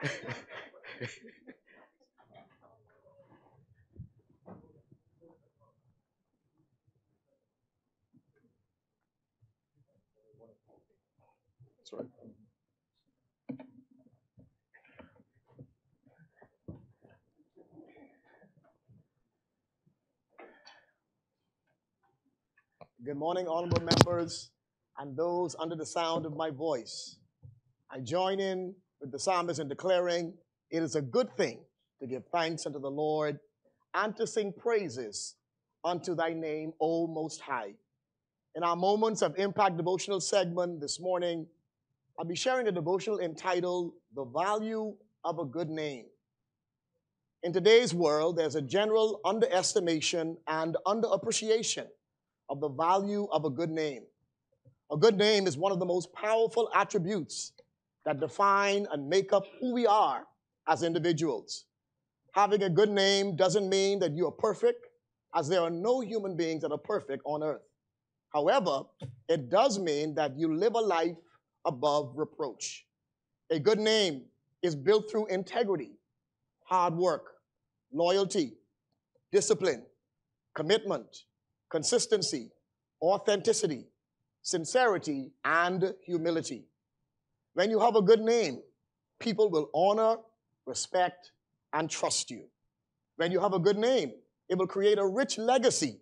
That's right. Good morning, honorable members and those under the sound of my voice. I join in with the psalmist in declaring it is a good thing to give thanks unto the Lord and to sing praises unto thy name, O Most High. In our Moments of Impact devotional segment this morning, I'll be sharing a devotional entitled The Value of a Good Name. In today's world, there's a general underestimation and underappreciation of the value of a good name. A good name is one of the most powerful attributes that define and make up who we are as individuals. Having a good name doesn't mean that you are perfect, as there are no human beings that are perfect on earth. However, it does mean that you live a life above reproach. A good name is built through integrity, hard work, loyalty, discipline, commitment, consistency, authenticity, sincerity, and humility. When you have a good name, people will honor, respect, and trust you. When you have a good name, it will create a rich legacy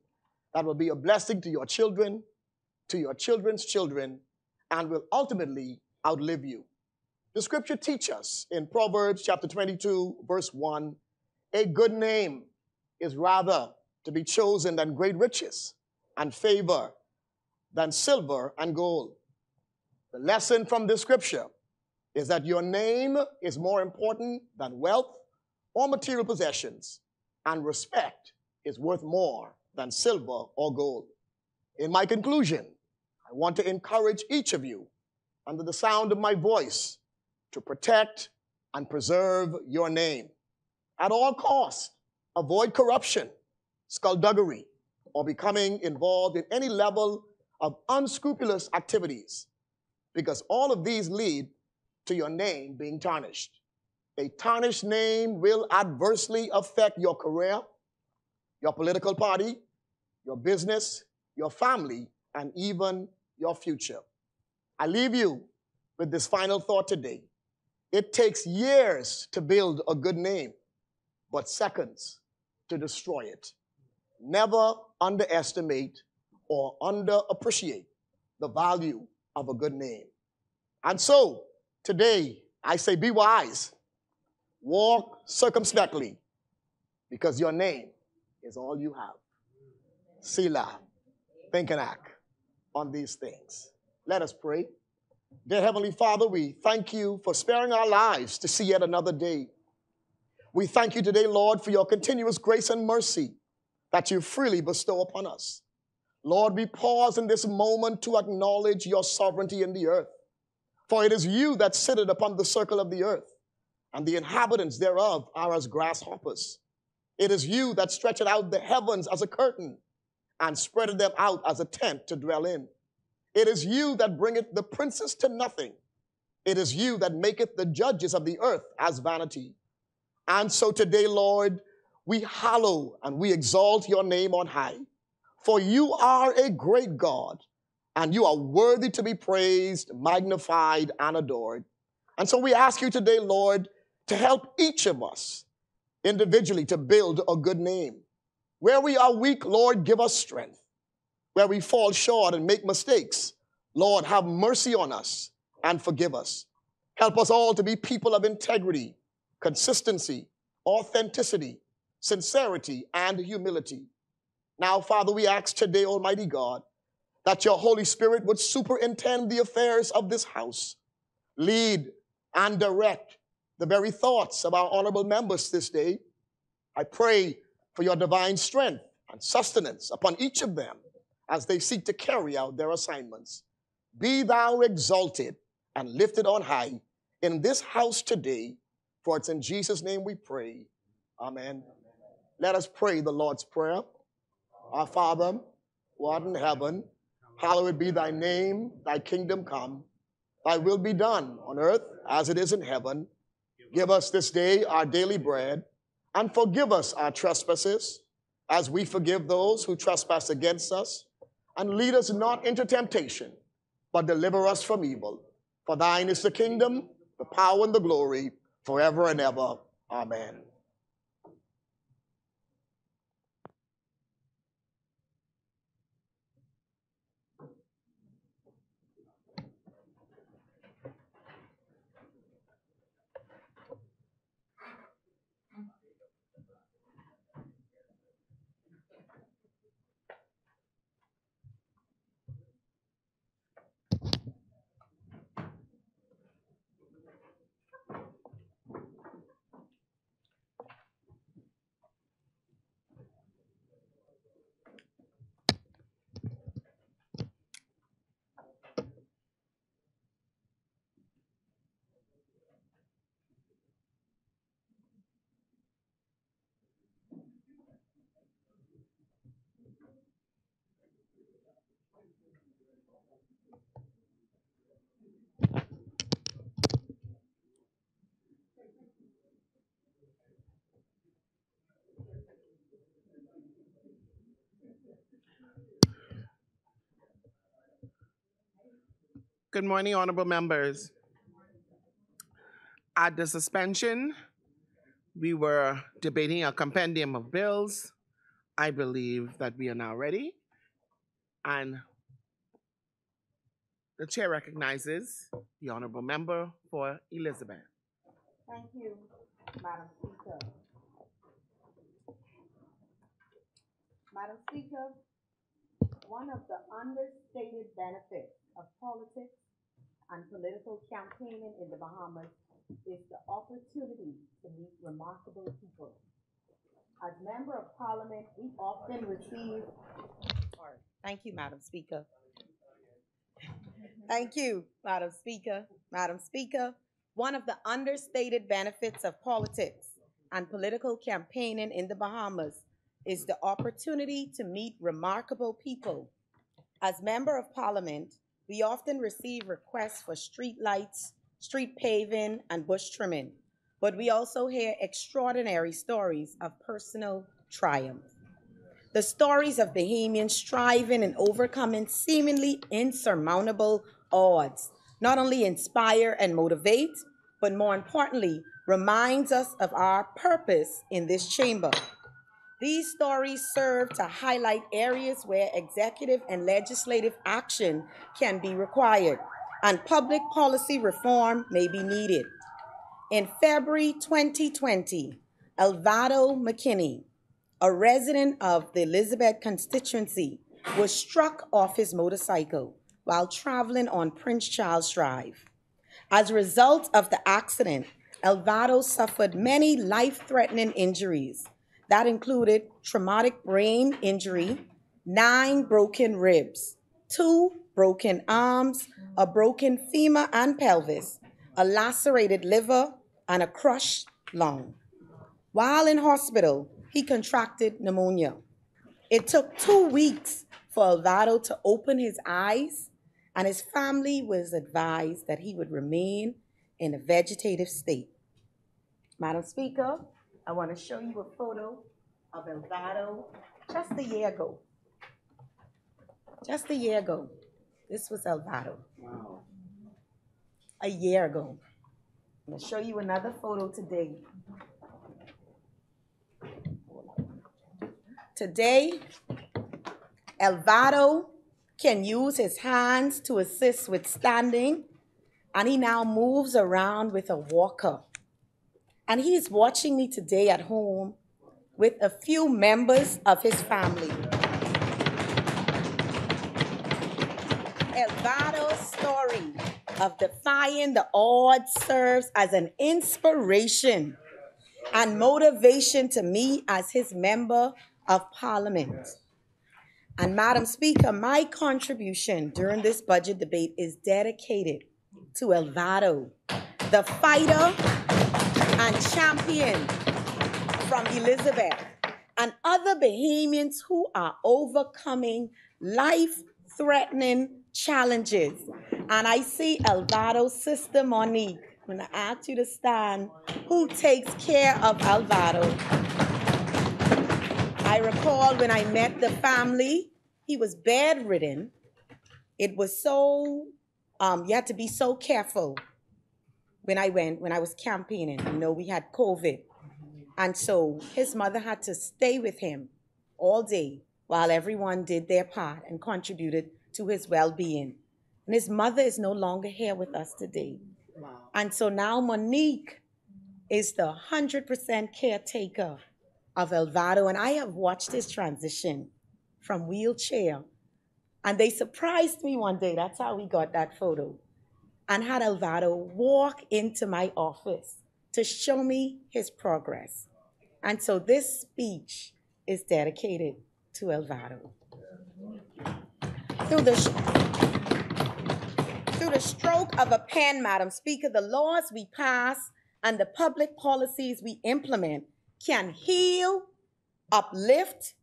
that will be a blessing to your children, to your children's children, and will ultimately outlive you. The scripture teaches us in Proverbs chapter 22, verse 1, a good name is rather to be chosen than great riches, and favor than silver and gold. The lesson from this scripture is that your name is more important than wealth or material possessions, and respect is worth more than silver or gold. In my conclusion, I want to encourage each of you, under the sound of my voice, to protect and preserve your name. At all costs, avoid corruption, skullduggery, or becoming involved in any level of unscrupulous activities, because all of these lead to your name being tarnished. A tarnished name will adversely affect your career, your political party, your business, your family, and even your future. I leave you with this final thought today. It takes years to build a good name, but seconds to destroy it. Never underestimate or underappreciate the value of a good name. And so, today, I say be wise, walk circumspectly, because your name is all you have. Selah, think and act on these things. Let us pray. Dear Heavenly Father, we thank you for sparing our lives to see yet another day. We thank you today, Lord, for your continuous grace and mercy that you freely bestow upon us. Lord, we pause in this moment to acknowledge your sovereignty in the earth. For it is you that sitteth upon the circle of the earth, and the inhabitants thereof are as grasshoppers. It is you that stretcheth out the heavens as a curtain, and spreadeth them out as a tent to dwell in. It is you that bringeth the princes to nothing. It is you that maketh the judges of the earth as vanity. And so today, Lord, we hallow and we exalt your name on high. For you are a great God, and you are worthy to be praised, magnified, and adored. And so we ask you today, Lord, to help each of us individually to build a good name. Where we are weak, Lord, give us strength. Where we fall short and make mistakes, Lord, have mercy on us and forgive us. Help us all to be people of integrity, consistency, authenticity, sincerity, and humility. Now, Father, we ask today, Almighty God, that your Holy Spirit would superintend the affairs of this house, lead and direct the very thoughts of our honorable members this day. I pray for your divine strength and sustenance upon each of them as they seek to carry out their assignments. Be thou exalted and lifted on high in this house today, for it's in Jesus' name we pray. Amen. Let us pray the Lord's Prayer. Our Father, who art in heaven, hallowed be thy name, thy kingdom come. Thy will be done on earth as it is in heaven. Give us this day our daily bread, and forgive us our trespasses, as we forgive those who trespass against us. And lead us not into temptation, but deliver us from evil. For thine is the kingdom, the power, and the glory, forever and ever. Amen. Good morning, honorable members. At the suspension, we were debating a compendium of bills. I believe that we are now ready. And the chair recognizes the honorable member for Elizabeth. Thank you, Madam Speaker. Madam Speaker, one of the understated benefits of politics and political campaigning in the Bahamas is the opportunity to meet remarkable people. As Member of Parliament, we often receive... Thank you, Madam Speaker. Thank you, Madam Speaker. Madam Speaker, one of the understated benefits of politics and political campaigning in the Bahamas is the opportunity to meet remarkable people. As Member of Parliament, we often receive requests for street lights, street paving, and bush trimming, but we also hear extraordinary stories of personal triumph. The stories of Bahamians striving and overcoming seemingly insurmountable odds not only inspire and motivate, but more importantly, reminds us of our purpose in this chamber. These stories serve to highlight areas where executive and legislative action can be required and public policy reform may be needed. In February 2020, Elvado McKinney, a resident of the Elizabeth constituency, was struck off his motorcycle while traveling on Prince Charles Drive. As a result of the accident, Elvado suffered many life-threatening injuries that included traumatic brain injury, 9 broken ribs, 2 broken arms, a broken femur and pelvis, a lacerated liver, and a crushed lung. While in hospital, he contracted pneumonia. It took 2 weeks for Elvado to open his eyes, and his family was advised that he would remain in a vegetative state. Madam Speaker, I want to show you a photo of Elvado just a year ago. Just a year ago. This was Elvado. Wow. A year ago. I'm going to show you another photo today. Today, Elvado can use his hands to assist with standing, and he now moves around with a walker. And he's watching me today at home with a few members of his family. Elvado's story of defying the odds serves as an inspiration and motivation to me as his member of Parliament. And Madam Speaker, my contribution during this budget debate is dedicated to Elvado, the fighter and champion from Elizabeth, and other Bahamians who are overcoming life-threatening challenges. And I see Elvado's sister Monique. I'm going to ask you to stand. Who takes care of Alvaro? I recall when I met the family, he was bedridden. It was so, you had to be so careful when I was campaigning. You know, we had COVID. And so his mother had to stay with him all day while everyone did their part and contributed to his well-being. And his mother is no longer here with us today. Wow. And so now Monique is the 100% caretaker of Alvaro. And I have watched his transition from wheelchair. And they surprised me one day. That's how we got that photo. And had Alvaro walk into my office to show me his progress. And so this speech is dedicated to Alvaro. Through the stroke of a pen, Madam Speaker, the laws we pass and the public policies we implement can heal, uplift,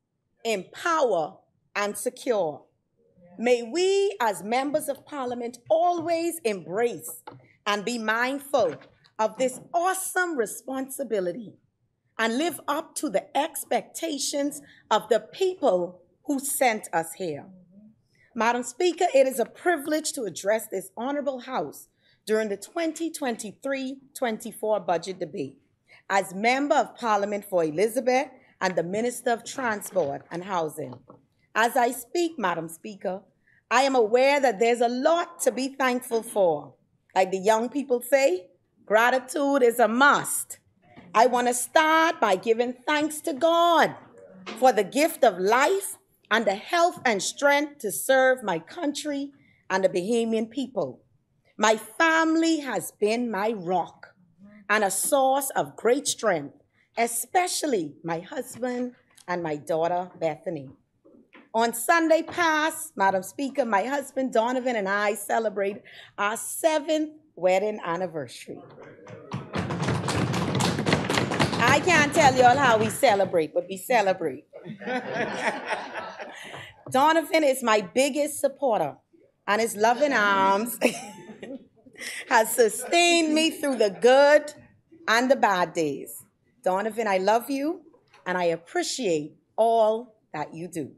empower, and secure. May we, as members of Parliament, always embrace and be mindful of this awesome responsibility and live up to the expectations of the people who sent us here. Madam Speaker, it is a privilege to address this honorable House during the 2023-24 budget debate as Member of Parliament for Elizabeth and the Minister of Transport and Housing. As I speak, Madam Speaker, I am aware that there's a lot to be thankful for. Like the young people say, gratitude is a must. I want to start by giving thanks to God for the gift of life and the health and strength to serve my country and the Bahamian people. My family has been my rock and a source of great strength, especially my husband and my daughter, Bethany. On Sunday past, Madam Speaker, my husband, Donovan, and I celebrated our 7th wedding anniversary. I can't tell y'all how we celebrate, but we celebrate. Donovan is my biggest supporter, and his loving arms has sustained me through the good and the bad days. Donovan, I love you, and I appreciate all that you do.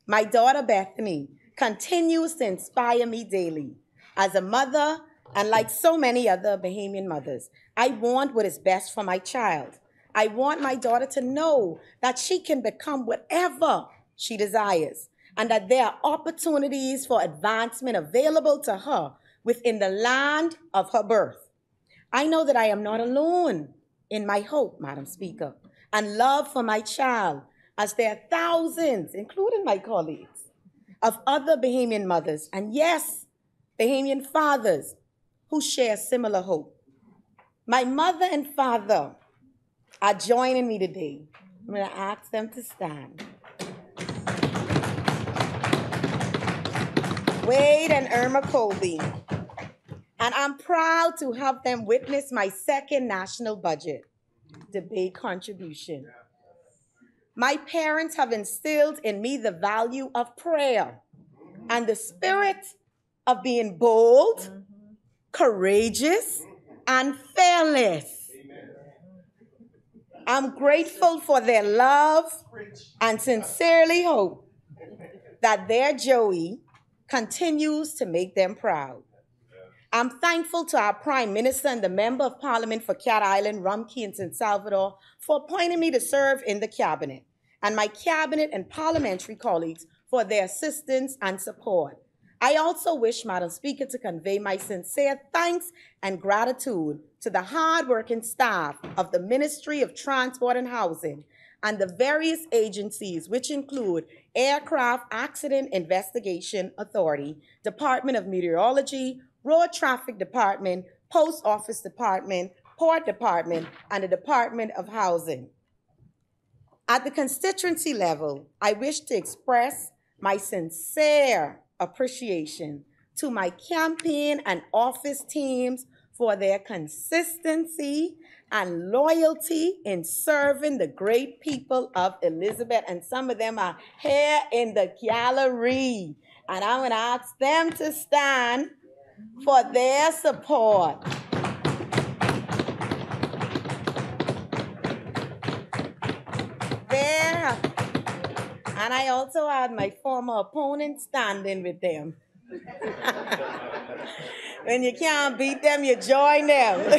My daughter, Bethany, continues to inspire me daily. As a mother, and like so many other Bahamian mothers, I want what is best for my child. I want my daughter to know that she can become whatever she desires and that there are opportunities for advancement available to her within the land of her birth. I know that I am not alone in my hope, Madam Speaker, and love for my child, as there are thousands, including my colleagues, of other Bahamian mothers, and yes, Bahamian fathers who share similar hope. My mother and father are joining me today. I'm going to ask them to stand. Wade and Irma Colby. And I'm proud to have them witness my second national budget debate contribution. My parents have instilled in me the value of prayer and the spirit of being bold, courageous, and fearless. I'm grateful for their love and sincerely hope that their Joey continues to make them proud. I'm thankful to our Prime Minister and the Member of Parliament for Cat Island, Rumkey, and St. Salvador for appointing me to serve in the Cabinet, and my Cabinet and Parliamentary colleagues for their assistance and support. I also wish, Madam Speaker, to convey my sincere thanks and gratitude to the hardworking staff of the Ministry of Transport and Housing and the various agencies, which include Aircraft Accident Investigation Authority, Department of Meteorology, Road Traffic Department, Post Office Department, Port Department, and the Department of Housing. At the constituency level, I wish to express my sincere appreciation to my campaign and office teams for their consistency and loyalty in serving the great people of Elizabeth. And some of them are here in the gallery. And I'm going to ask them to stand for their support. And I also had my former opponent standing with them. When you can't beat them, you join them.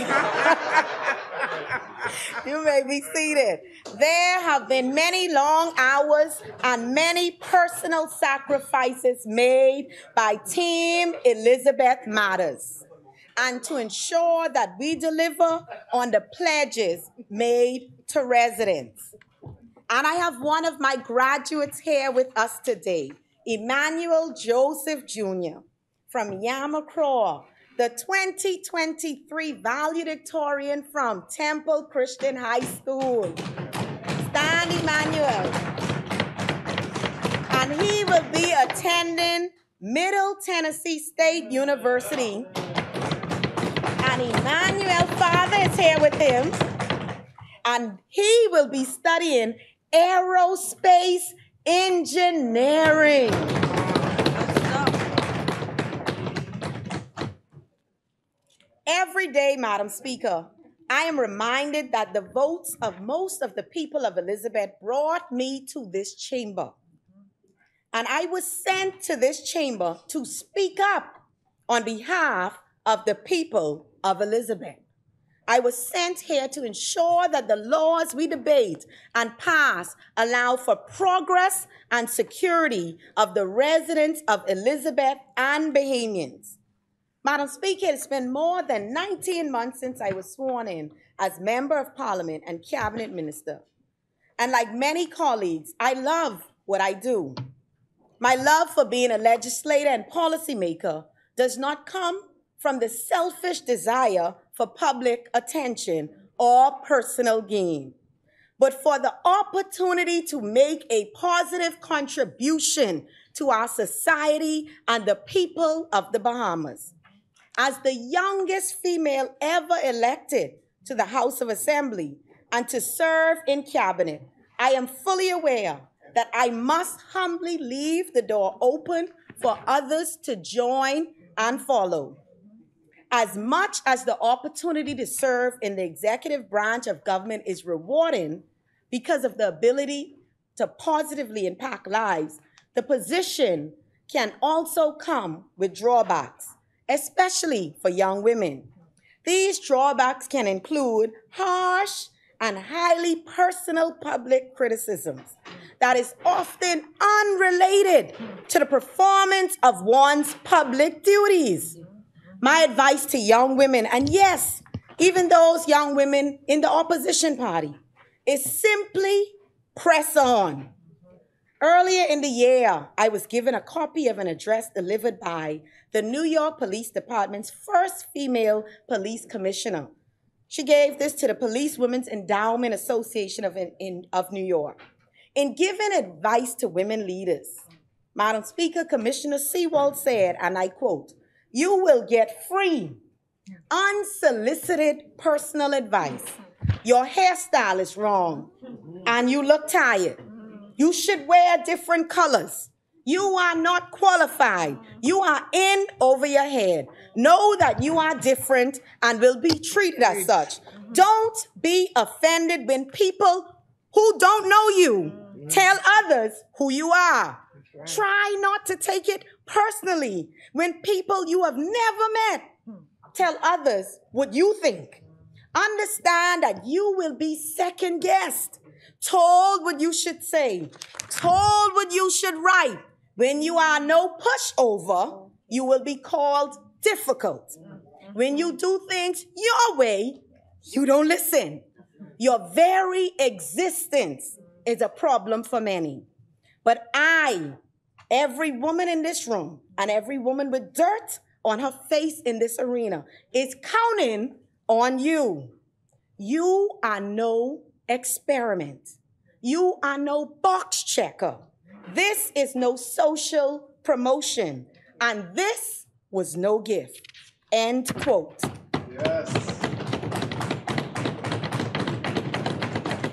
You may be seated. There have been many long hours and many personal sacrifices made by Team Elizabeth Matters, and to ensure that we deliver on the pledges made to residents. And I have one of my graduates here with us today, Emmanuel Joseph Jr. from Yamacraw, the 2023 valedictorian from Temple Christian High School. Stand, Emmanuel. And he will be attending Middle Tennessee State University. And Emmanuel's father is here with him. And he will be studying aerospace engineering. Every day, Madam Speaker, I am reminded that the votes of most of the people of Elizabeth brought me to this chamber. And I was sent to this chamber to speak up on behalf of the people of Elizabeth. I was sent here to ensure that the laws we debate and pass allow for progress and security of the residents of Elizabeth and Bahamians. Madam Speaker, it's been more than 19 months since I was sworn in as Member of Parliament and Cabinet Minister. And like many colleagues, I love what I do. My love for being a legislator and policymaker does not come from the selfish desire for public attention or personal gain, but for the opportunity to make a positive contribution to our society and the people of the Bahamas. As the youngest female ever elected to the House of Assembly and to serve in cabinet, I am fully aware that I must humbly leave the door open for others to join and follow. As much as the opportunity to serve in the executive branch of government is rewarding because of the ability to positively impact lives, the position can also come with drawbacks, especially for young women. These drawbacks can include harsh and highly personal public criticisms that is often unrelated to the performance of one's public duties. My advice to young women, and yes, even those young women in the opposition party, is simply press on. Earlier in the year, I was given a copy of an address delivered by the New York Police Department's first female police commissioner. She gave this to the Police Women's Endowment Association of New York. In giving advice to women leaders, Madam Speaker, Commissioner Sewald said, and I quote, "You will get free, unsolicited personal advice. Your hairstyle is wrong and you look tired. You should wear different colors. You are not qualified. You are in over your head. Know that you are different and will be treated as such. Don't be offended when people who don't know you tell others who you are. Try not to take it personally when people you have never met tell others what you think. Understand that you will be second guessed, told what you should say, told what you should write. When you are no pushover, you will be called difficult. When you do things your way, you don't listen. Your very existence is a problem for many. But every woman in this room, and every woman with dirt on her face in this arena, is counting on you. You are no experiment. You are no box checker. This is no social promotion, and this was no gift." End quote. Yes.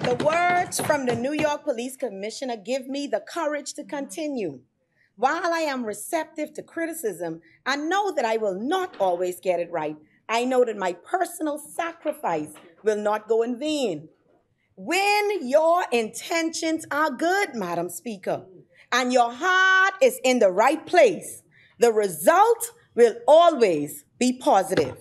The words from the New York Police Commissioner give me the courage to continue. While I am receptive to criticism, I know that I will not always get it right. I know that my personal sacrifice will not go in vain. When your intentions are good, Madam Speaker, and your heart is in the right place, the result will always be positive.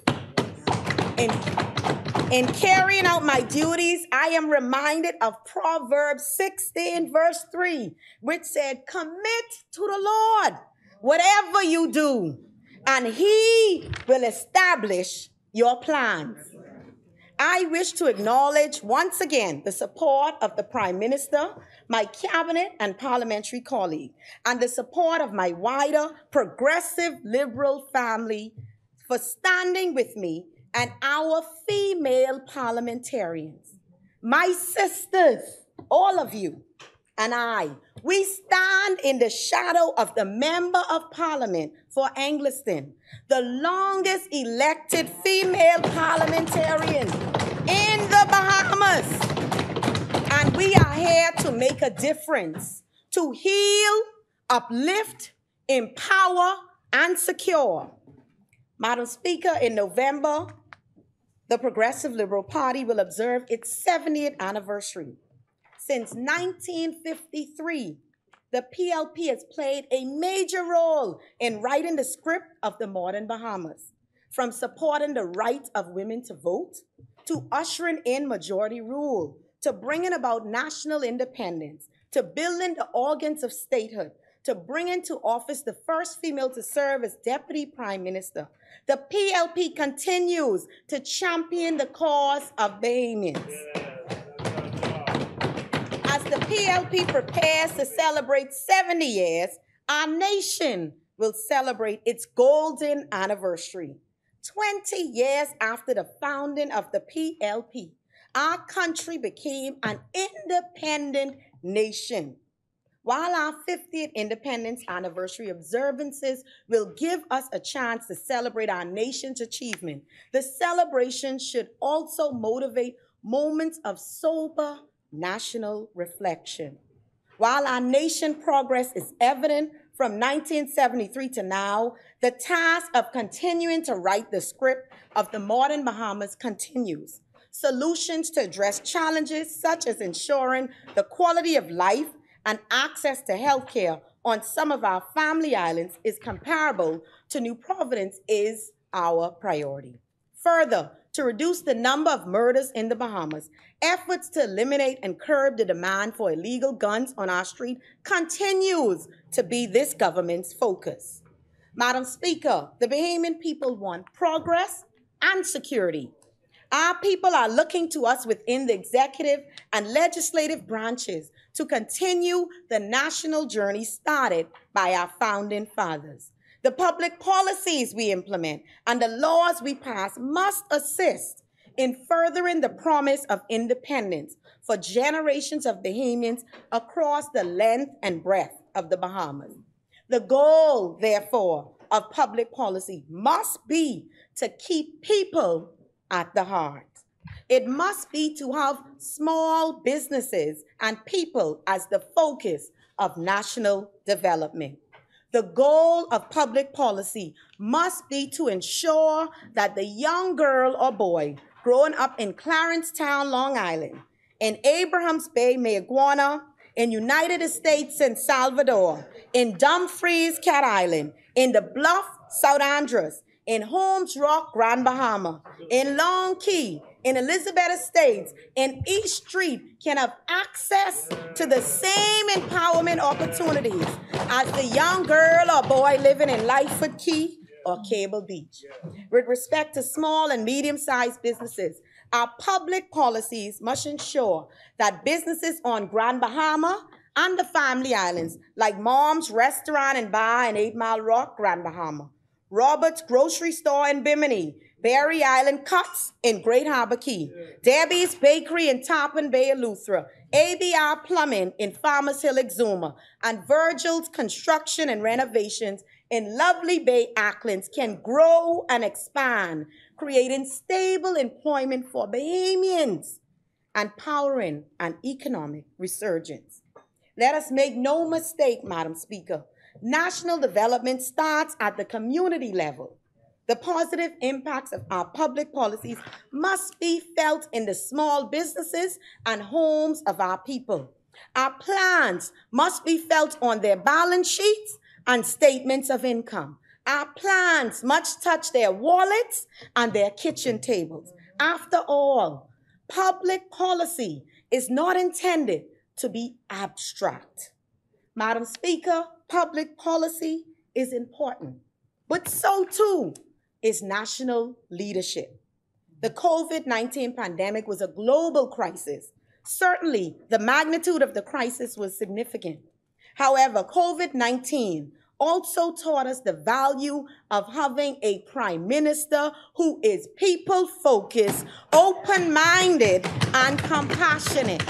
In carrying out my duties, I am reminded of Proverbs 16, verse 3, which said, "Commit to the Lord whatever you do, and he will establish your plans." I wish to acknowledge once again the support of the Prime Minister, my cabinet and parliamentary colleague, and the support of my wider progressive liberal family for standing with me and our female parliamentarians. My sisters, all of you, and I, we stand in the shadow of the Member of Parliament for Angliston, the longest elected female parliamentarian in the Bahamas. And we are here to make a difference, to heal, uplift, empower, and secure. Madam Speaker, in November, the Progressive Liberal Party will observe its 70th anniversary. Since 1953, the PLP has played a major role in writing the script of the modern Bahamas, from supporting the right of women to vote, to ushering in majority rule, to bringing about national independence, to building the organs of statehood, to bring into office the first female to serve as Deputy Prime Minister. The PLP continues to champion the cause of Bahamians. As the PLP prepares to celebrate 70 years, our nation will celebrate its golden anniversary. 20 years after the founding of the PLP, our country became an independent nation. While our 50th independence anniversary observances will give us a chance to celebrate our nation's achievement, the celebration should also motivate moments of sober national reflection. While our nation's progress is evident from 1973 to now, the task of continuing to write the script of the modern Bahamas continues. Solutions to address challenges such as ensuring the quality of life and access to health care on some of our family islands is comparable to New Providence is our priority. Further, to reduce the number of murders in the Bahamas, efforts to eliminate and curb the demand for illegal guns on our street continues to be this government's focus. Madam Speaker, the Bahamian people want progress and security. Our people are looking to us within the executive and legislative branches to continue the national journey started by our founding fathers. The public policies we implement and the laws we pass must assist in furthering the promise of independence for generations of Bahamians across the length and breadth of the Bahamas. The goal, therefore, of public policy must be to keep people at the heart. It must be to have small businesses and people as the focus of national development. The goal of public policy must be to ensure that the young girl or boy growing up in Clarencetown, Long Island, in Abrahams Bay, Mayaguana, in United States, San Salvador, in Dumfries, Cat Island, in the Bluff, South Andros, in Holmes Rock, Grand Bahama, in Long Key, in Elizabeth Estates, in East Street can have access to the same empowerment opportunities as the young girl or boy living in Lightfoot Key or Cable Beach. With respect to small and medium-sized businesses, our public policies must ensure that businesses on Grand Bahama and the Family Islands, like Mom's Restaurant and Bar in 8 Mile Rock, Grand Bahama, Robert's Grocery Store in Bimini, Berry Island Cuts in Great Harbor Key, Debbie's Bakery in Tarpon Bay, Eleuthera, ABR Plumbing in Farmers Hill, Exuma, and Virgil's Construction and Renovations in Lovely Bay, Acklands can grow and expand, creating stable employment for Bahamians and powering an economic resurgence. Let us make no mistake, Madam Speaker, national development starts at the community level. The positive impacts of our public policies must be felt in the small businesses and homes of our people. Our plans must be felt on their balance sheets and statements of income. Our plans must touch their wallets and their kitchen tables. After all, public policy is not intended to be abstract. Madam Speaker, public policy is important, but so too is national leadership. The COVID-19 pandemic was a global crisis. Certainly, the magnitude of the crisis was significant. However, COVID-19 also taught us the value of having a prime minister who is people-focused, open-minded, and compassionate.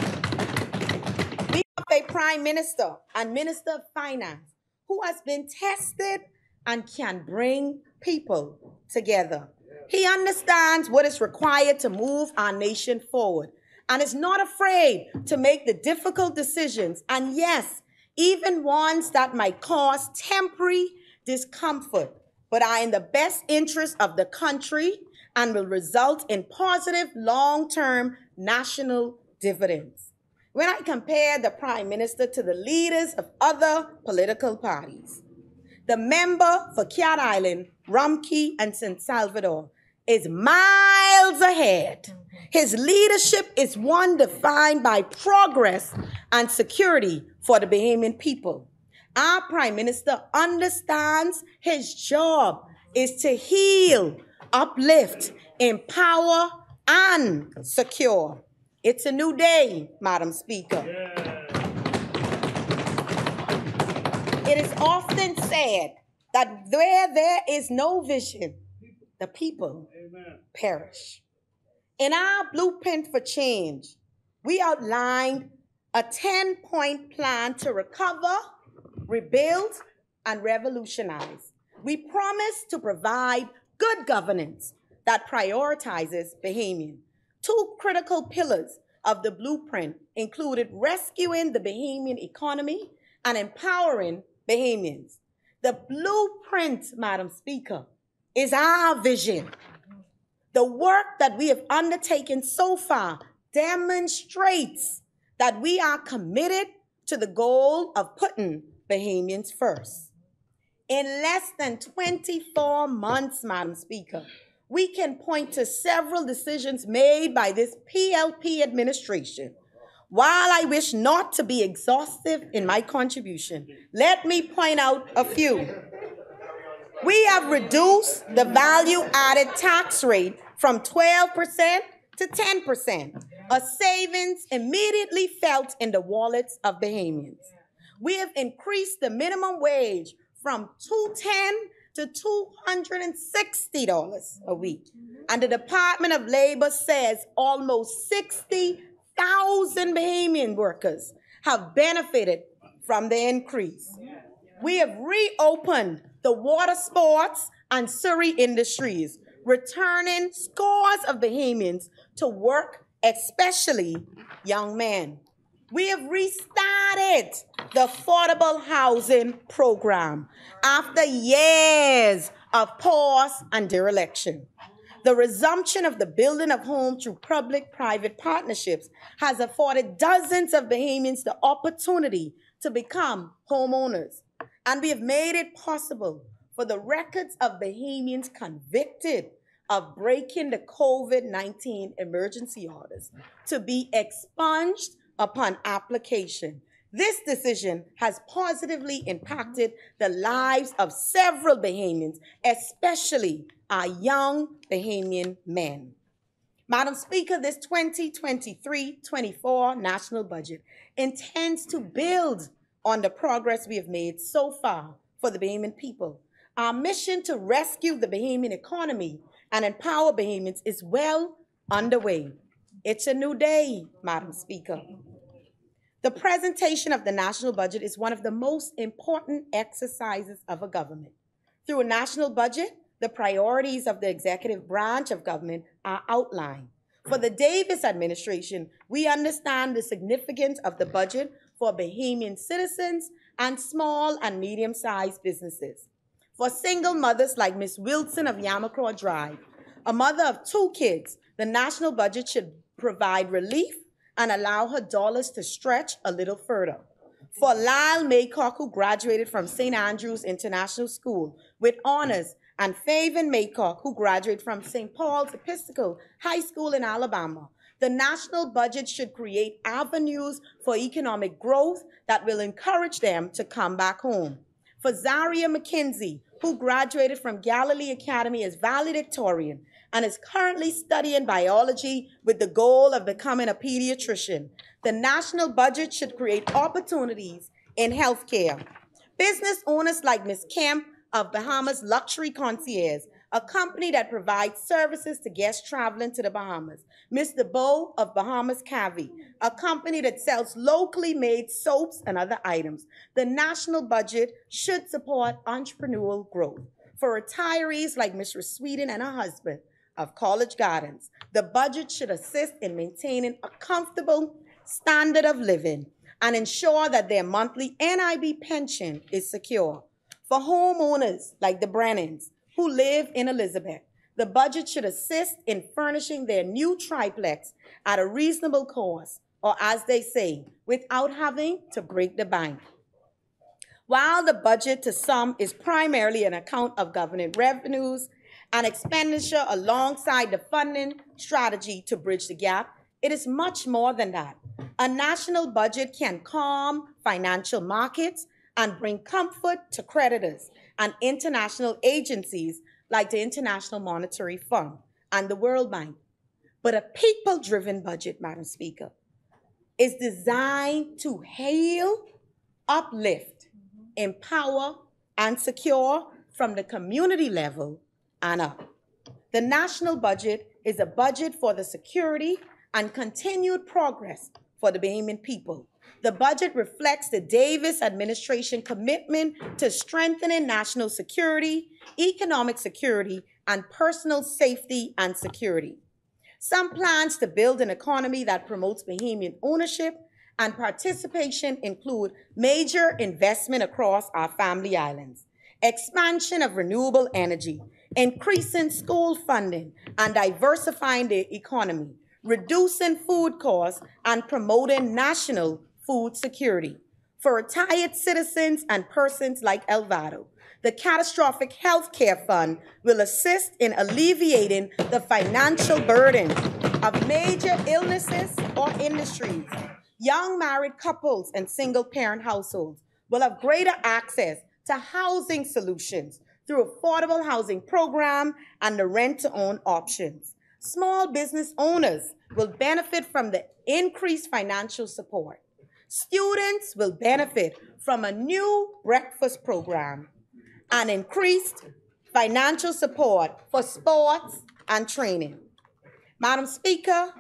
We have a prime minister and minister of finance who has been tested and can bring people together. He understands what is required to move our nation forward and is not afraid to make the difficult decisions, and yes, even ones that might cause temporary discomfort, but are in the best interest of the country and will result in positive long-term national dividends. When I compare the Prime Minister to the leaders of other political parties, the member for Cat Island, Rumkey, and St. Salvador is miles ahead. His leadership is one defined by progress and security for the Bahamian people. Our Prime Minister understands his job is to heal, uplift, empower, and secure. It's a new day, Madam Speaker. It is often said that where there is no vision, the people perish. In our blueprint for change, we outlined a 10-point plan to recover, rebuild, and revolutionize. We promise to provide good governance that prioritizes Bahamian. Two critical pillars of the blueprint included rescuing the Bahamian economy and empowering Bahamians. The blueprint, Madam Speaker, is our vision. The work that we have undertaken so far demonstrates that we are committed to the goal of putting Bahamians first. In less than 24 months, Madam Speaker, we can point to several decisions made by this PLP administration. While I wish not to be exhaustive in my contribution, let me point out a few. We have reduced the value-added tax rate from 12% to 10%, a savings immediately felt in the wallets of Bahamians. We have increased the minimum wage from $210 to $260 a week. And the Department of Labor says almost 60,000 Bahamian workers have benefited from the increase. We have reopened the water sports and Surrey industries, returning scores of Bahamians to work, especially young men. We have restarted the affordable housing program after years of pause and dereliction. The resumption of the building of homes through public-private partnerships has afforded dozens of Bahamians the opportunity to become homeowners. And we have made it possible for the records of Bahamians convicted of breaking the COVID-19 emergency orders to be expunged upon application. This decision has positively impacted the lives of several Bahamians, especially our young Bahamian men. Madam Speaker, this 2023-24 national budget intends to build on the progress we have made so far for the Bahamian people. Our mission to rescue the Bahamian economy and empower Bahamians is well underway. It's a new day, Madam Speaker. The presentation of the national budget is one of the most important exercises of a government. Through a national budget, the priorities of the executive branch of government are outlined. For the Davis administration, we understand the significance of the budget for Bahamian citizens and small and medium-sized businesses. For single mothers like Miss Wilson of Yamacraw Drive, a mother of 2 kids, the national budget should provide relief and allow her dollars to stretch a little further. For Lyle Maycock, who graduated from St. Andrews International School with honors, and Faven Maycock, who graduated from St. Paul's Episcopal High School in Alabama, the national budget should create avenues for economic growth that will encourage them to come back home. For Zaria McKenzie, who graduated from Galilee Academy as valedictorian and is currently studying biology with the goal of becoming a pediatrician, the national budget should create opportunities in healthcare. Business owners like Ms. Kemp of Bahamas Luxury Concierge, a company that provides services to guests traveling to the Bahamas. Mr. Bow of Bahamas Cavi, a company that sells locally made soaps and other items. The national budget should support entrepreneurial growth. For retirees like Ms. Sweden and her husband of College Gardens, the budget should assist in maintaining a comfortable standard of living and ensure that their monthly NIB pension is secure. For homeowners like the Brennans who live in Elizabeth, the budget should assist in furnishing their new triplex at a reasonable cost, or as they say, without having to break the bank. While the budget to some is primarily an account of government revenues and expenditure alongside the funding strategy to bridge the gap, it is much more than that. A national budget can calm financial markets and bring comfort to creditors and international agencies like the International Monetary Fund and the World Bank. But a people-driven budget, Madam Speaker, is designed to hail, uplift, empower, and secure from the community level and up. The national budget is a budget for the security and continued progress for the Bahamian people. The budget reflects the Davis administration commitment to strengthening national security, economic security, and personal safety and security. Some plans to build an economy that promotes Bahamian ownership and participation include major investment across our family islands, expansion of renewable energy, increasing school funding and diversifying the economy, reducing food costs, and promoting national food security. For retired citizens and persons like Elvado, the Catastrophic Health Care Fund will assist in alleviating the financial burden of major illnesses or industries. Young married couples and single-parent households will have greater access to housing solutions through affordable housing program and the rent-to-own options. Small business owners will benefit from the increased financial support. Students will benefit from a new breakfast program and increased financial support for sports and training. Madam Speaker,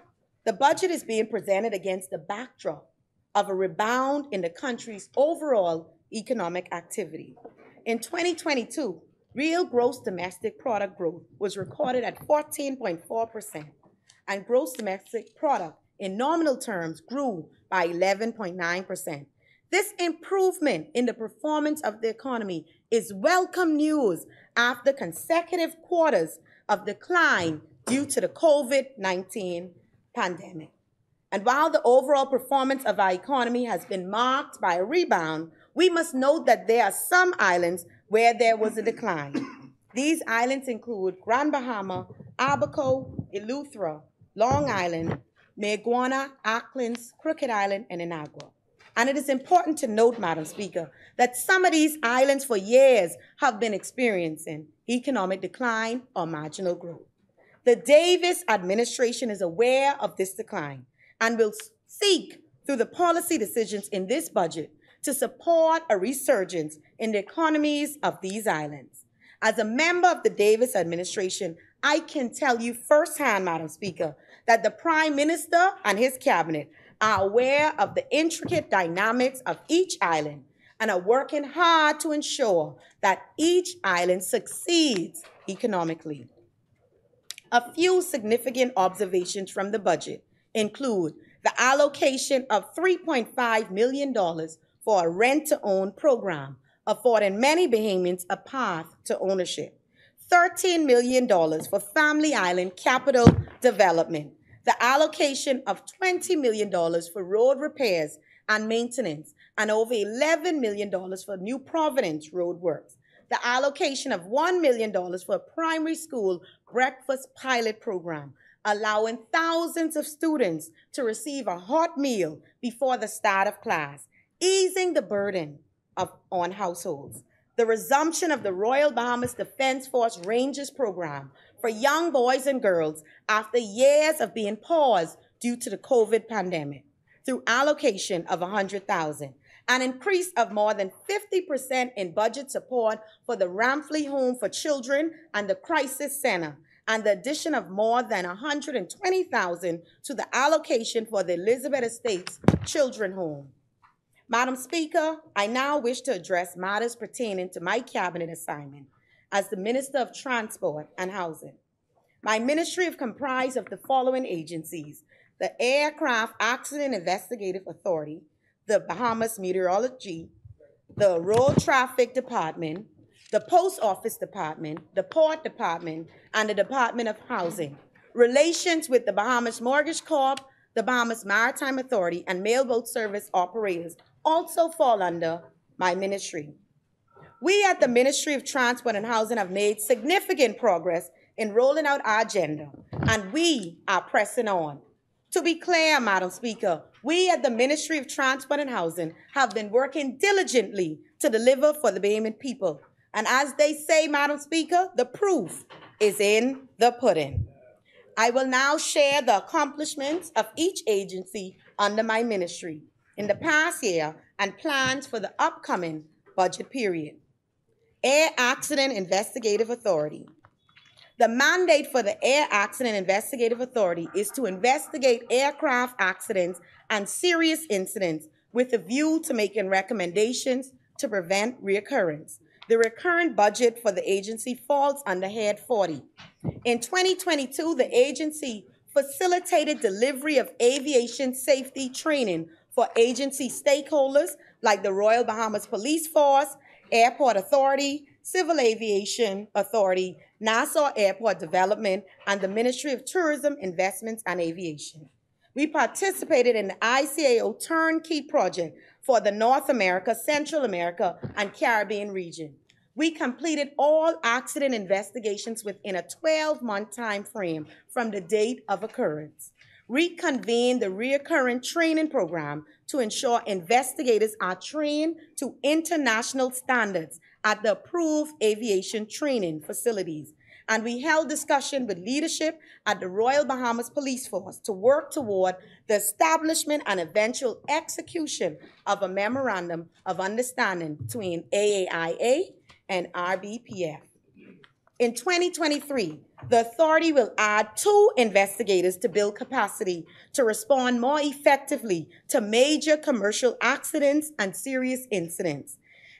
the budget is being presented against the backdrop of a rebound in the country's overall economic activity. In 2022, real gross domestic product growth was recorded at 14.4%, and gross domestic product in nominal terms grew by 11.9%. This improvement in the performance of the economy is welcome news after consecutive quarters of decline due to the COVID-19 pandemic. And while the overall performance of our economy has been marked by a rebound, we must note that there are some islands where there was a decline. These islands include Grand Bahama, Abaco, Eleuthera, Long Island, Mayaguana, Acklins, Crooked Island, and Inagua. And it is important to note, Madam Speaker, that some of these islands for years have been experiencing economic decline or marginal growth. The Davis administration is aware of this decline and will seek, through the policy decisions in this budget, to support a resurgence in the economies of these islands. As a member of the Davis administration, I can tell you firsthand, Madam Speaker, that the Prime Minister and his cabinet are aware of the intricate dynamics of each island and are working hard to ensure that each island succeeds economically. A few significant observations from the budget include the allocation of $3.5 million for a rent-to-own program, affording many Bahamians a path to ownership. $13 million for Family Island capital development, the allocation of $20 million for road repairs and maintenance, and over $11 million for New Providence road works, the allocation of $1 million for a primary school breakfast pilot program, allowing thousands of students to receive a hot meal before the start of class, easing the burden on households. The resumption of the Royal Bahamas Defense Force Rangers program for young boys and girls after years of being paused due to the COVID pandemic, through allocation of $100,000, an increase of more than 50% in budget support for the Ramfley Home for Children and the Crisis Center, and the addition of more than $120,000 to the allocation for the Elizabeth Estates Children Home. Madam Speaker, I now wish to address matters pertaining to my cabinet assignment as the Minister of Transport and Housing. My ministry is comprised of the following agencies: the Aircraft Accident Investigative Authority, the Bahamas Meteorology, the Road Traffic Department, the Post Office Department, the Port Department, and the Department of Housing. Relations with the Bahamas Mortgage Corp, the Bahamas Maritime Authority, and mailboat service operators also fall under my ministry. We at the Ministry of Transport and Housing have made significant progress in rolling out our agenda, and we are pressing on. To be clear, Madam Speaker, we at the Ministry of Transport and Housing have been working diligently to deliver for the Bahamian people. And as they say, Madam Speaker, the proof is in the pudding. I will now share the accomplishments of each agency under my ministry in the past year and plans for the upcoming budget period. Air Accident Investigative Authority. The mandate for the Air Accident Investigative Authority is to investigate aircraft accidents and serious incidents with a view to making recommendations to prevent reoccurrence. The recurrent budget for the agency falls under Head 40. In 2022, the agency facilitated delivery of aviation safety training for agency stakeholders like the Royal Bahamas Police Force, Airport Authority, Civil Aviation Authority, Nassau Airport Development, and the Ministry of Tourism, Investments, and Aviation. We participated in the ICAO turnkey project for the North America, Central America, and Caribbean region. We completed all accident investigations within a 12-month time frame from the date of occurrence. Reconvened the reoccurring training program to ensure investigators are trained to international standards at the approved aviation training facilities. And we held discussion with leadership at the Royal Bahamas Police Force to work toward the establishment and eventual execution of a memorandum of understanding between AAIA and RBPF. In 2023, the authority will add 2 investigators to build capacity to respond more effectively to major commercial accidents and serious incidents.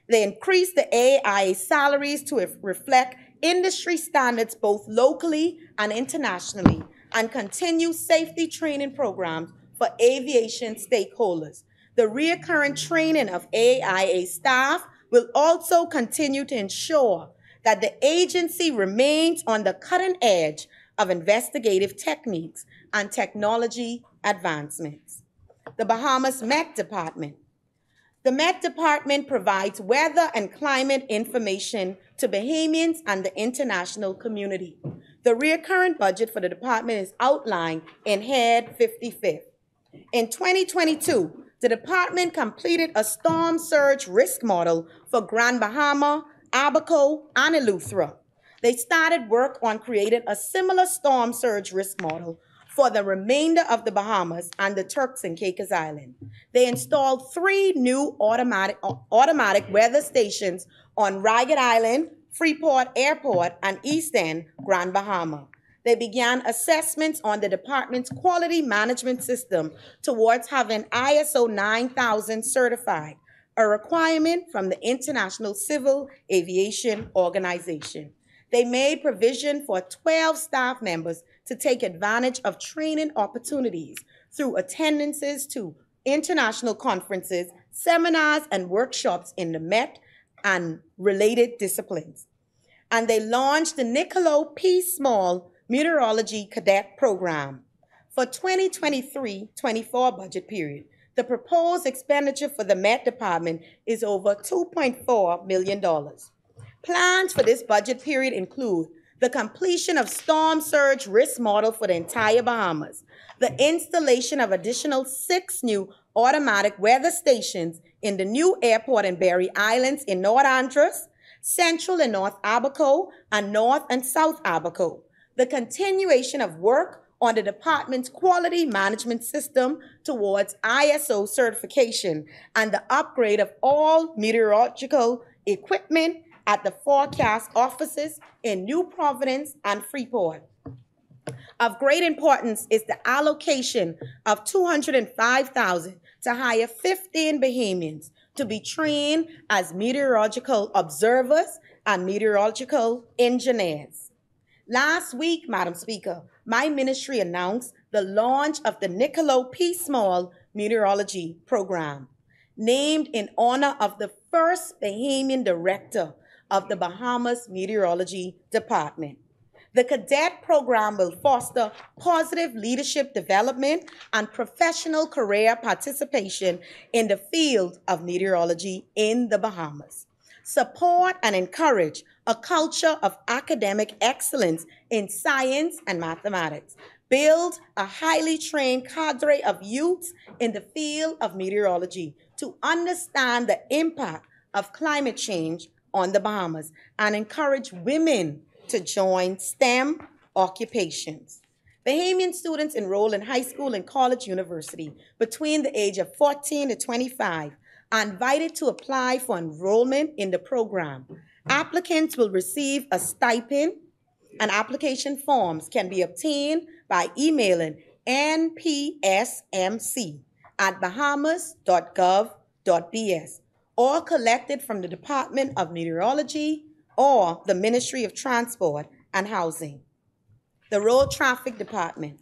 They increased the AIA salaries to reflect industry standards both locally and internationally, and continue safety training programs for aviation stakeholders. The recurrent training of AIA staff will also continue to ensure that the agency remains on the cutting edge of investigative techniques and technology advancements. The Bahamas Met Department. The Met Department provides weather and climate information to Bahamians and the international community. The recurrent budget for the department is outlined in Head 55. In 2022, the department completed a storm surge risk model for Grand Bahama, Abaco, and Eleuthera. They started work on creating a similar storm surge risk model for the remainder of the Bahamas and the Turks and Caicos Island. They installed 3 new automatic weather stations on Ragged Island, Freeport Airport, and East End, Grand Bahama. They began assessments on the department's quality management system towards having ISO 9000 certified, a requirement from the International Civil Aviation Organization. They made provision for 12 staff members to take advantage of training opportunities through attendances to international conferences, seminars, and workshops in the Met and related disciplines. And they launched the Niccolo P. Small Meteorology Cadet Program. For 2023-24 budget period, the proposed expenditure for the Met Department is over $2.4 million. Plans for this budget period include the completion of storm surge risk model for the entire Bahamas, the installation of additional 6 new automatic weather stations in the new airport in Berry Islands in North Andros, Central and North Abaco, and North and South Abaco, the continuation of work on the department's quality management system towards ISO certification, and the upgrade of all meteorological equipment at the forecast offices in New Providence and Freeport. Of great importance is the allocation of $205,000 to hire 15 Bahamians to be trained as meteorological observers and meteorological engineers. Last week, Madam Speaker, my ministry announced the launch of the Niccolo P. Small Meteorology Program, named in honor of the first Bahamian director of the Bahamas Meteorology Department. The cadet program will foster positive leadership development and professional career participation in the field of meteorology in the Bahamas. Support and encourage a culture of academic excellence in science and mathematics. Build a highly trained cadre of youths in the field of meteorology to understand the impact of climate change on the Bahamas, and encourage women to join STEM occupations. Bahamian students enrolled in high school and college university between the age of 14 to 25 are invited to apply for enrollment in the program. Applicants will receive a stipend, and application forms can be obtained by emailing npsmc@bahamas.gov.bs or collected from the Department of Meteorology or the Ministry of Transport and Housing. The Road Traffic Department.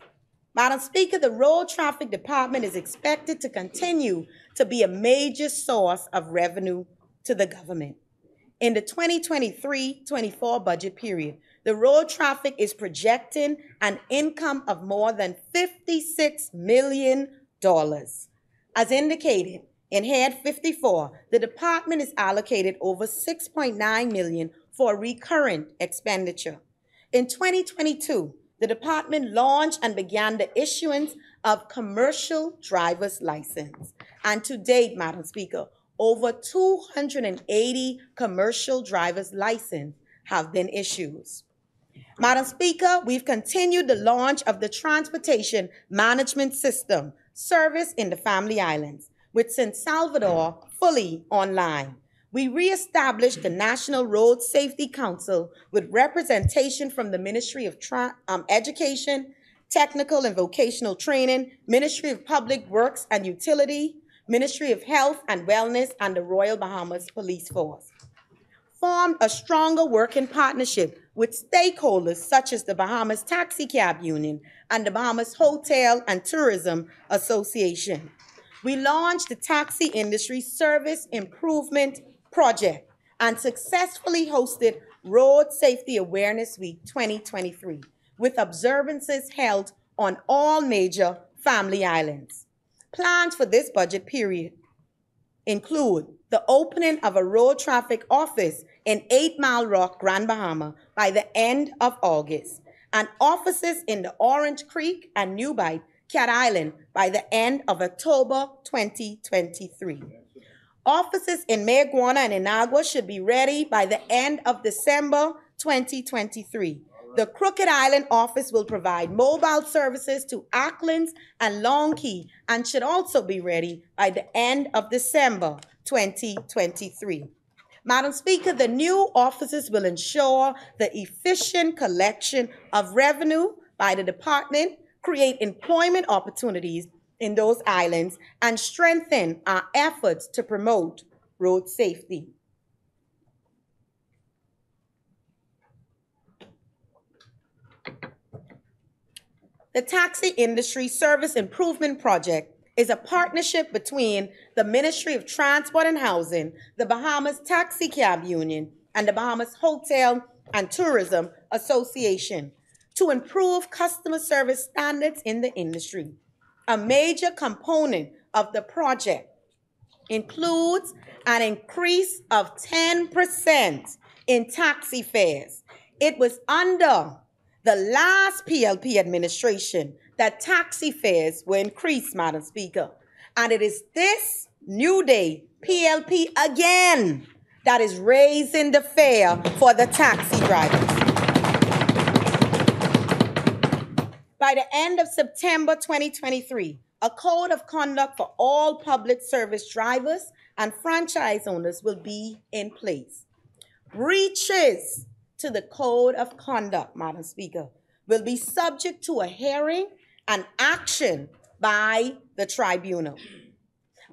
Madam Speaker, the Road Traffic Department is expected to continue to be a major source of revenue to the government. In the 2023-24 budget period, the road traffic is projecting an income of more than $56 million. As indicated in Head 54, the department is allocated over $6.9 million for recurrent expenditure. In 2022, the department launched and began the issuance of commercial driver's license. And to date, Madam Speaker, over 280 commercial driver's licenses have been issued. Madam Speaker, we've continued the launch of the Transportation Management System service in the Family Islands, with St. Salvador fully online. We reestablished the National Road Safety Council with representation from the Ministry of Education, Technical and Vocational Training, Ministry of Public Works and Utility, Ministry of Health and Wellness, and the Royal Bahamas Police Force. Formed a stronger working partnership with stakeholders such as the Bahamas Taxi Cab Union and the Bahamas Hotel and Tourism Association. We launched the Taxi Industry Service Improvement Project and successfully hosted Road Safety Awareness Week 2023, with observances held on all major Family Islands. Plans for this budget period include the opening of a road traffic office in 8 Mile Rock, Grand Bahama by the end of August, and offices in the Orange Creek and New Bight, Cat Island by the end of October 2023. Offices in Mayaguana and Inagua should be ready by the end of December 2023. The Crooked Island office will provide mobile services to Acklands and Long Key and should also be ready by the end of December 2023. Madam Speaker, the new offices will ensure the efficient collection of revenue by the department, create employment opportunities in those islands, and strengthen our efforts to promote road safety. The Taxi Industry Service Improvement Project is a partnership between the Ministry of Transport and Housing, the Bahamas Taxi Cab Union, and the Bahamas Hotel and Tourism Association to improve customer service standards in the industry. A major component of the project includes an increase of 10% in taxi fares. It was under the last PLP administration that taxi fares were increased, Madam Speaker. And it is this new day PLP again that is raising the fare for the taxi drivers. By the end of September 2023, a code of conduct for all public service drivers and franchise owners will be in place. Breaches to the code of conduct, Madam Speaker, will be subject to a hearing and action by the tribunal.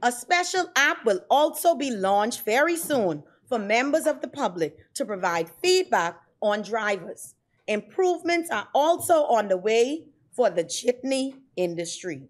A special app will also be launched very soon for members of the public to provide feedback on drivers. Improvements are also on the way for the jitney industry.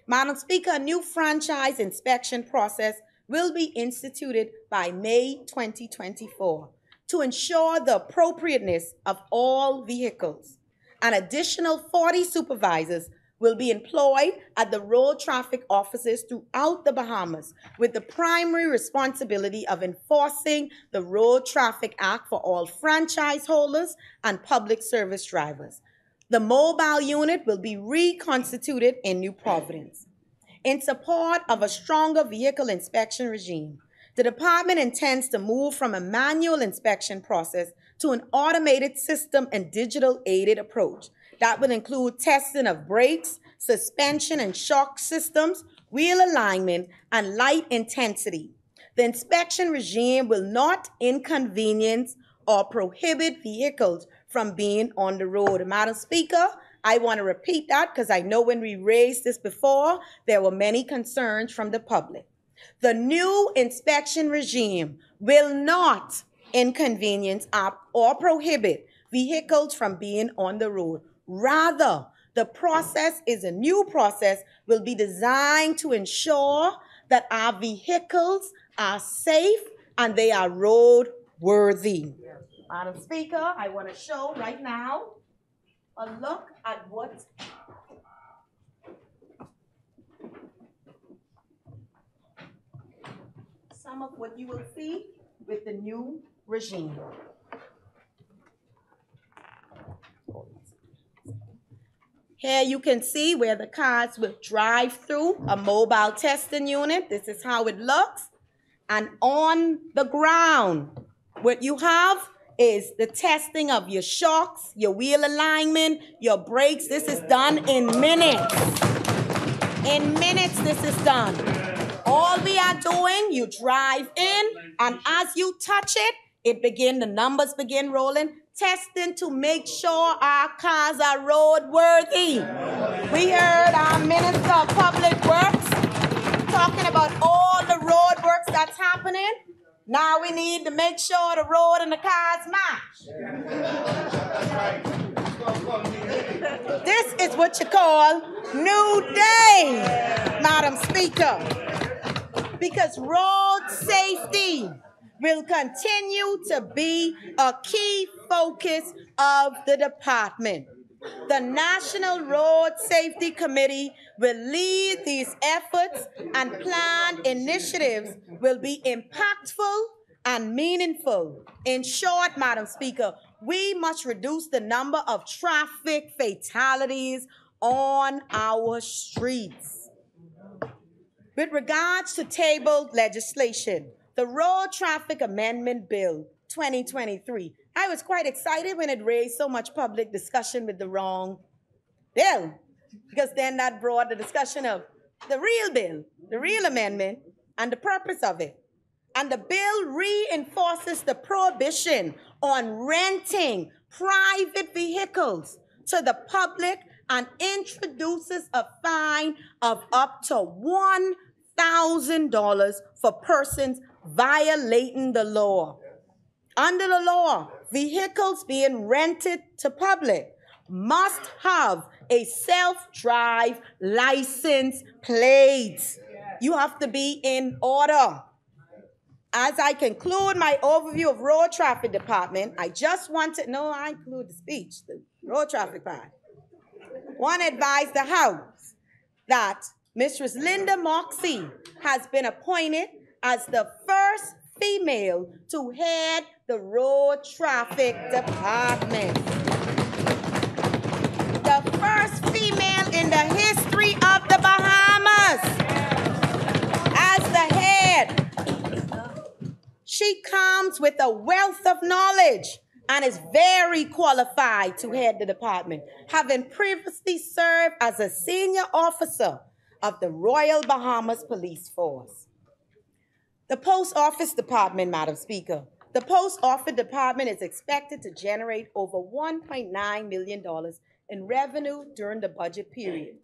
Madam Speaker, a new franchise inspection process will be instituted by May 2024 to ensure the appropriateness of all vehicles. An additional 40 supervisors will be employed at the road traffic offices throughout the Bahamas with the primary responsibility of enforcing the Road Traffic Act for all franchise holders and public service drivers. The mobile unit will be reconstituted in New Providence. In support of a stronger vehicle inspection regime, the department intends to move from a manual inspection process to an automated system and digital aided approach that will include testing of brakes, suspension and shock systems, wheel alignment, and light intensity. The inspection regime will not inconvenience or prohibit vehicles from being on the road. Madam Speaker, I want to repeat that because I know when we raised this before, there were many concerns from the public. The new inspection regime will not inconvenience or prohibit vehicles from being on the road. Rather, the process is a new process, will be designed to ensure that our vehicles are safe and they are roadworthy. Madam Speaker, I want to show right now a look at what some of what you will see with the new regime. Here you can see where the cars will drive through a mobile testing unit. This is how it looks. And on the ground, what you have is the testing of your shocks, your wheel alignment, your brakes. This is done in minutes. In minutes, this is done. All we are doing, you drive in, and as you touch it, the numbers begin rolling, testing to make sure our cars are roadworthy. We heard our Minister of Public Works talking about all the road works that's happening. Now we need to make sure the road and the cars match. This is what you call new day, Madam Speaker. Because road safety will continue to be a key focus of the department. The National Road Safety Committee will lead these efforts, and planned initiatives will be impactful and meaningful. In short, Madam Speaker, we must reduce the number of traffic fatalities on our streets. With regards to tabled legislation, the Road Traffic Amendment Bill 2023, I was quite excited when it raised so much public discussion with the wrong bill, because then that brought the discussion of the real bill, the real amendment, and the purpose of it. And the bill reinforces the prohibition on renting private vehicles to the public and introduces a fine of up to $1,000 for persons violating the law. Under the law, vehicles being rented to public must have a self-drive license plate. You have to be in order. As I conclude my overview of Road Traffic Department, I just want to, no, I include the speech, the road traffic part. Want to advise the House that Mistress Linda Moxie has been appointed as the first female to head the Road Traffic Department. The first female in the history of the Bahamas as the head. She comes with a wealth of knowledge and is very qualified to head the department, having previously served as a senior officer of the Royal Bahamas Police Force. The Post Office Department, Madam Speaker. The Post Office Department is expected to generate over $1.9 million in revenue during the budget period.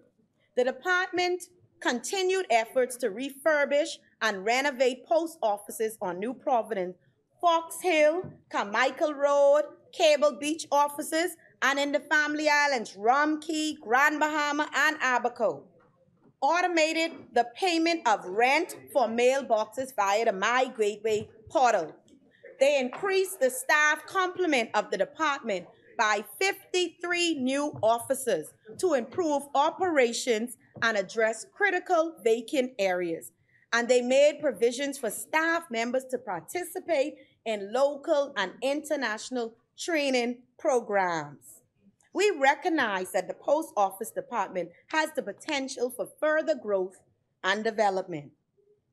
The department continued efforts to refurbish and renovate post offices on New Providence, Fox Hill, Carmichael Road, Cable Beach offices, and in the Family Islands, Rum Key, Grand Bahama, and Abaco. Automated the payment of rent for mailboxes via the My Gateway portal. They increased the staff complement of the department by 53 new officers to improve operations and address critical vacant areas. And they made provisions for staff members to participate in local and international training programs. We recognize that the Post Office Department has the potential for further growth and development.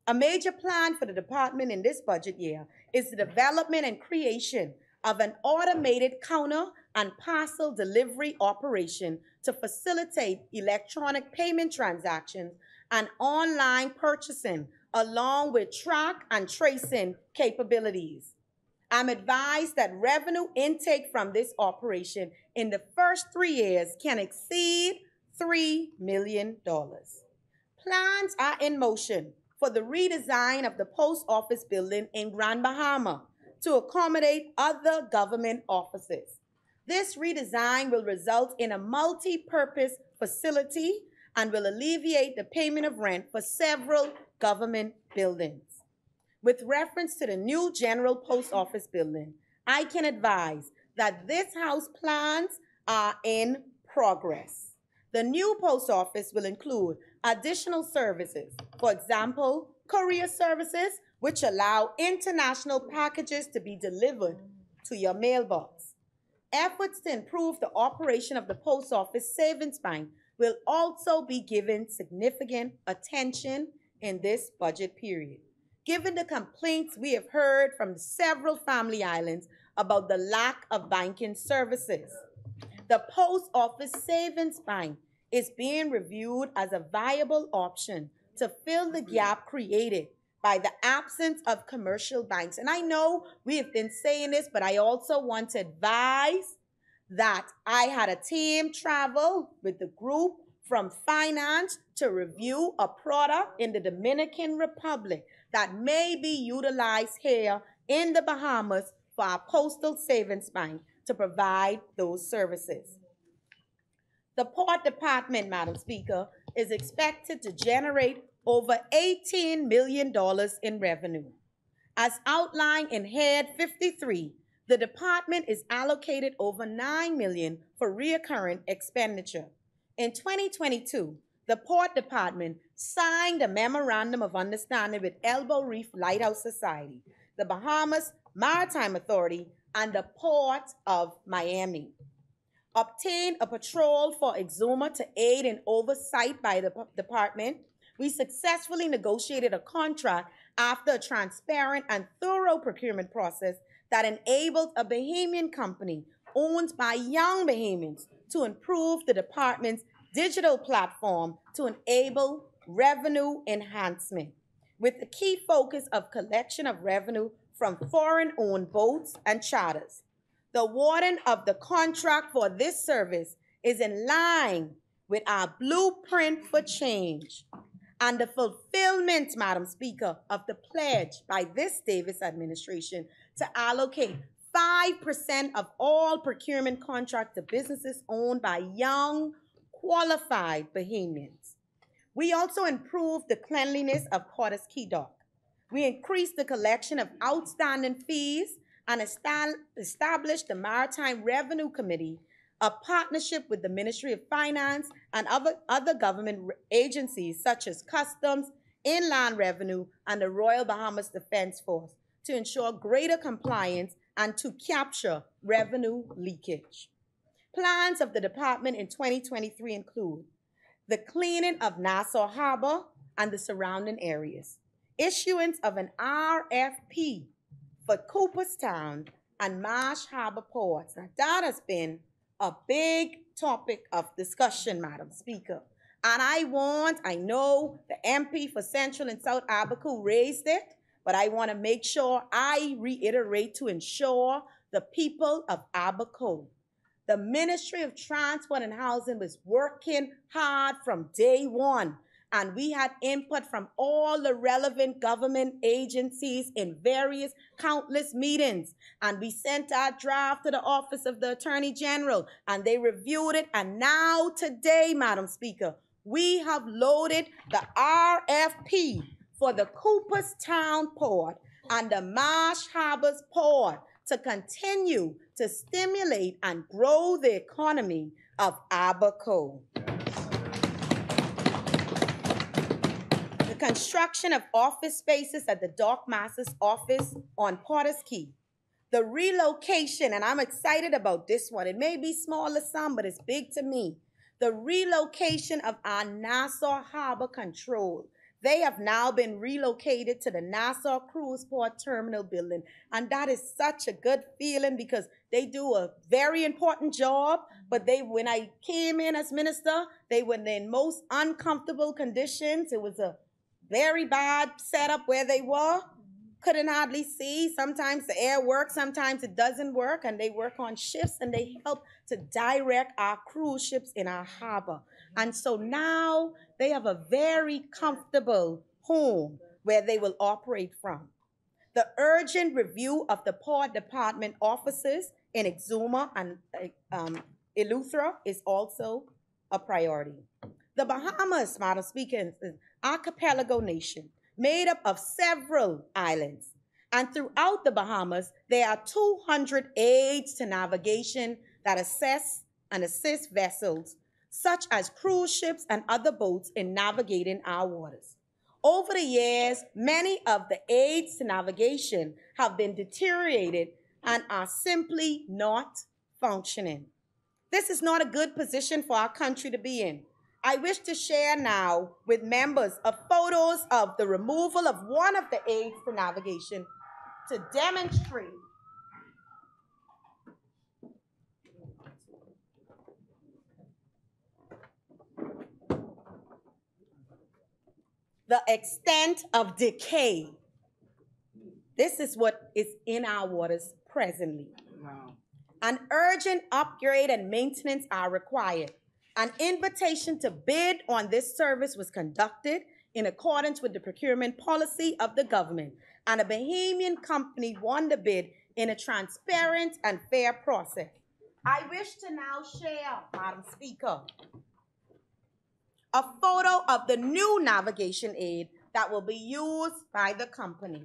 A major plan for the department in this budget year is the development and creation of an automated counter and parcel delivery operation to facilitate electronic payment transactions and online purchasing, along with track and tracing capabilities. I'm advised that revenue intake from this operation in the first 3 years can exceed $3 million. Plans are in motion for the redesign of the post office building in Grand Bahama to accommodate other government offices. This redesign will result in a multi-purpose facility and will alleviate the payment of rent for several government buildings. With reference to the new General Post Office building, I can advise that this House plans are in progress. The new post office will include additional services, for example, courier services, which allow international packages to be delivered to your mailbox. Efforts to improve the operation of the Post Office Savings Bank will also be given significant attention in this budget period. Given the complaints we have heard from several family islands about the lack of banking services, the Post Office Savings Bank is being reviewed as a viable option to fill the gap created by the absence of commercial banks. And I know we have been saying this, but I also want to advise that I had a team travel with the group from finance to review a product in the Dominican Republic that may be utilized here in the Bahamas for our Postal Savings Bank to provide those services. The Port Department, Madam Speaker, is expected to generate over $18 million in revenue. As outlined in Head 53, the department is allocated over $9 million for recurring expenditure. In 2022, the Port Department signed a Memorandum of Understanding with Elbow Reef Lighthouse Society, the Bahamas Maritime Authority, and the Port of Miami. Obtained a patrol for Exuma to aid in oversight by the department. We successfully negotiated a contract after a transparent and thorough procurement process that enabled a Bahamian company owned by young Bahamians to improve the department's digital platform to enable revenue enhancement, with the key focus of collection of revenue from foreign-owned boats and charters. The awarding of the contract for this service is in line with our blueprint for change and the fulfillment, Madam Speaker, of the pledge by this Davis administration to allocate 5% of all procurement contracts to businesses owned by young, qualified Bahamians. We also improved the cleanliness of Porter's Key Dock. We increased the collection of outstanding fees and established the Maritime Revenue Committee, a partnership with the Ministry of Finance and other government agencies such as Customs, Inland Revenue, and the Royal Bahamas Defense Force to ensure greater compliance and to capture revenue leakage. Plans of the department in 2023 include the cleaning of Nassau Harbor and the surrounding areas, issuance of an RFP for Cooperstown and Marsh Harbor ports. Now, that has been a big topic of discussion, Madam Speaker. And I know the MP for Central and South Abaco raised it, but I want to make sure I reiterate to ensure the people of Abaco. The Ministry of Transport and Housing was working hard from day one, and we had input from all the relevant government agencies in various countless meetings. And we sent our draft to the Office of the Attorney General, and they reviewed it. And now today, Madam Speaker, we have loaded the RFP for the Cooperstown Port and the Marsh Harbors Port to continue to stimulate and grow the economy of Abaco. The construction of office spaces at the Dockmaster's office on Porter's Key. The relocation, and I'm excited about this one. It may be small to some, but it's big to me. The relocation of our Nassau Harbor Control. They have now been relocated to the Nassau Cruise Port Terminal building. And that is such a good feeling because they do a very important job. But when I came in as minister, they were in most uncomfortable conditions. It was a very bad setup where they were. Couldn't hardly see. Sometimes the air works, sometimes it doesn't work. And they work on shifts and they help to direct our cruise ships in our harbor. And so now they have a very comfortable home where they will operate from. The urgent review of the Port Department offices in Exuma and Eleuthera is also a priority. The Bahamas, Madam Speaker, is an archipelago nation made up of several islands. And throughout the Bahamas, there are 200 aids to navigation that assess and assist vessels such as cruise ships and other boats in navigating our waters. Over the years, many of the aids to navigation have been deteriorated and are simply not functioning. This is not a good position for our country to be in. I wish to share now with members of photos of the removal of one of the aids to navigation to demonstrate the extent of decay. This is what is in our waters presently. Wow. An urgent upgrade and maintenance are required. An invitation to bid on this service was conducted in accordance with the procurement policy of the government, and a Bahamian company won the bid in a transparent and fair process. I wish to now share, Madam Speaker, a photo of the new navigation aid that will be used by the company.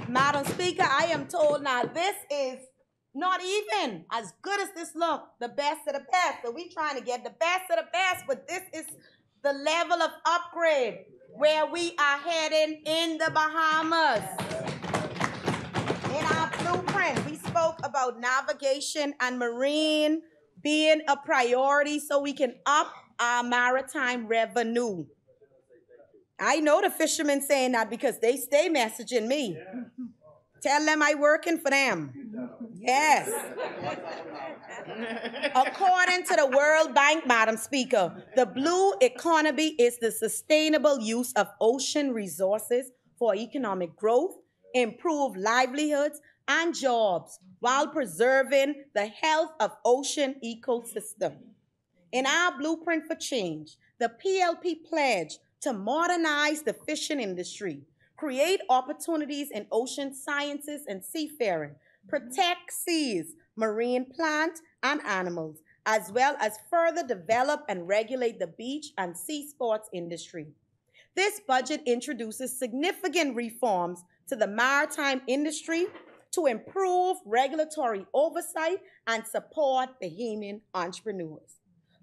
Madam Speaker, I am told now this is not even as good as this look, the best of the best. So we trying to get the best of the best, but this is the level of upgrade where we are heading in the Bahamas. In our blueprint, we spoke about navigation and marine being a priority so we can up our maritime revenue. I know the fishermen saying that because they stay messaging me. Tell them I working for them. Yes. According to the World Bank, Madam Speaker, the blue economy is the sustainable use of ocean resources for economic growth, improved livelihoods, and jobs while preserving the health of ocean ecosystem. In our Blueprint for Change, the PLP pledged to modernize the fishing industry, create opportunities in ocean sciences and seafaring, protect seas marine plant and animals, as well as further develop and regulate the beach and sea sports industry. This budget introduces significant reforms to the maritime industry to improve regulatory oversight and support Bahamian entrepreneurs.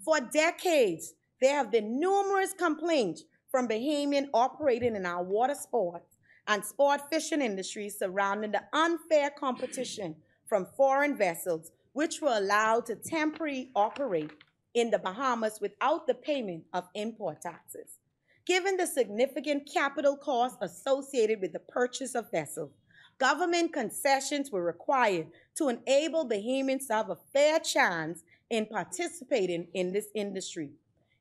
For decades, there have been numerous complaints from Bahamian operating in our water sports and sport fishing industries surrounding the unfair competition from foreign vessels which were allowed to temporarily operate in the Bahamas without the payment of import taxes. Given the significant capital costs associated with the purchase of vessels, government concessions were required to enable Bahamians to have a fair chance in participating in this industry.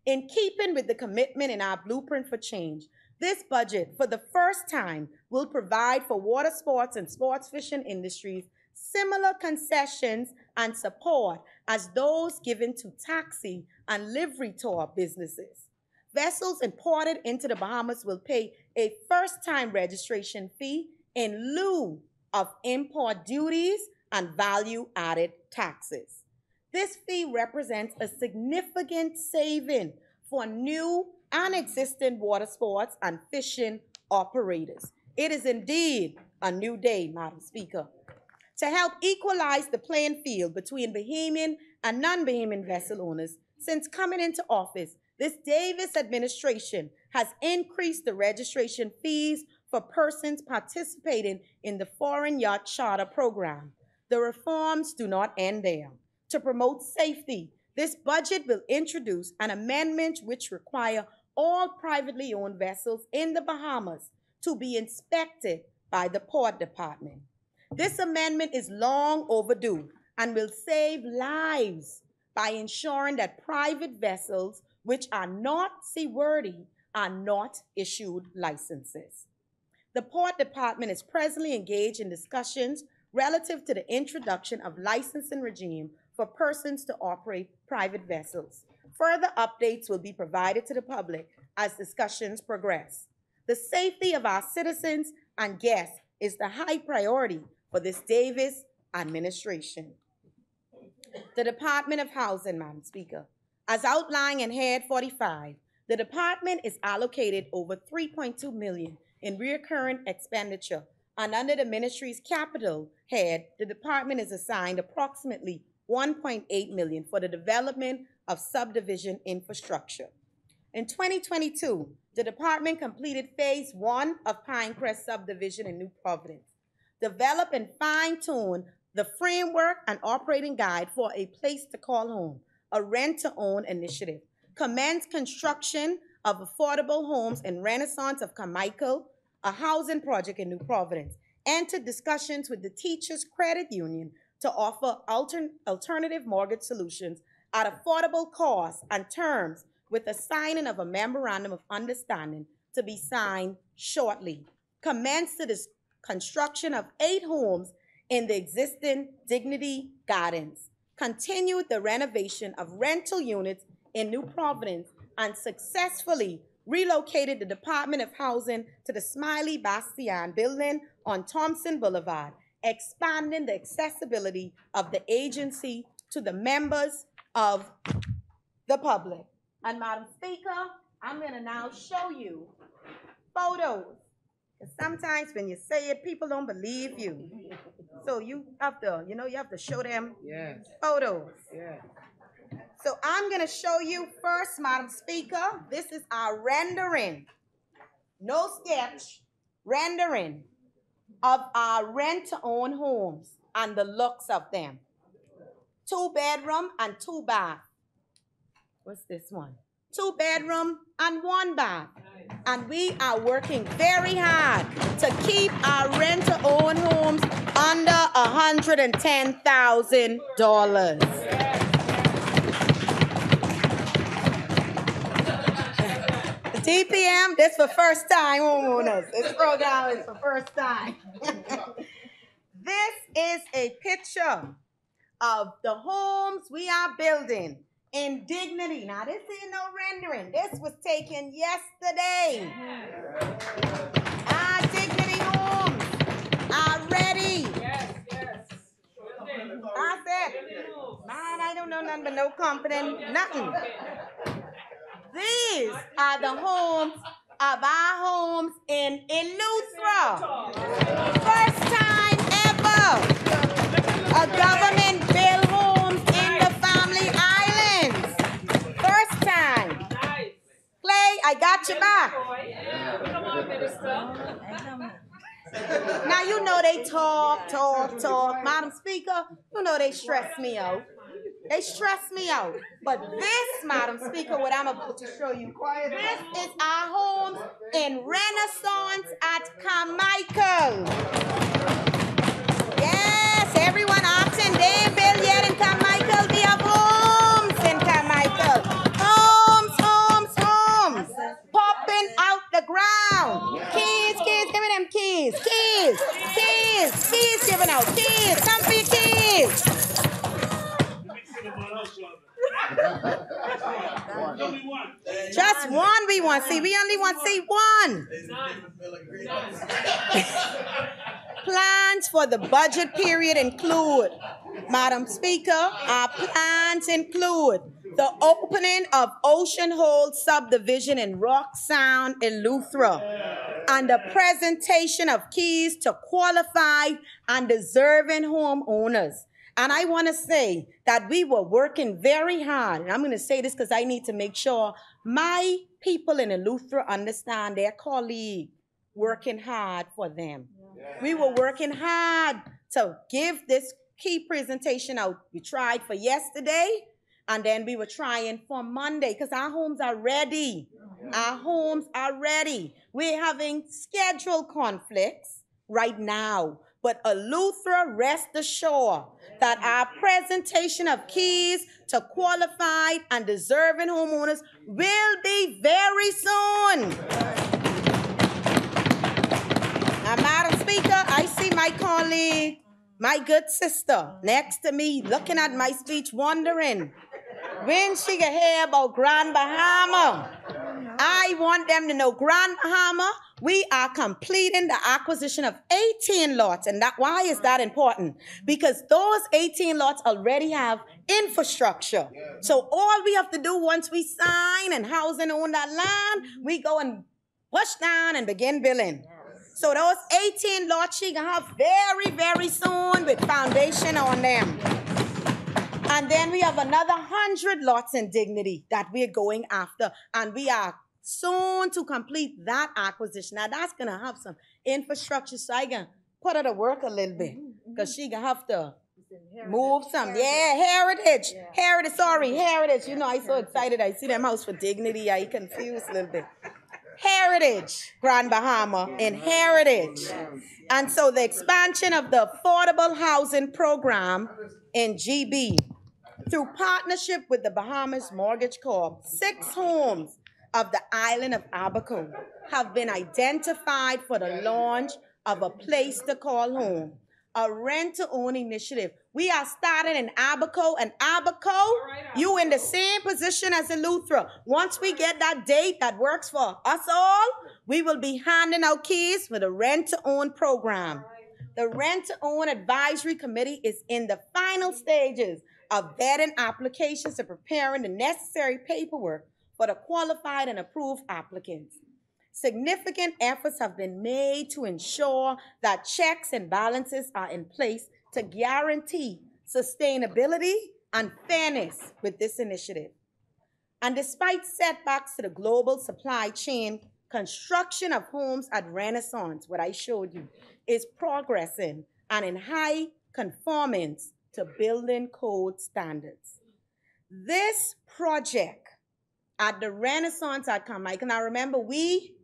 In keeping with the commitment in our blueprint for change, this budget, for the first time, will provide for water sports and sports fishing industries similar concessions and support as those given to taxi and livery tour businesses. Vessels imported into the Bahamas will pay a first-time registration fee in lieu of import duties and value-added taxes. This fee represents a significant saving for new and existing water sports and fishing operators. It is indeed a new day, Madam Speaker. To help equalize the playing field between Bahamian and non-Bahamian vessel owners, since coming into office, this Davis administration has increased the registration fees for persons participating in the Foreign Yacht Charter Program. The reforms do not end there. To promote safety, this budget will introduce an amendment which require all privately owned vessels in the Bahamas to be inspected by the Port Department. This amendment is long overdue and will save lives by ensuring that private vessels which are not seaworthy are not issued licenses. The Port Department is presently engaged in discussions relative to the introduction of licensing regime for persons to operate private vessels. Further updates will be provided to the public as discussions progress. The safety of our citizens and guests is the high priority for this Davis administration. The Department of Housing, Madam Speaker. As outlined in Head 45, the department is allocated over $3.2 million in recurring expenditure, and under the ministry's capital head, the department is assigned approximately $1.8 million for the development of subdivision infrastructure. In 2022, the department completed Phase 1 of Pinecrest subdivision in New Providence, develop and fine-tune the framework and operating guide for a place to call home, a rent-to-own initiative, commence construction of affordable homes in Renaissance of Carmichael, a housing project in New Providence, entered discussions with the Teachers Credit Union to offer alternative mortgage solutions at affordable costs and terms with the signing of a memorandum of understanding to be signed shortly, commenced the construction of 8 homes in the existing Dignity Gardens, continued the renovation of rental units in New Providence, and successfully relocated the Department of Housing to the Smiley Bastian building on Thompson Boulevard, expanding the accessibility of the agency to the members of the public. And Madam Speaker, I'm going to now show you photos. Sometimes when you say it, people don't believe you. So you have to, you have to show them photos. Yes. So I'm going to show you first, Madam Speaker, this is our rendering, no sketch, rendering of our rent-to-own homes and the looks of them. 2 bedroom and 2 bath. What's this one? 2 bedroom and 1 bath. And we are working very hard to keep our rent-to-own homes under $110,000. TPM, this for first time homeowners. This program is for first time. This is a picture of the homes we are building in Dignity. Now, this ain't no rendering. This was taken yesterday. Our Dignity homes are ready. I said, man, I don't know nothing but no confidence, nothing. These are the homes of our homes in Eleuthera. First time ever a government built homes in the Family Islands. First time. Clay, I got you back. Now you know they talk. Madam Speaker, you know they stress me out. They stress me out. But this, Madam Speaker, what I'm about to show you, this is our homes in Renaissance at Carmichael. Yes, everyone asking, they build yet in Carmichael. We have homes in Carmichael. Homes. Popping out the ground. Keys, give me them keys. Keys giving out. Keys, come for your keys. Just one we want. See, we only want to see one. Plans for the budget period include, Madam Speaker, our plans include the opening of Ocean Hole subdivision in Rock Sound, Eleuthera, and the presentation of keys to qualified and deserving homeowners. And I want to say that we were working very hard. And I'm going to say this because I need to make sure my people in Eleuthera understand their colleague working hard for them. We were working hard to give this key presentation out. We tried for yesterday, and then we were trying for Monday because our homes are ready. Our homes are ready. We're having schedule conflicts right now. But Eleuthera, rest assured that our presentation of keys to qualified and deserving homeowners will be very soon. Now, Madam Speaker, I see my colleague, my good sister, next to me, looking at my speech, wondering when she can hear about Grand Bahama. I want them to know Grand Bahama, we are completing the acquisition of 18 lots. And why is that important? Because those 18 lots already have infrastructure. So all we have to do once we sign and house and own that land, we go and push down and begin building. So those 18 lots she gonna have very, very soon with foundation on them. And then we have another 100 lots in Dignity that we're going after. And we are soon to complete that acquisition. Now that's going to have some infrastructure. So I can put her to work a little bit. Because she going to have to move some. Yeah, heritage. Heritage. You know, I'm so excited. I see them house for Dignity. I confused a little bit. Heritage, Grand Bahama, in Heritage. And so the expansion of the affordable housing program in GB through partnership with the Bahamas Mortgage Corp, 6 homes of the island of Abaco have been identified for the launch of a place to call home, a rent-to-own initiative. We are starting in Abaco, and Abaco, you in the same position as Eleuthera. Once we get that date that works for us all, we will be handing out keys for the rent-to-own program. The Rent-to-Own Advisory Committee is in the final stages of vetting applications and preparing the necessary paperwork for the qualified and approved applicants. Significant efforts have been made to ensure that checks and balances are in place to guarantee sustainability and fairness with this initiative. And despite setbacks to the global supply chain, construction of homes at Renaissance, what I showed you, is progressing and in high conformance to building code standards. This project at the Renaissance at Carmichael, now remember we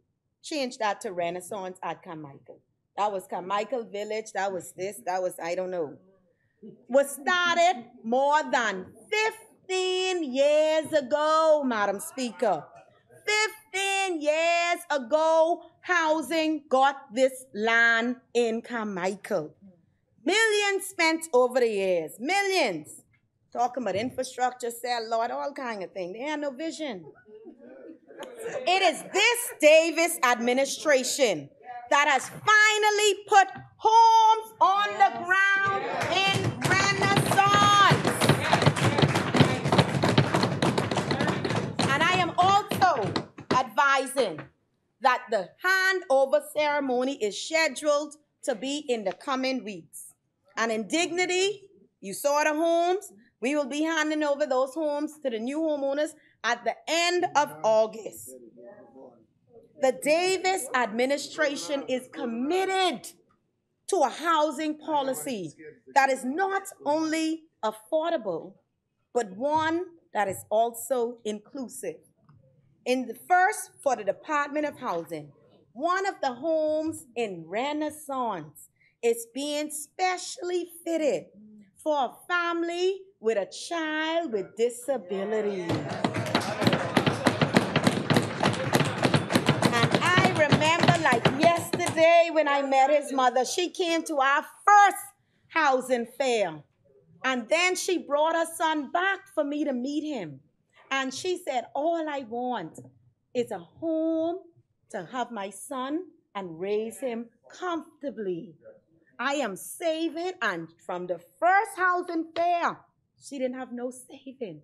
changed that to Renaissance at Carmichael. That was Carmichael Village, that was this, that was, I don't know. Was started more than 15 years ago, Madam Speaker. 15 years ago, housing got this land in Carmichael. Millions spent over the years, millions. Talking about infrastructure, sell lot, all kind of things. They had no vision. It is this Davis administration that has finally put homes on the ground in certain that the handover ceremony is scheduled to be in the coming weeks. And in dignity, you saw the homes. We will be handing over those homes to the new homeowners at the end of August. The Davis administration is committed to a housing policy that is not only affordable, but one that is also inclusive. For the Department of Housing, one of the homes in Renaissance is being specially fitted for a family with a child with disabilities. And I remember like yesterday when I met his mother, she came to our first housing fair. And then she brought her son back for me to meet him. And she said, all I want is a home to have my son and raise him comfortably. I am saving, and from the first housing fair, she didn't have no saving.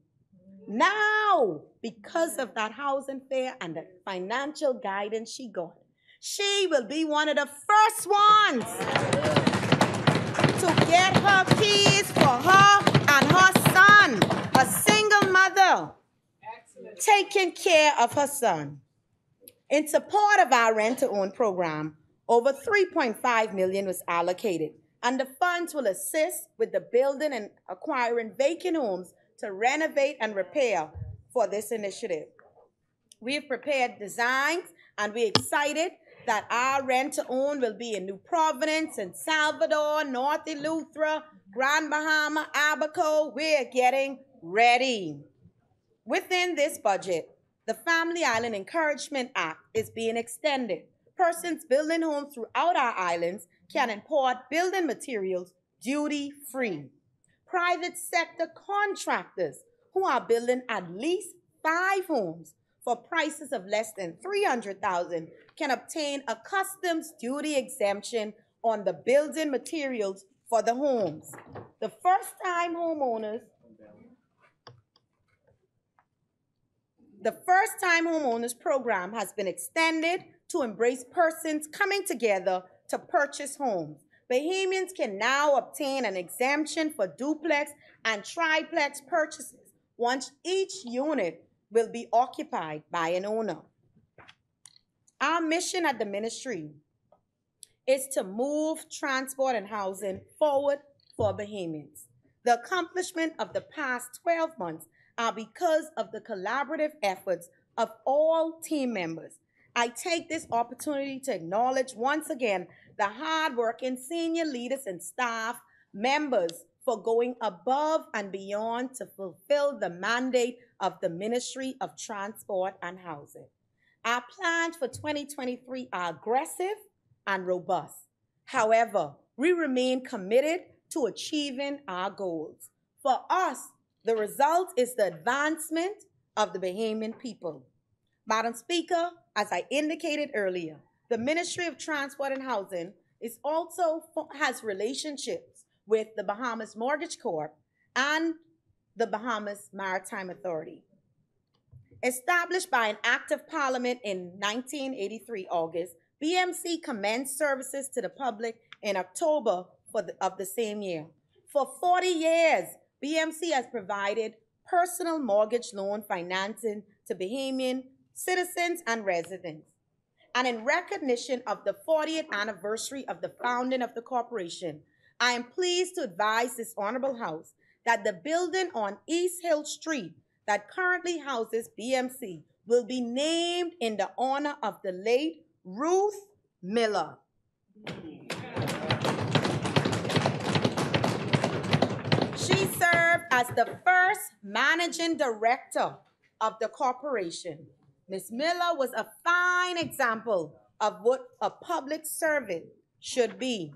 Now, because of that housing fair and the financial guidance she got, she will be one of the first ones to get her keys for her and her son, a single mother, taking care of her son. In support of our rent-to-own program, over $3.5 million was allocated, and the funds will assist with the building and acquiring vacant homes to renovate and repair for this initiative. We've prepared designs, and we're excited that our rent-to-own will be in New Providence, in Salvador, North Eleuthera, Grand Bahama, Abaco. We're getting ready. Within this budget, the Family Island Encouragement Act is being extended. Persons building homes throughout our islands can import building materials duty-free. Private sector contractors who are building at least 5 homes for prices of less than $300,000 can obtain a customs duty exemption on the building materials for the homes. The first-time homeowners program has been extended to embrace persons coming together to purchase homes. Bahamians can now obtain an exemption for duplex and triplex purchases once each unit will be occupied by an owner. Our mission at the ministry is to move transport and housing forward for Bahamians. The accomplishment of the past 12 months are because of the collaborative efforts of all team members. I take this opportunity to acknowledge once again the hardworking senior leaders and staff members for going above and beyond to fulfill the mandate of the Ministry of Transport and Housing. Our plans for 2023 are aggressive and robust. However, we remain committed to achieving our goals. For us, the result is the advancement of the Bahamian people. Madam Speaker, as I indicated earlier, the Ministry of Transport and Housing has relationships with the Bahamas Mortgage Corp and the Bahamas Maritime Authority. Established by an act of Parliament in 1983 August, BMC commenced services to the public in October of the same year. For 40 years, BMC has provided personal mortgage loan financing to Bahamian citizens and residents. And in recognition of the 40th anniversary of the founding of the corporation, I am pleased to advise this Honorable House that the building on East Hill Street that currently houses BMC will be named in the honor of the late Ruth Miller. She served as the first managing director of the corporation. Ms. Miller was a fine example of what a public servant should be.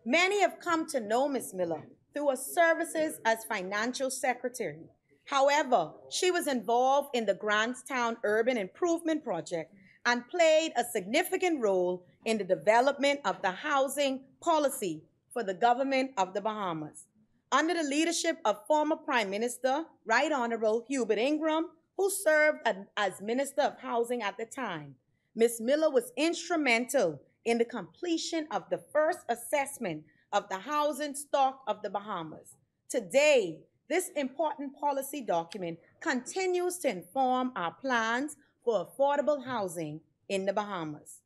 Many have come to know Ms. Miller through her services as financial secretary. However, she was involved in the Grantstown Urban Improvement Project and played a significant role in the development of the housing policy for the government of the Bahamas. Under the leadership of former Prime Minister, Right Honorable Hubert Ingram, who served as Minister of Housing at the time, Ms. Miller was instrumental in the completion of the first assessment of the housing stock of the Bahamas. Today, this important policy document continues to inform our plans for affordable housing in the Bahamas.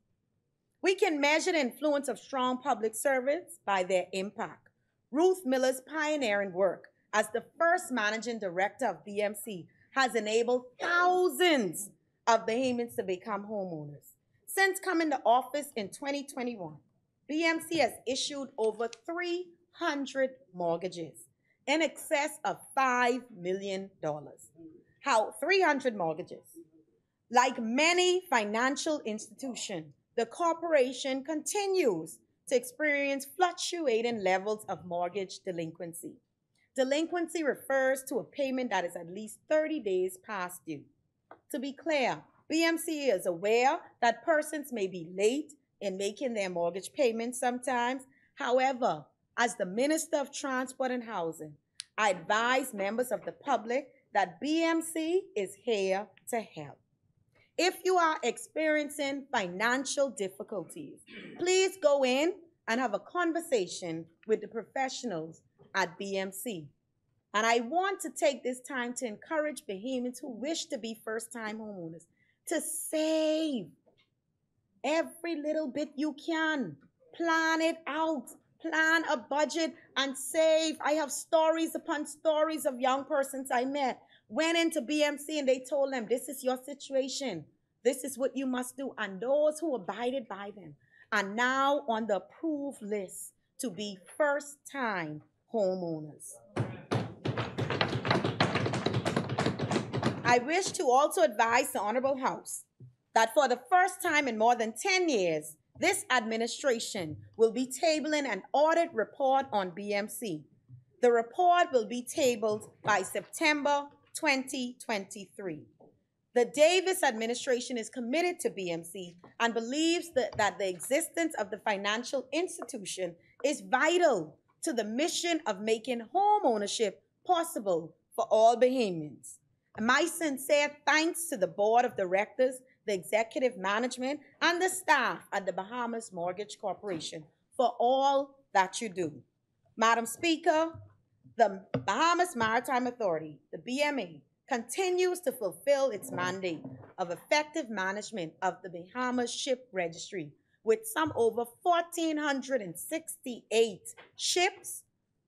We can measure the influence of strong public servants by their impact. Ruth Miller's pioneering work as the first managing director of BMC has enabled thousands of Bahamians to become homeowners. Since coming to office in 2021, BMC has issued over 300 mortgages in excess of $5 million. How? 300 mortgages. Like many financial institutions, the corporation continues to experience fluctuating levels of mortgage delinquency. Delinquency refers to a payment that is at least 30 days past due. To be clear, BMC is aware that persons may be late in making their mortgage payments sometimes. However, as the Minister of Transport and Housing, I advise members of the public that BMC is here to help. If you are experiencing financial difficulties, please go in and have a conversation with the professionals at BMC. And I want to take this time to encourage Bahamians who wish to be first-time homeowners to save every little bit you can. Plan it out. Plan a budget and save. I have stories upon stories of young persons I met went into BMC and they told them, this is your situation. This is what you must do. And those who abided by them are now on the approved list to be first-time homeowners. I wish to also advise the Honorable House that for the first time in more than 10 years, this administration will be tabling an audit report on BMC. The report will be tabled by September 2023. The Davis administration is committed to BMC and believes that the existence of the financial institution is vital to the mission of making home ownership possible for all Bahamians. My sincere thanks to the Board of Directors, the executive management, and the staff at the Bahamas Mortgage Corporation for all that you do. Madam Speaker, the Bahamas Maritime Authority, the BMA, continues to fulfill its mandate of effective management of the Bahamas Ship Registry with some over 1,468 ships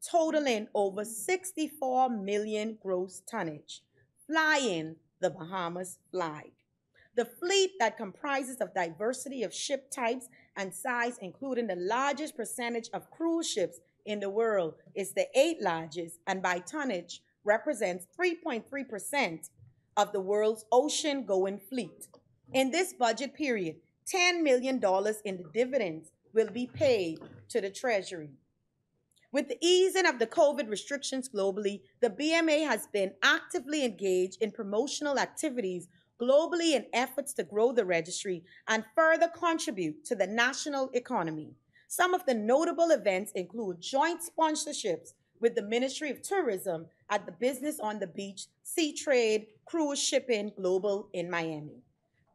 totaling over 64 million gross tonnage, flying the Bahamas flag. The fleet that comprises of diversity of ship types and size, including the largest percentage of cruise ships in the world, is the 8th largest, and by tonnage represents 3.3% of the world's ocean-going fleet. In this budget period, $10 million in the dividends will be paid to the Treasury. With the easing of the COVID restrictions globally, the BMA has been actively engaged in promotional activities globally in efforts to grow the registry and further contribute to the national economy. Some of the notable events include joint sponsorships with the Ministry of Tourism at the Business on the Beach, Sea Trade, Cruise Shipping Global in Miami,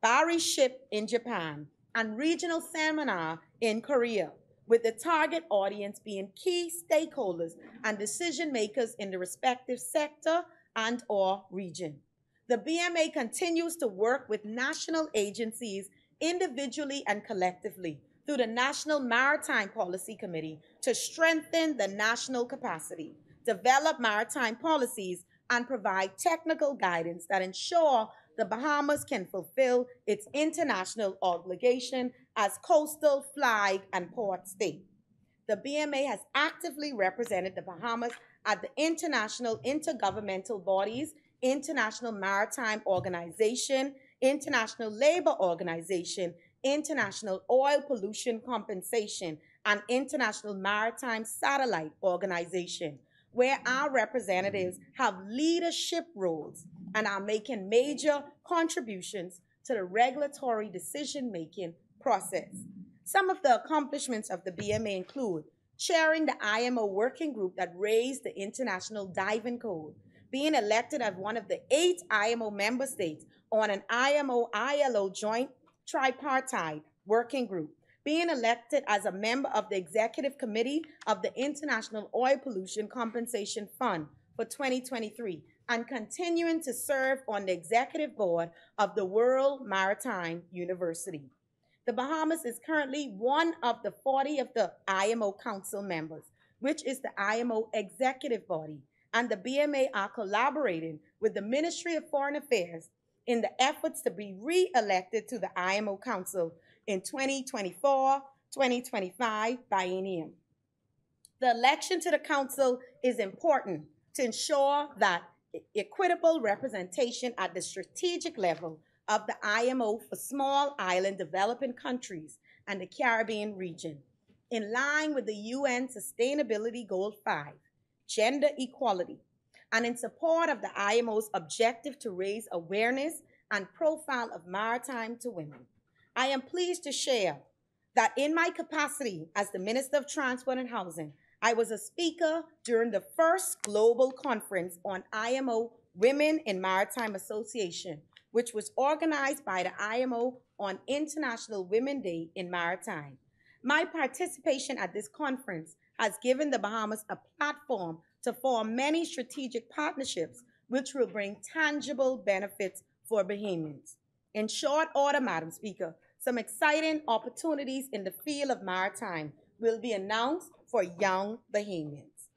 Bari Ship in Japan, and regional seminar in Korea, with the target audience being key stakeholders and decision makers in the respective sector and or region. The BMA continues to work with national agencies individually and collectively through the National Maritime Policy Committee to strengthen the national capacity, develop maritime policies, and provide technical guidance that ensure the Bahamas can fulfill its international obligation as coastal, flag, and port state. The BMA has actively represented the Bahamas at the international intergovernmental bodies, International Maritime Organization, International Labor Organization, International Oil Pollution Compensation, and International Maritime Satellite Organization, where our representatives have leadership roles and are making major contributions to the regulatory decision-making process. Some of the accomplishments of the BMA include chairing the IMO working group that raised the International Diving Code, being elected as one of the 8 IMO member states on an IMO-ILO joint Tripartite Working Group, being elected as a member of the Executive Committee of the International Oil Pollution Compensation Fund for 2023, and continuing to serve on the executive board of the World Maritime University. The Bahamas is currently one of the 40 of the IMO Council members, which is the IMO executive body, and the BMA are collaborating with the Ministry of Foreign Affairs in the efforts to be re-elected to the IMO Council in 2024-2025 biennium. The election to the council is important to ensure that equitable representation at the strategic level of the IMO for small island developing countries and the Caribbean region, in line with the UN Sustainability Goal 5, gender equality, and in support of the IMO's objective to raise awareness and profile of maritime to women. I am pleased to share that in my capacity as the Minister of Transport and Housing, I was a speaker during the first global conference on IMO Women in Maritime Association, which was organized by the IMO on International Women's Day in Maritime. My participation at this conference has given the Bahamas a platform to form many strategic partnerships which will bring tangible benefits for Bahamians. In short order, Madam Speaker, some exciting opportunities in the field of maritime will be announced for young Bahamians.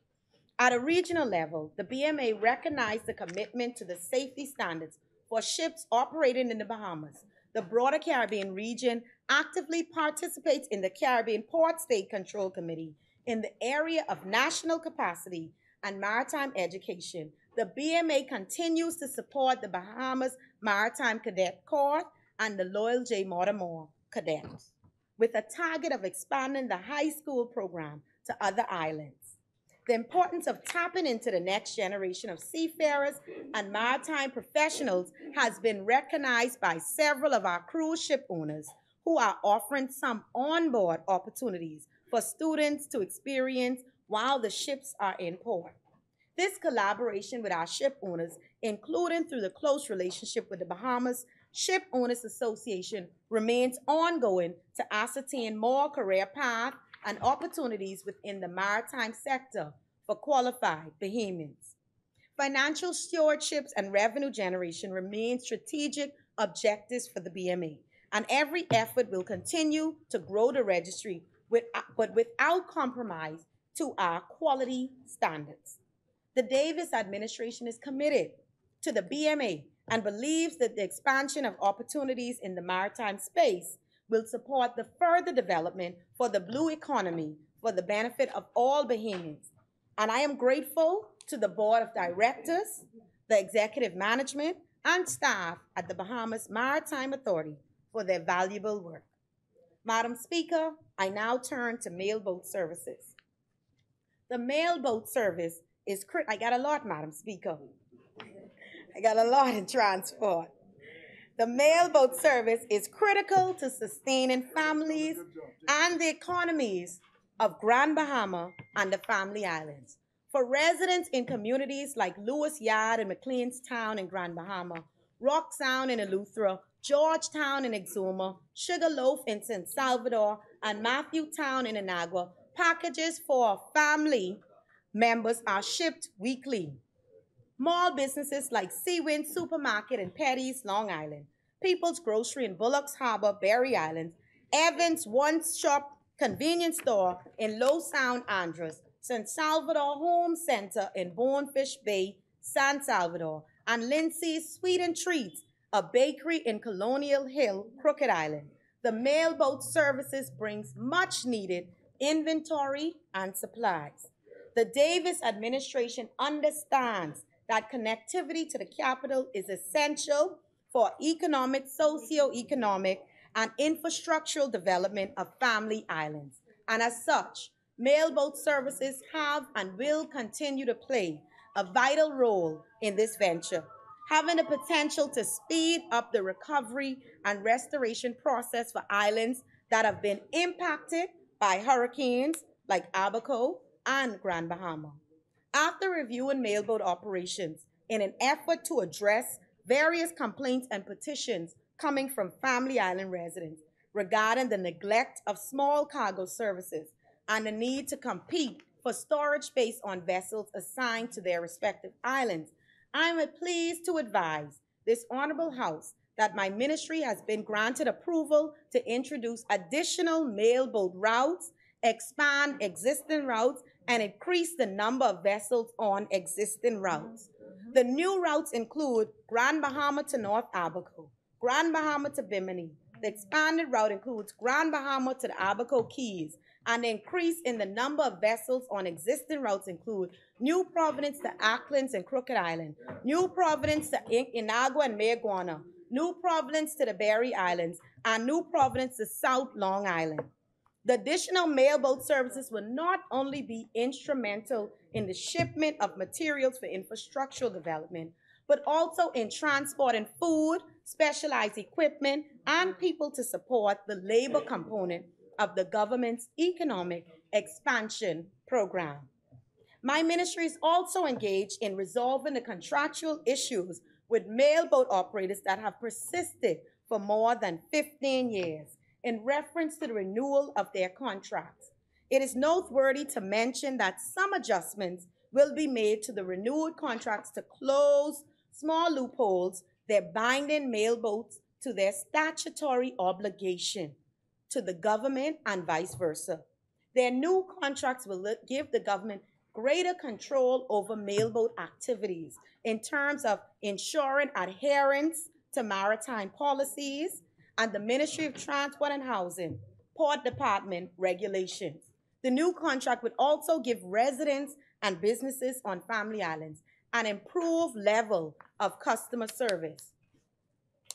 At a regional level, the BMA recognized the commitment to the safety standards for ships operating in the Bahamas. The broader Caribbean region actively participates in the Caribbean Port State Control Committee in the area of national capacity and maritime education. The BMA continues to support the Bahamas Maritime Cadet Corps and the Loyal J. Mortimer Cadets, with a target of expanding the high school program to other islands. The importance of tapping into the next generation of seafarers and maritime professionals has been recognized by several of our cruise ship owners who are offering some onboard opportunities for students to experience while the ships are in port. This collaboration with our ship owners, including through the close relationship with the Bahamas Ship Owners Association, remains ongoing to ascertain more career paths and opportunities within the maritime sector for qualified Bahamians. Financial stewardships and revenue generation remain strategic objectives for the BMA, and every effort will continue to grow the registry, but without compromise to our quality standards. The Davis administration is committed to the BMA and believes that the expansion of opportunities in the maritime space will support the further development for the blue economy for the benefit of all Bahamians. And I am grateful to the Board of Directors, the executive management, and staff at the Bahamas Maritime Authority for their valuable work. Madam Speaker, I now turn to mail boat services. The mail boat service is I got a lot, Madam Speaker. I got a lot in transport. The mail boat service is critical to sustaining families and the economies of Grand Bahama and the Family Islands. For residents in communities like Lewis Yard and McLeanstown in Grand Bahama, Rock Sound in Eleuthera, Georgetown in Exuma, Sugarloaf in San Salvador, and Matthew Town in Inagua, packages for family members are shipped weekly. Mall businesses like Seawind Supermarket in Petty's, Long Island, People's Grocery in Bullocks Harbor, Berry Island, Evans One Shop Convenience Store in Low Sound, Andros, San Salvador Home Center in Bonefish Bay, San Salvador, and Lindsay's Sweet and Treats, a bakery in Colonial Hill, Crooked Island. The mailboat services brings much needed inventory and supplies. The Davis administration understands that connectivity to the capital is essential for economic, socio-economic, and infrastructural development of family islands. And as such, mailboat services have and will continue to play a vital role in this venture, having the potential to speed up the recovery and restoration process for islands that have been impacted by hurricanes like Abaco and Grand Bahama. After reviewing mailboat operations in an effort to address various complaints and petitions coming from Family Island residents regarding the neglect of small cargo services and the need to compete for storage space on vessels assigned to their respective islands. I am pleased to advise this Honorable House that my ministry has been granted approval to introduce additional mailboat routes, expand existing routes, and increase the number of vessels on existing routes. The new routes include Grand Bahama to North Abaco, Grand Bahama to Bimini. The expanded route includes Grand Bahama to the Abaco Keys, and the increase in the number of vessels on existing routes include New Providence to Acklins and Crooked Island, New Providence to Inagua and Mayaguana, New Providence to the Berry Islands, and New Providence to South Long Island. The additional mailboat services will not only be instrumental in the shipment of materials for infrastructural development, but also in transporting food, specialized equipment, and people to support the labor component of the government's economic expansion program. My ministry is also engaged in resolving the contractual issues with mailboat operators that have persisted for more than 15 years in reference to the renewal of their contracts. It is noteworthy to mention that some adjustments will be made to the renewed contracts to close small loopholes that binding mailboats to their statutory obligation to the government and vice versa. Their new contracts will give the government greater control over mailboat activities in terms of ensuring adherence to maritime policies and the Ministry of Transport and Housing, Port Department regulations. The new contract would also give residents and businesses on Family Islands an improved level of customer service.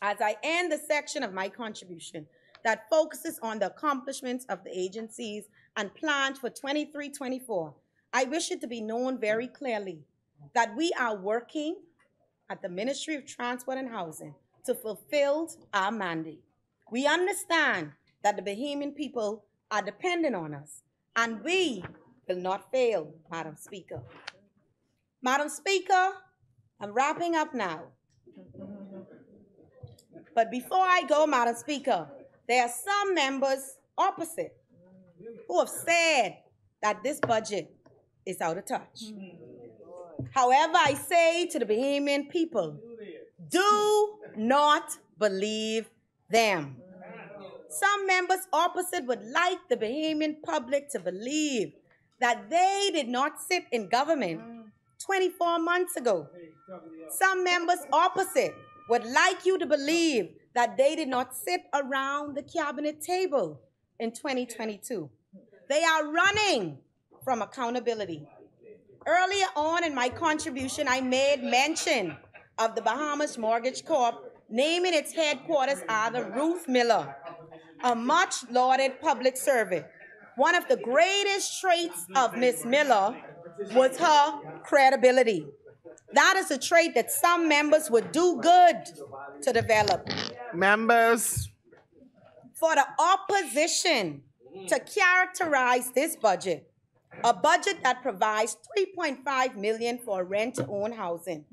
As I end the section of my contribution that focuses on the accomplishments of the agencies and plans for 23-24, I wish it to be known very clearly that we are working at the Ministry of Transport and Housing to fulfill our mandate. We understand that the Bahamian people are dependent on us, and we will not fail, Madam Speaker. Madam Speaker, I'm wrapping up now. But before I go, Madam Speaker, there are some members opposite who have said that this budget is out of touch. However, I say to the Bahamian people, do not believe them. Some members opposite would like the Bahamian public to believe that they did not sit in government 24 months ago. Some members opposite would like you to believe that they did not sit around the cabinet table in 2022. They are running from accountability. Earlier on in my contribution, I made mention of the Bahamas Mortgage Corp naming its headquarters either Ruth Miller, a much lauded public servant. One of the greatest traits of Miss Miller was her credibility. That is a trait that some members would do good to develop. Members, For the opposition to characterize this budget, a budget that provides $3.5 million for rent-to-own housing,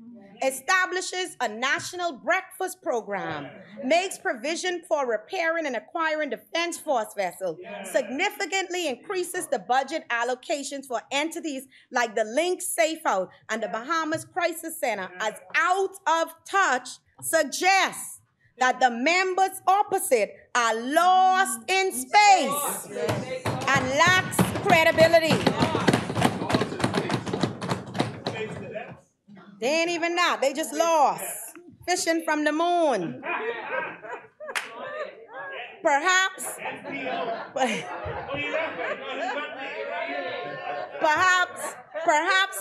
establishes a national breakfast program, makes provision for repairing and acquiring Defense Force vessels, significantly increases the budget allocations for entities like the Link Safe Out and the Bahamas Crisis Center as out of touch, suggests that the members opposite are lost in space and lacks credibility. They ain't even that. They just lost. Fishing from the moon. Perhaps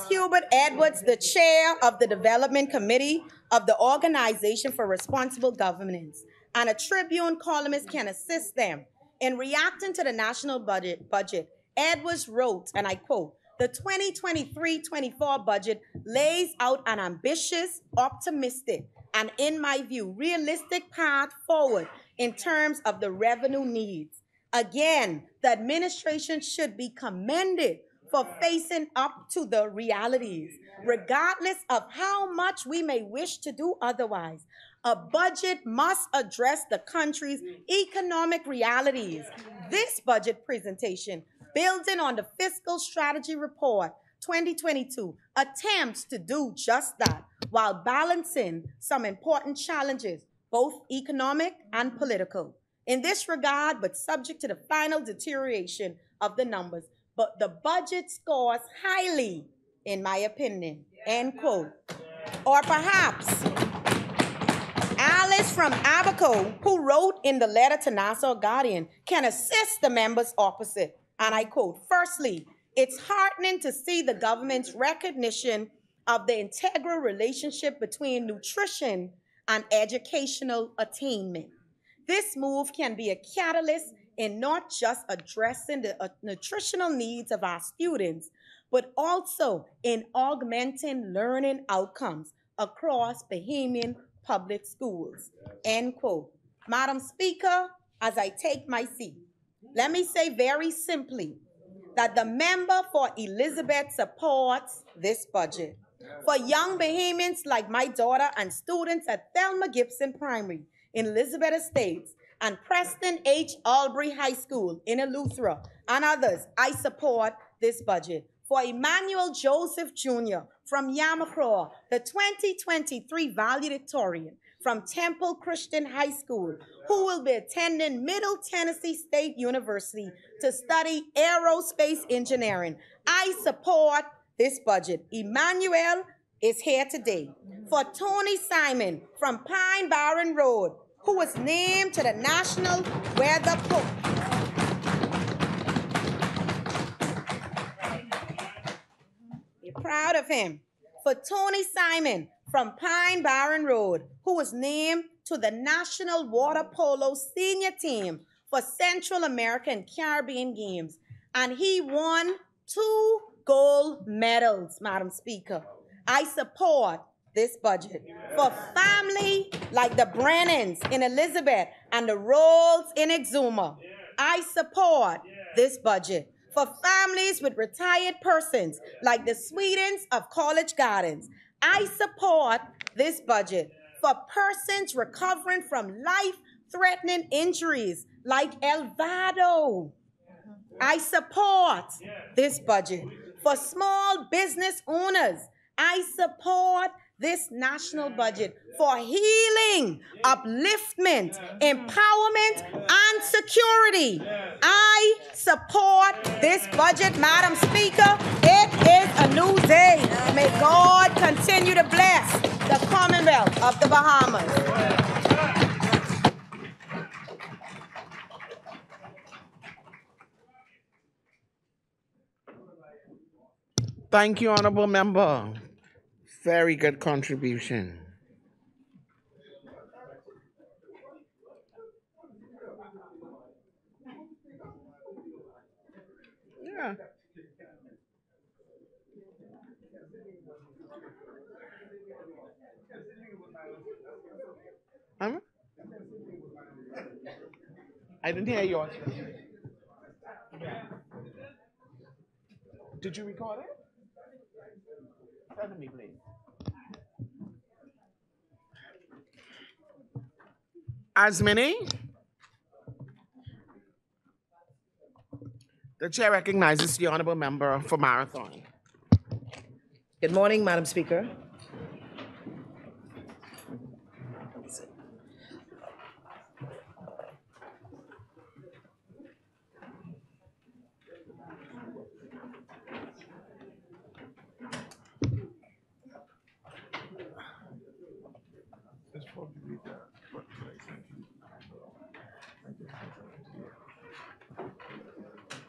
Hubert Edwards, the chair of the Development Committee of the Organization for Responsible Governance, and a Tribune columnist can assist them. In reacting to the national budget, Edwards wrote, and I quote, "The 2023-24 budget lays out an ambitious, optimistic, and in my view, realistic path forward in terms of the revenue needs. Again, the administration should be commended for facing up to the realities, regardless of how much we may wish to do otherwise. a budget must address the country's economic realities. This budget presentation, building on the Fiscal Strategy Report 2022, attempts to do just that while balancing some important challenges, both economic and political. In this regard, but subject to the final deterioration of the numbers, but the budget scores highly, in my opinion, end quote. Or perhaps Alice from Abaco, who wrote in the letter to Nassau Guardian, can assist the members opposite. And I quote, firstly, it's heartening to see the government's recognition of the integral relationship between nutrition and educational attainment. This move can be a catalyst in not just addressing the nutritional needs of our students, but also in augmenting learning outcomes across Bahamian public schools, end quote. Madam Speaker, as I take my seat, let me say very simply that the member for Elizabeth supports this budget. For young Bahamians like my daughter and students at Thelma Gibson Primary in Elizabeth Estates and Preston H. Albury High School in Eleuthera and others, I support this budget. For Emmanuel Joseph Jr. from Yamacraw, the 2023 valedictorian from Temple Christian High School, who will be attending Middle Tennessee State University to study aerospace engineering, I support this budget. Emmanuel is here today. For Tony Simon from Pine Barren Road, who was named to the National Weather Book. You're proud of him. For Tony Simon from Pine Barren Road, who was named to the National Water Polo Senior Team for Central American Caribbean Games. And he won 2 gold medals, Madam Speaker. I support this budget. For family like the Brennans in Elizabeth and the Rolls in Exuma, I support this budget. For families with retired persons like the Swedens of College Gardens, I support this budget. For persons recovering from life-threatening injuries like Elvado, I support this budget. For small business owners, I support this national budget for healing, upliftment, empowerment, and security. I support this budget, Madam Speaker. It is a new day. May God continue to bless the Commonwealth of the Bahamas. Thank you, Honorable Member. Very good contribution. Yeah. Huh? I didn't hear yours. Did you record it? Send it me, please. As many? The chair recognizes the honorable member for Marathon. Good morning, Madam Speaker.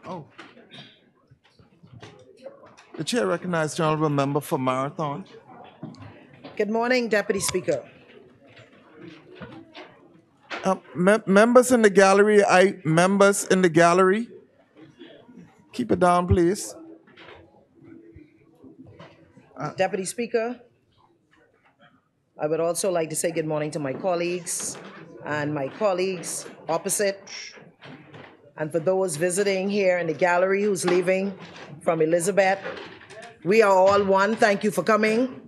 Oh. The chair recognizes the honorable member for Marathon. Good morning, Deputy Speaker. Members in the gallery, keep it down, please. Deputy Speaker, I would also like to say good morning to my colleagues and my colleagues opposite. And for those visiting here in the gallery who's leaving from Elizabeth, we are all one. Thank you for coming.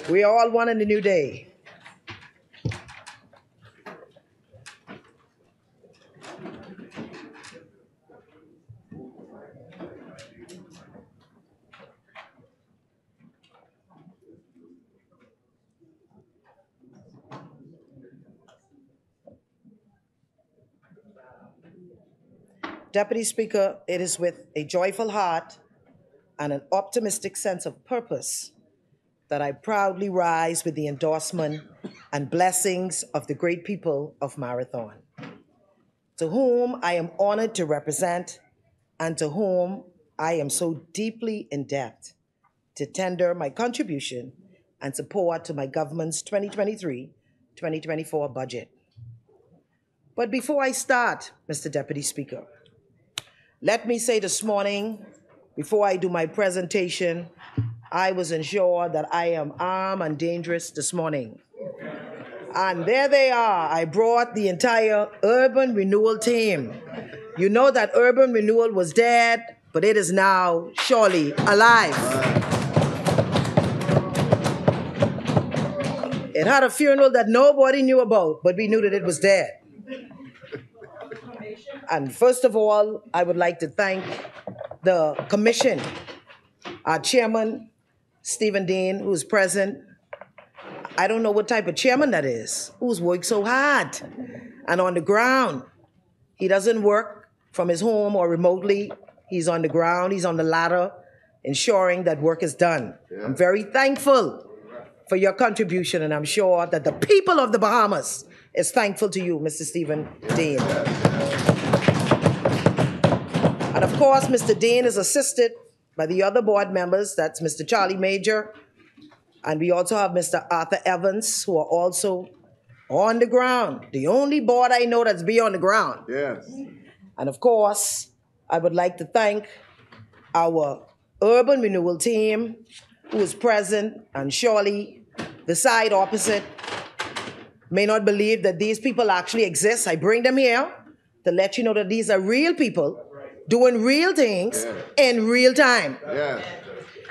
We are all one in the new day. Deputy Speaker, it is with a joyful heart and an optimistic sense of purpose that I proudly rise with the endorsement and blessings of the great people of Marathon, to whom I am honored to represent and to whom I am so deeply in debt to tender my contribution and support to my government's 2023-2024 budget. But before I start, Mr. Deputy Speaker, let me say this morning, before I do my presentation, I was ensured that I am armed and dangerous this morning. And there they are. I brought the entire urban renewal team. You know that urban renewal was dead, but it is now surely alive. It had a funeral that nobody knew about, but we knew that it was dead. And first of all, I would like to thank the commission, our chairman, Stephen Dean, who's present. I don't know what type of chairman that is, who's worked so hard and on the ground. He doesn't work from his home or remotely. He's on the ground, he's on the ladder, ensuring that work is done. Yeah. I'm very thankful for your contribution, and I'm sure that the people of the Bahamas is thankful to you, Mr. Stephen Dean. And of course, Mr. Dean is assisted by the other board members. That's Mr. Charlie Major, and we also have Mr. Arthur Evans, who are also on the ground. The only board I know that's be on the ground. Yes. And of course, I would like to thank our urban renewal team who is present, and surely the side opposite may not believe that these people actually exist. I bring them here to let you know that these are real people doing real things in real time. Yeah.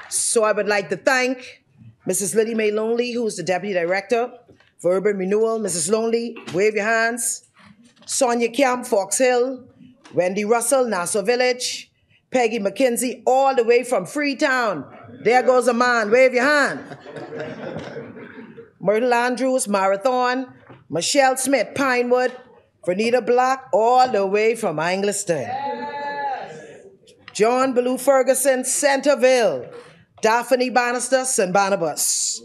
So I would like to thank Mrs. Liddy Mae Lonely, who is the Deputy Director for Urban Renewal. Mrs. Lonely, wave your hands. Sonia Camp, Fox Hill. Wendy Russell, Nassau Village. Peggy McKenzie, all the way from Freetown. There goes a man, wave your hand. Myrtle Andrews, Marathon. Michelle Smith, Pinewood. Vernita Black, all the way from Angliston. John Ballou Ferguson, Centerville. Daphne Bannister, St. Barnabas.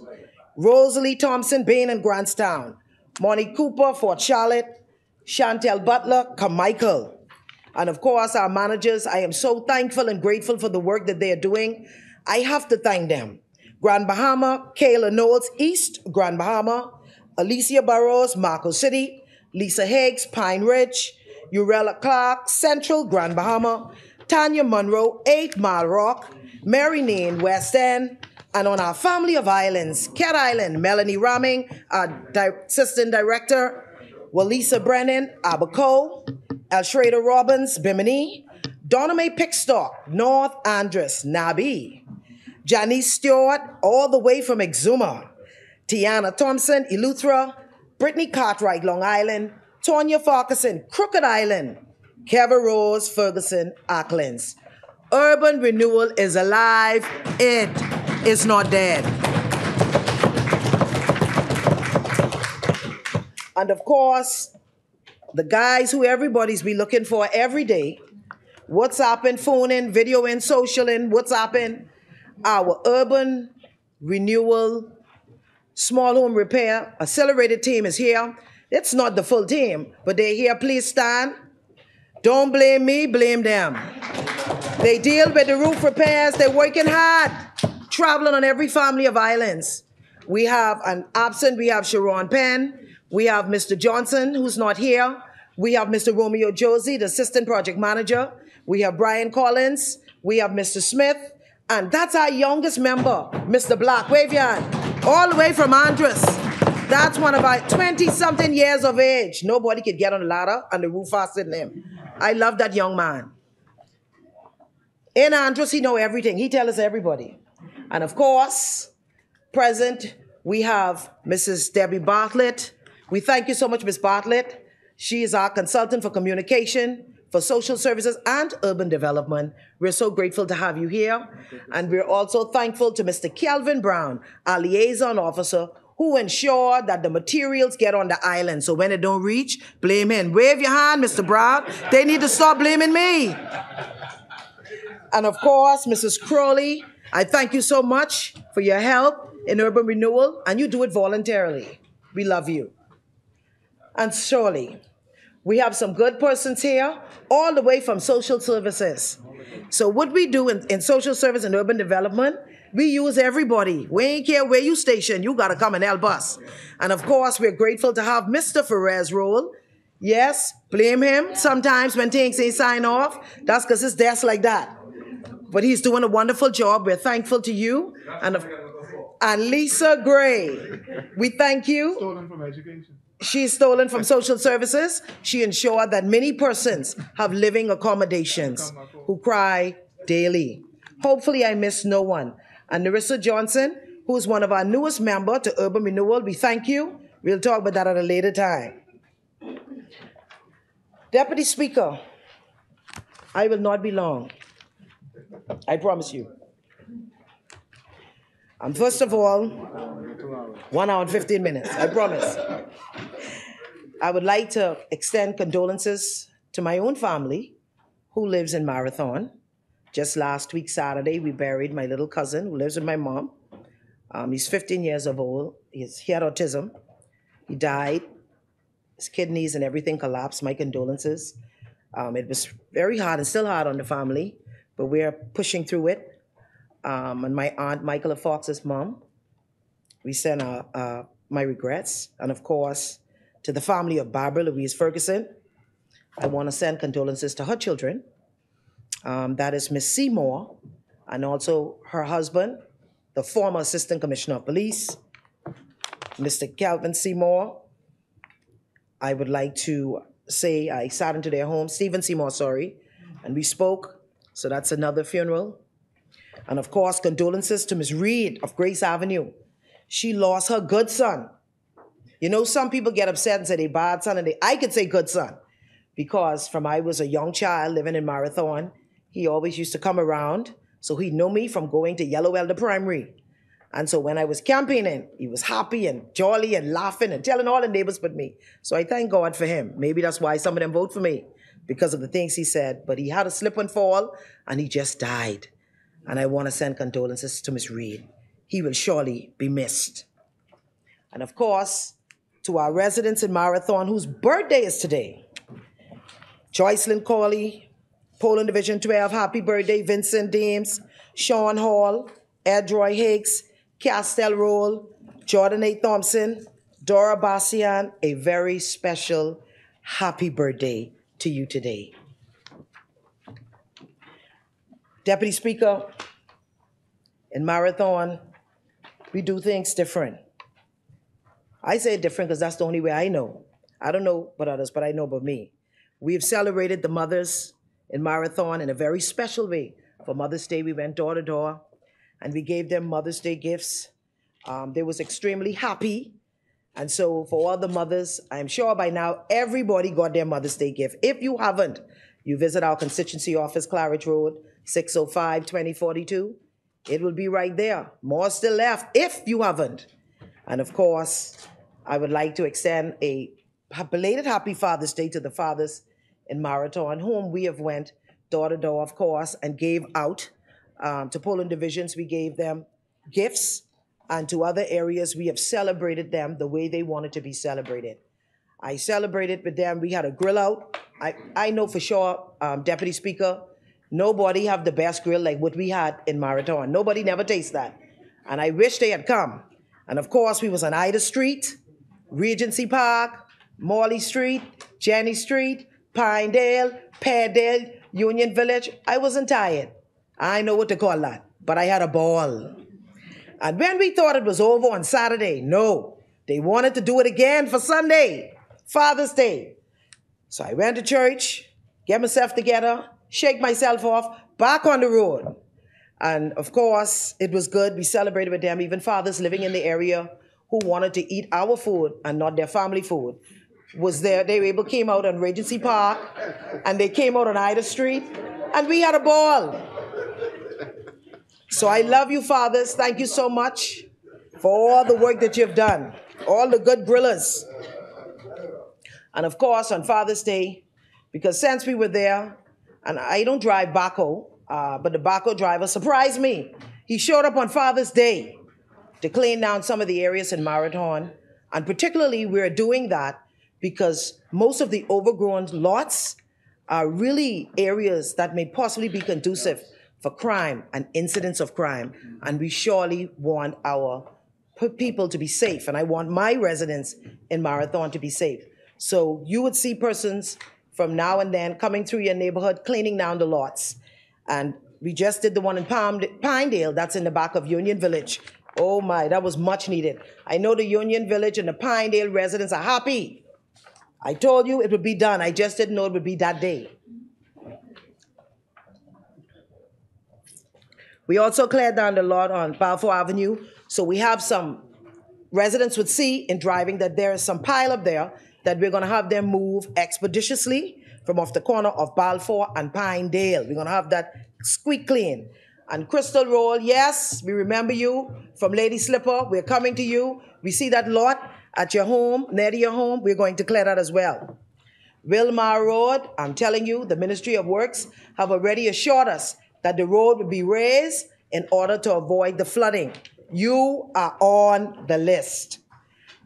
Rosalie Thompson, Bain and Grantstown. Monique Cooper, Fort Charlotte. Chantel Butler, Carmichael. And of course, our managers, I am so thankful and grateful for the work that they are doing. I have to thank them. Grand Bahama, Kayla Knowles, East Grand Bahama. Alicia Burrows, Marco City. Lisa Higgs, Pine Ridge. Urella Clark, Central Grand Bahama. Tanya Monroe, 8 Mile Rock. Mary Nain, West End. And on our family of islands, Cat Island, Melanie Ramming, our Assistant Director. Walisa Brennan, Abaco. El Schrader Robbins, Bimini. Donna Mae Pickstock, North Andres, Nabi. Janice Stewart, all the way from Exuma. Tiana Thompson, Eleuthera. Brittany Cartwright, Long Island. Tonya Farquharson, Crooked Island. Kevin Rose, Ferguson, Aucklands. Urban renewal is alive. It is not dead. And of course, the guys who everybody's be looking for every day, WhatsApping, phoning, videoing, socialing, WhatsApping, our urban renewal, small home repair, accelerated team is here. It's not the full team, but they're here. Please stand. Don't blame me, blame them. They deal with the roof repairs. They're working hard, traveling on every family of islands. We have an absent, we have Sharon Penn. We have Mr. Johnson, who's not here. We have Mr. Romeo Josie, the Assistant Project Manager. We have Brian Collins. We have Mr. Smith. And that's our youngest member, Mr. Black. Wave your hand. All the way from Andres. That's one of our 20-something years of age. Nobody could get on the ladder and the roof faster than him. I love that young man. In Andres, he know everything. He tells us everybody. And of course, present, we have Mrs. Debbie Bartlett. We thank you so much, Ms. Bartlett. She is our consultant for communication, for social services, and urban development. We're so grateful to have you here. And we're also thankful to Mr. Kelvin Brown, our liaison officer, who who ensure that the materials get on the island. So when it don't reach, blame him. Wave your hand, Mr. Brown. They need to stop blaming me. And of course, Mrs. Crowley, I thank you so much for your help in urban renewal, and you do it voluntarily. We love you. And surely, we have some good persons here, all the way from social services. So what we do in social service and urban development, we use everybody. We ain't care where you station, you gotta come and help us. And of course, we're grateful to have Mr. Ferrer's role. Yes, blame him sometimes when things ain't sign off. That's because his desk like that. But he's doing a wonderful job. We're thankful to you. And Lisa Gray, we thank you. Stolen from education. She's stolen from social services. She ensured that many persons have living accommodations who cry daily. Hopefully I missed no one. And Narissa Johnson, who's one of our newest members to Urban Renewal, we thank you. We'll talk about that at a later time. Deputy Speaker, I will not be long. I promise you. First of all, 1 hour and 15 minutes, I promise. I would like to extend condolences to my own family who lives in Marathon. Just last week, Saturday, we buried my little cousin who lives with my mom. He's 15 years old. He had autism. He died. His kidneys and everything collapsed. My condolences. It was very hard and still hard on the family, but we're pushing through it. And my aunt, Michaela Fox's mom, we send my regrets. And of course, to the family of Barbara Louise Ferguson, I want to send condolences to her children. That is Miss Seymour, and also her husband, the former Assistant Commissioner of Police, Mr. Calvin Seymour. I would like to say I sat into their home, Stephen Seymour, sorry, and we spoke. So that's another funeral. And of course, condolences to Miss Reed of Grace Avenue. She lost her good son. You know, some people get upset and say they bad son, and I could say good son, because from I was a young child living in Marathon, he always used to come around, so he knew me from going to Yellow Elder Primary. And so when I was campaigning, he was happy and jolly and laughing and telling all the neighbors but me. So I thank God for him. Maybe that's why some of them vote for me, because of the things he said. But he had a slip and fall, and he just died. And I want to send condolences to Miss Reed. He will surely be missed. And of course, to our residents in Marathon whose birthday is today. Joycelyn Corley, Poland Division 12, happy birthday. Vincent Dames, Sean Hall, Edroy Higgs, Castell Roll, Jordan A. Thompson, Dora Bassian, a very special happy birthday to you today. Deputy Speaker, in Marathon, we do things different. I say different because that's the only way I know. I don't know about others, but I know about me. We've celebrated the mothers in Marathon in a very special way. For Mother's Day, we went door to door, and we gave them Mother's Day gifts. They was extremely happy. And so for all the mothers, I'm sure by now everybody got their Mother's Day gift. If you haven't, you visit our constituency office, Claridge Road, 605-2042. It will be right there. More still left if you haven't. And of course, I would like to extend a belated happy Father's Day to the fathers in Marathon, whom we have went door to door, of course, and gave out to Poland divisions. We gave them gifts, and to other areas, we have celebrated them the way they wanted to be celebrated. I celebrated with them. We had a grill out. I know for sure, Deputy Speaker, nobody have the best grill like what we had in Marathon. Nobody never tastes that. And I wish they had come. And of course, we was on Ida Street, Regency Park, Morley Street, Jenny Street, Pinedale, Peardale, Union Village. I wasn't tired. I know what to call that, but I had a ball. And when we thought it was over on Saturday, no, they wanted to do it again for Sunday, Father's Day. So I went to church, get myself together, shake myself off, back on the road. And of course, it was good. We celebrated with them, even fathers living in the area who wanted to eat our food and not their family food was there. They came out on Regency Park, and they came out on Ida Street, and we had a ball. So I love you, fathers. Thank you so much for all the work that you've done, all the good grillers. And of course, on Father's Day, because since we were there, and I don't drive Baco, but the Baco driver surprised me. He showed up on Father's Day to clean down some of the areas in Marathon. And particularly, we're doing that because most of the overgrown lots are really areas that may possibly be conducive for crime and incidents of crime. And we surely want our people to be safe. And I want my residents in Marathon to be safe. So you would see persons from now and then coming through your neighborhood, cleaning down the lots. And we just did the one in Pinedale, that's in the back of Union Village. Oh my, that was much needed. I know the Union Village and the Pinedale residents are happy. I told you it would be done. I just didn't know it would be that day. We also cleared down the lot on Balfour Avenue. So we have some residents would see in driving that there is some pile up there that we're gonna have them move expeditiously from off the corner of Balfour and Pinedale. We're gonna have that squeak clean. And Crystal Roll, yes, we remember you from Lady Slipper. We're coming to you. We see that lot at your home, near to your home. We're going to clear that as well. Wilmar Road, I'm telling you, the Ministry of Works have already assured us that the road will be raised in order to avoid the flooding. You are on the list.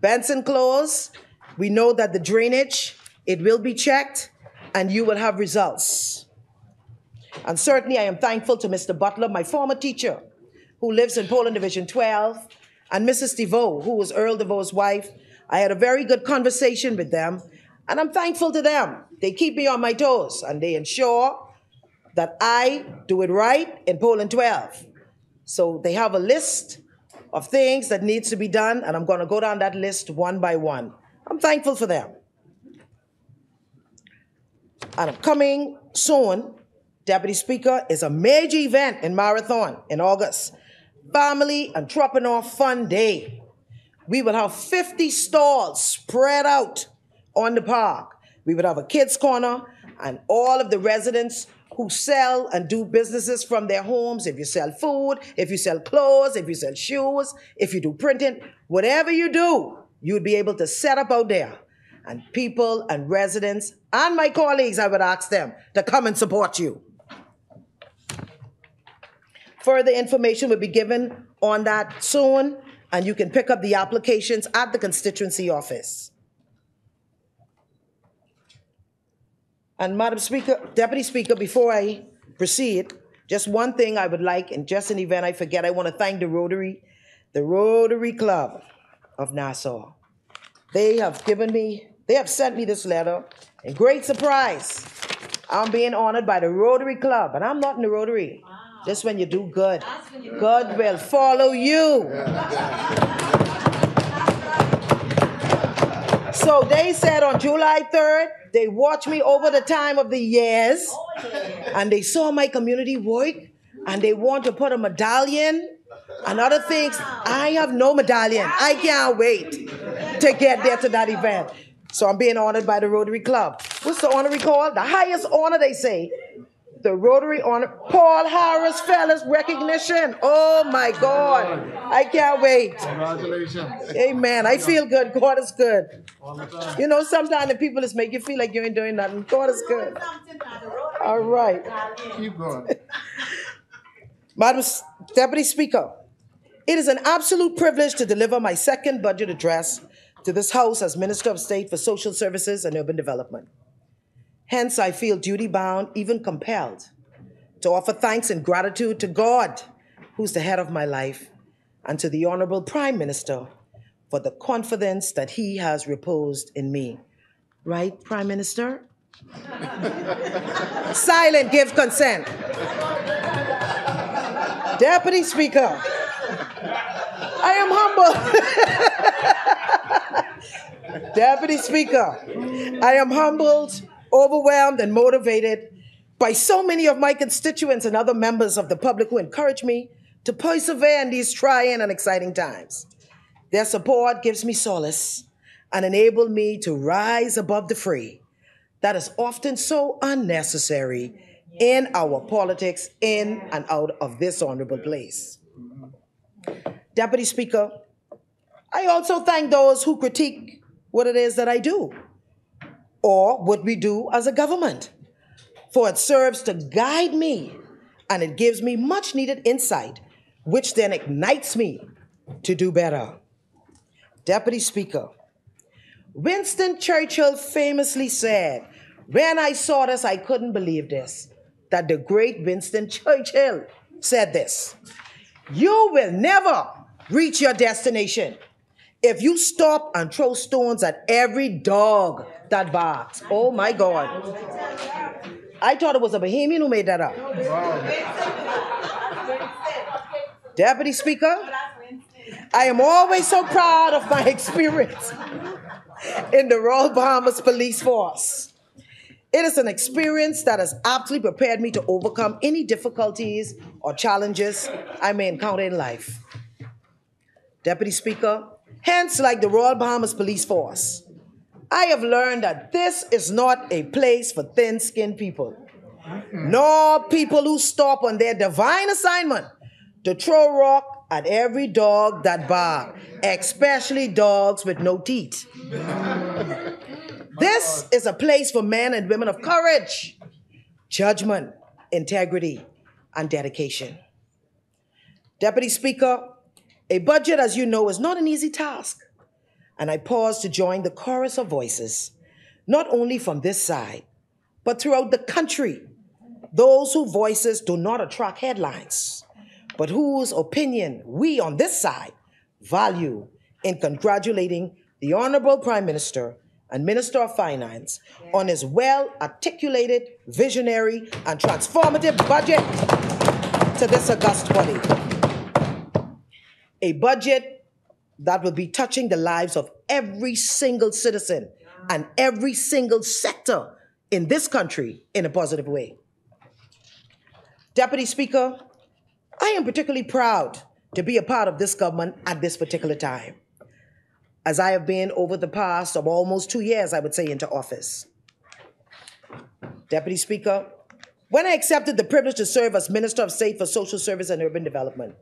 Benson Close, we know that the drainage, it will be checked and you will have results. And certainly I am thankful to Mr. Butler, my former teacher, who lives in Poland Division 12, and Mrs. DeVoe, who was Earl DeVoe's wife. I had a very good conversation with them, and I'm thankful to them. They keep me on my toes, and they ensure that I do it right in Poland 12. So they have a list of things that needs to be done, and I'm going to go down that list one by one. I'm thankful for them. And coming soon, Deputy Speaker, is a major event in Marathon in August. Family Entrepreneur Fun Day. We will have 50 stalls spread out on the park. We would have a kids' corner, and all of the residents who sell and do businesses from their homes, if you sell food, if you sell clothes, if you sell shoes, if you do printing, whatever you do, you'd be able to set up out there. And people and residents and my colleagues, I would ask them to come and support you. Further information will be given on that soon, and you can pick up the applications at the constituency office. And Madam Speaker, Deputy Speaker, before I proceed, just one thing I would like, and just an event I forget, I want to thank the Rotary Club of Nassau. They have sent me this letter, and great surprise. I'm being honored by the Rotary Club, and I'm not in the Rotary. Wow. Just when you do good, God will follow you. So they said on July 3rd, they watched me over the time of the years, and they saw my community work, and they want to put a medallion and other things. I have no medallion. I can't wait to get there to that event. So I'm being honored by the Rotary Club. What's the honor we call? The highest honor, they say. The Rotary honor. Paul Harris Fellows recognition. Oh my God. I can't wait. Congratulations. Amen. I feel good. God is good. You know, sometimes the people just make you feel like you ain't doing nothing. God is good. All right. Keep going. Madam Deputy Speaker, it is an absolute privilege to deliver my second budget address to this House as Minister of State for Social Services and Urban Development. Hence, I feel duty-bound, even compelled, to offer thanks and gratitude to God, who's the head of my life, and to the Honorable Prime Minister for the confidence that he has reposed in me. Right, Prime Minister? Silent, give consent. Deputy Speaker, I am humbled. Deputy Speaker, I am humbled, overwhelmed, and motivated by so many of my constituents and other members of the public who encourage me to persevere in these trying and exciting times. Their support gives me solace and enables me to rise above the fray that is often so unnecessary in our politics in and out of this honorable place. Deputy Speaker, I also thank those who critique what it is that I do or what we do as a government, for it serves to guide me and it gives me much needed insight, which then ignites me to do better. Deputy Speaker, Winston Churchill famously said, when I saw this, I couldn't believe this, that the great Winston Churchill said this: you will never reach your destination if you stop and throw stones at every dog that barks. Oh my God. I thought it was a Bahamian who made that up. Wow. Deputy Speaker, I am always so proud of my experience in the Royal Bahamas Police Force. It is an experience that has aptly prepared me to overcome any difficulties or challenges I may encounter in life. Deputy Speaker, hence, like the Royal Bahamas Police Force, I have learned that this is not a place for thin-skinned people, nor people who stop on their divine assignment to throw rock at every dog that barks, especially dogs with no teeth. This is a place for men and women of courage, judgment, integrity, and dedication. Deputy Speaker, a budget, as you know, is not an easy task. And I pause to join the chorus of voices, not only from this side, but throughout the country, those whose voices do not attract headlines, but whose opinion we on this side value, in congratulating the Honorable Prime Minister and Minister of Finance on his well-articulated, visionary, and transformative budget to this august body. A budget that will be touching the lives of every single citizen and every single sector in this country in a positive way. Deputy Speaker, I am particularly proud to be a part of this government at this particular time, as I have been over the past of almost 2 years, I would say, into office. Deputy Speaker, when I accepted the privilege to serve as Minister of State for Social Service and Urban Development,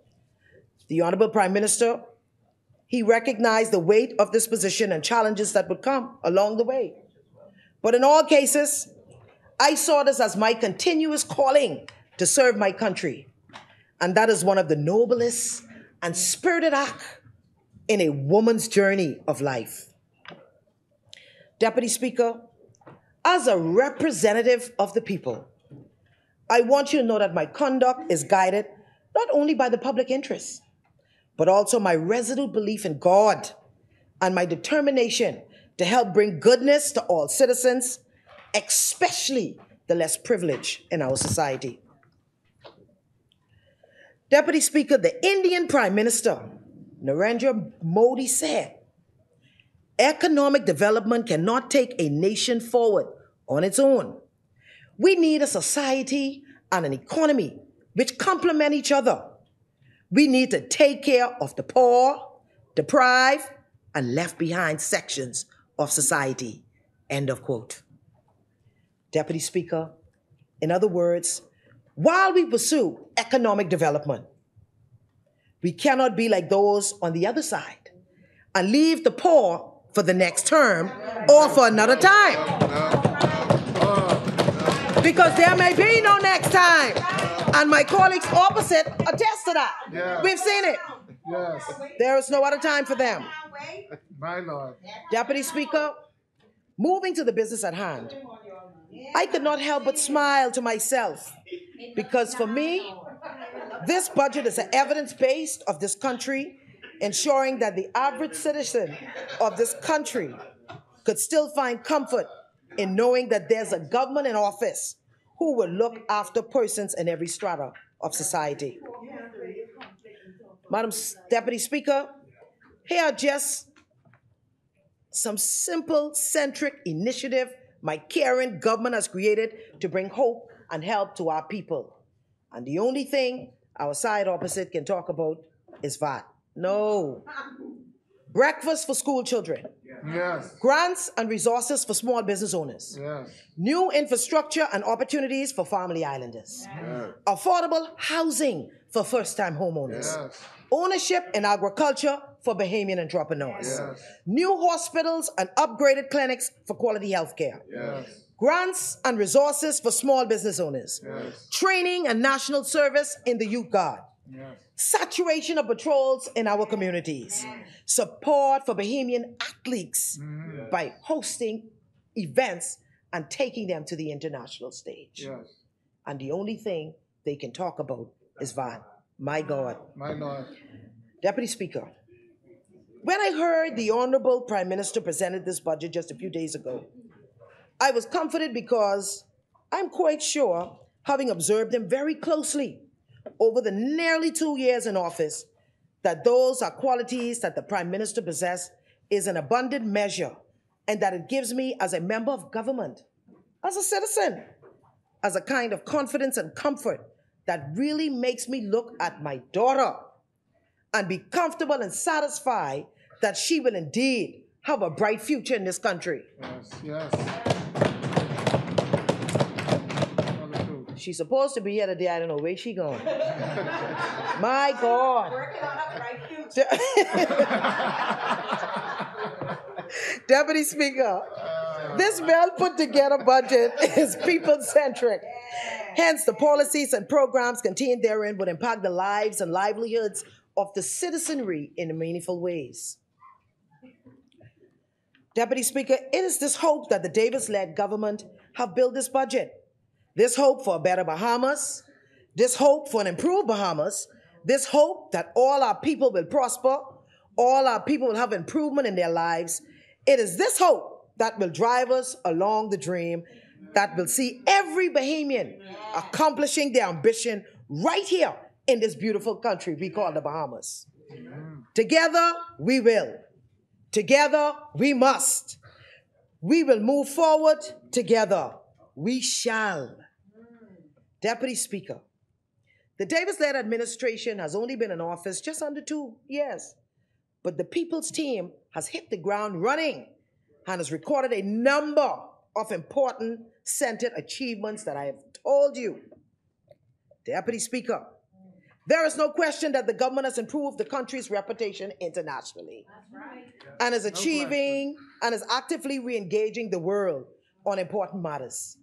the Honorable Prime Minister, he recognized the weight of this position and challenges that would come along the way. But in all cases, I saw this as my continuous calling to serve my country. And that is one of the noblest and spirited acts in a woman's journey of life. Deputy Speaker, as a representative of the people, I want you to know that my conduct is guided not only by the public interest, but also my resolute belief in God and my determination to help bring goodness to all citizens, especially the less privileged in our society. Deputy Speaker, the Indian Prime Minister, Narendra Modi, said, economic development cannot take a nation forward on its own. We need a society and an economy which complement each other. We need to take care of the poor, deprived, and left behind sections of society. End of quote. Deputy Speaker, in other words, while we pursue economic development, we cannot be like those on the other side and leave the poor for the next term or for another time. Because there may be no next time. And my colleagues opposite attest to that. Yeah. We've seen it. Yes. There is no other time for them. My Lord. Deputy Speaker, moving to the business at hand, I could not help but smile to myself, because for me, this budget is an evidence-based of this country, ensuring that the average citizen of this country could still find comfort in knowing that there's a government in office who will look after persons in every strata of society. Madam Deputy Speaker, here are just some simple centric initiative my caring government has created to bring hope and help to our people. And the only thing our side opposite can talk about is VAT. No. Breakfast for school children. Yes. Grants and resources for small business owners. Yes. New infrastructure and opportunities for family islanders. Yes. Affordable housing for first-time homeowners. Yes. Ownership in agriculture for Bahamian entrepreneurs. New hospitals and upgraded clinics for quality health care. Grants and resources for small business owners. Training and national service in the Youth Guard. Saturation of patrols in our communities. Support for Bahamian athletes by hosting events and taking them to the international stage. And the only thing they can talk about is VAT. My God. My Lord. Deputy Speaker, when I heard the Honorable Prime Minister presented this budget just a few days ago, I was comforted because I'm quite sure, having observed him very closely over the nearly 2 years in office, that those are qualities that the Prime Minister possesses is an abundant measure, and that it gives me, as a member of government, as a citizen, as a kind of confidence and comfort that really makes me look at my daughter and be comfortable and satisfied that she will indeed have a bright future in this country. Yes. She's supposed to be here today. I don't know where she going. My God. Working on a bright future. Deputy Speaker, this well put together budget is people-centric. Hence, the policies and programs contained therein would impact the lives and livelihoods of the citizenry in meaningful ways. Deputy Speaker, it is this hope that the Davis-led government have built this budget. This hope for a better Bahamas, this hope for an improved Bahamas, this hope that all our people will prosper, all our people will have improvement in their lives. It is this hope that will drive us along the dream that will see every Bahamian accomplishing their ambition right here in this beautiful country we call the Bahamas. Together, we will. Together, we must. We will move forward together. We shall. Deputy Speaker, the Davis-led administration has only been in office just under 2 years, but the People's team has hit the ground running and has recorded a number of important centered achievements that I have told you. Deputy Speaker, there is no question that the government has improved the country's reputation internationally. That's right. And is achieving and is actively re-engaging the world on important matters.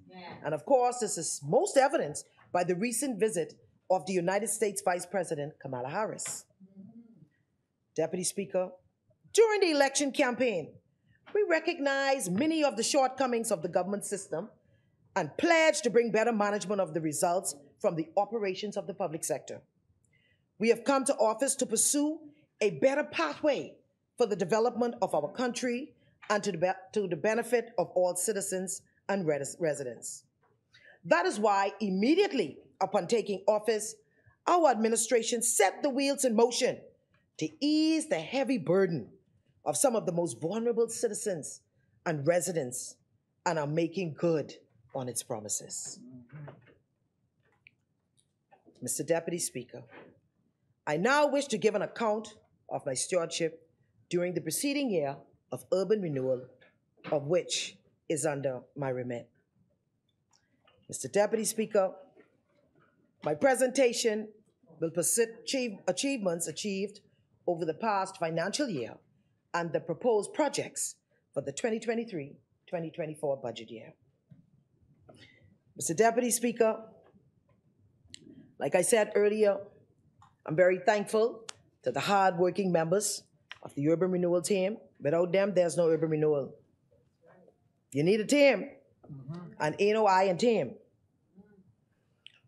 And of course, this is most evidenced by the recent visit of the United States Vice President Kamala Harris. Deputy Speaker, during the election campaign, we recognize many of the shortcomings of the government system and pledge to bring better management of the results from the operations of the public sector. We have come to office to pursue a better pathway for the development of our country and to the benefit of all citizens and residents. That is why immediately upon taking office, our administration set the wheels in motion to ease the heavy burden of some of the most vulnerable citizens and residents and are making good on its promises. Mr. Deputy Speaker, I now wish to give an account of my stewardship during the preceding year of urban renewal, of which is under my remit. Mr. Deputy Speaker, my presentation will present achievements achieved over the past financial year and the proposed projects for the 2023-2024 budget year. Mr. Deputy Speaker, like I said earlier, I'm very thankful to the hard-working members of the urban renewal team. Without them, there's no urban renewal. You need a team, and ain't no I in team.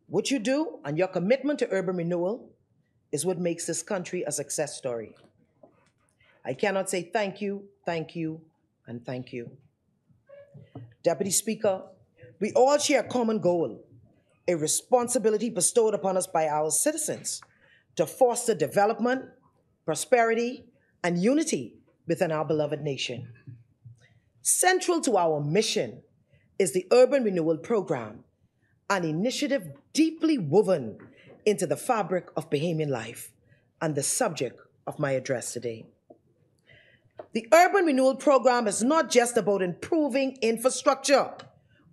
What you do and your commitment to urban renewal is what makes this country a success story. I cannot say thank you, and thank you. Deputy Speaker, we all share a common goal, a responsibility bestowed upon us by our citizens to foster development, prosperity, and unity within our beloved nation. Central to our mission is the Urban Renewal Program, an initiative deeply woven into the fabric of Bahamian life and the subject of my address today. The Urban Renewal Program is not just about improving infrastructure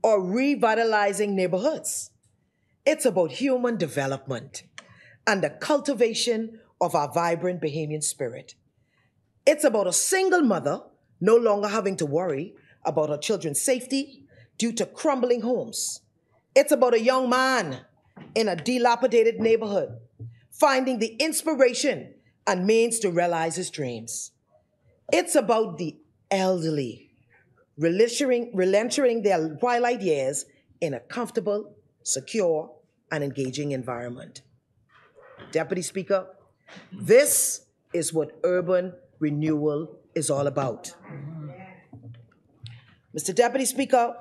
or revitalizing neighborhoods. It's about human development and the cultivation of our vibrant Bahamian spirit. It's about a single mother no longer having to worry about her children's safety due to crumbling homes. It's about a young man in a dilapidated neighborhood finding the inspiration and means to realize his dreams. It's about the elderly relenting their twilight years in a comfortable, secure, and engaging environment. Deputy Speaker, this is what urban renewal is all about. Mr. Deputy Speaker,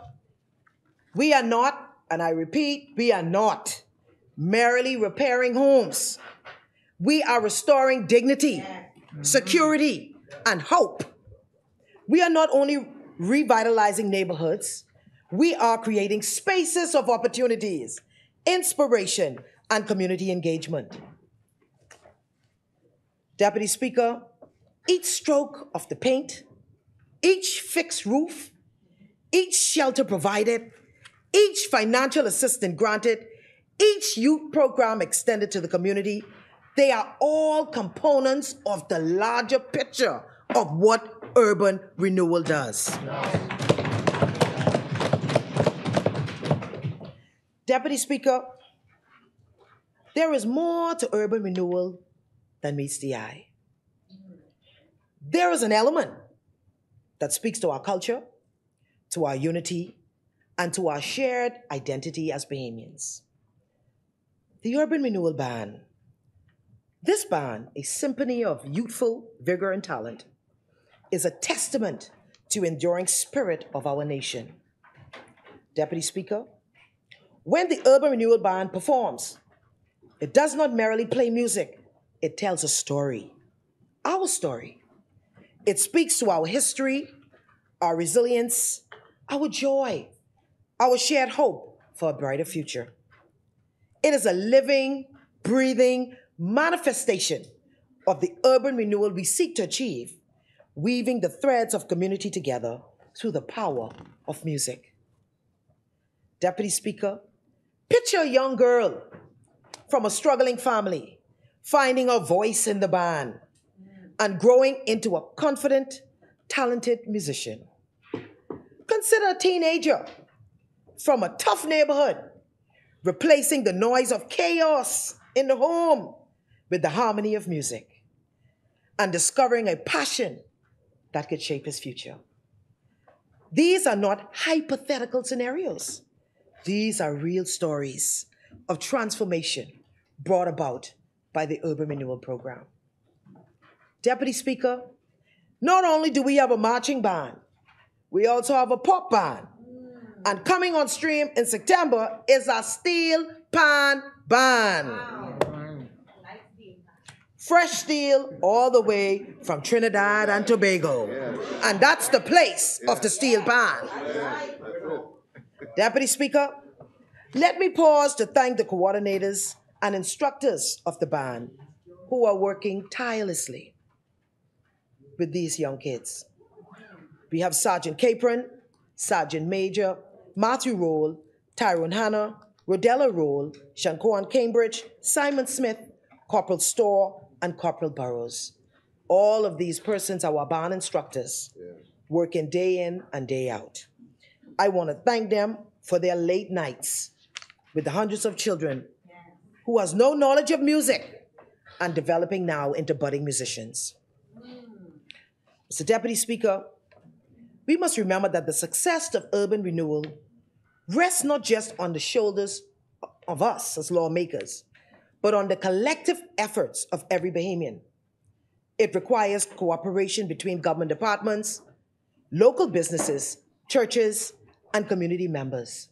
we are not, and I repeat, we are not merely repairing homes. We are restoring dignity, security, and hope. We are not only revitalizing neighborhoods, we are creating spaces of opportunities, inspiration, and community engagement. Deputy Speaker, each stroke of the paint, each fixed roof, each shelter provided, each financial assistance granted, each youth program extended to the community, they are all components of the larger picture of what urban renewal does. Deputy Speaker, there is more to urban renewal than meets the eye. There is an element that speaks to our culture, to our unity, and to our shared identity as Bahamians. The Urban Renewal Band. This band, a symphony of youthful vigor and talent, is a testament to enduring spirit of our nation. Deputy Speaker, when the Urban Renewal Band performs, it does not merely play music, it tells a story, our story. It speaks to our history, our resilience, our joy, our shared hope for a brighter future. It is a living, breathing manifestation of the urban renewal we seek to achieve, weaving the threads of community together through the power of music. Deputy Speaker, picture a young girl from a struggling family finding her voice in the band and growing into a confident, talented musician. Consider a teenager from a tough neighborhood replacing the noise of chaos in the home with the harmony of music and discovering a passion that could shape his future. These are not hypothetical scenarios. These are real stories of transformation brought about by the Urban Renewal Program. Deputy Speaker, not only do we have a marching band, we also have a pop band. And coming on stream in September is our steel pan band. Wow. Fresh steel all the way from Trinidad and Tobago. Yeah. And that's the place of the steel pan. Yeah. Deputy Speaker, let me pause to thank the coordinators and instructors of the band who are working tirelessly with these young kids. We have Sergeant Capron, Sergeant Major, Matthew Roll, Tyrone Hanna, Rodella Roll, Shankoan Cambridge, Simon Smith, Corporal Storr, and Corporal Burrows. All of these persons are our band instructors, working day in and day out. I want to thank them for their late nights with the hundreds of children who has no knowledge of music and developing now into budding musicians. Mr. Deputy Speaker, we must remember that the success of urban renewal rests not just on the shoulders of us as lawmakers, but on the collective efforts of every Bahamian. It requires cooperation between government departments, local businesses, churches, and community members.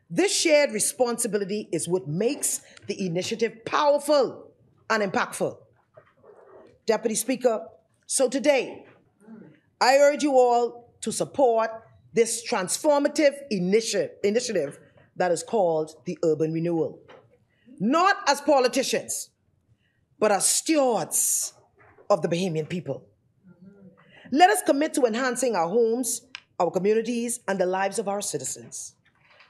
This shared responsibility is what makes the initiative powerful and impactful. Deputy Speaker, so today, I urge you all to support this transformative initiative that is called the Urban Renewal. Not as politicians, but as stewards of the Bahamian people. Let us commit to enhancing our homes, our communities, and the lives of our citizens.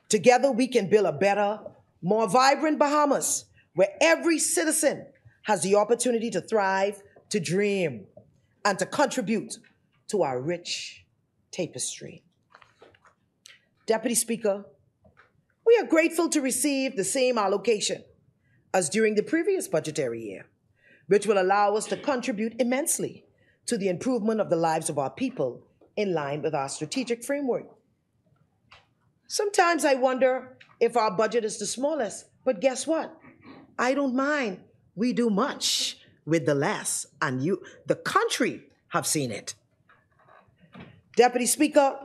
Together, we can build a better, more vibrant Bahamas, where every citizen has the opportunity to thrive, to dream, and to contribute to our rich tapestry. Deputy Speaker, we are grateful to receive the same allocation as during the previous budgetary year, which will allow us to contribute immensely to the improvement of the lives of our people in line with our strategic framework. Sometimes I wonder if our budget is the smallest, but guess what? I don't mind. We do much with the less, and the country, have seen it. Deputy Speaker,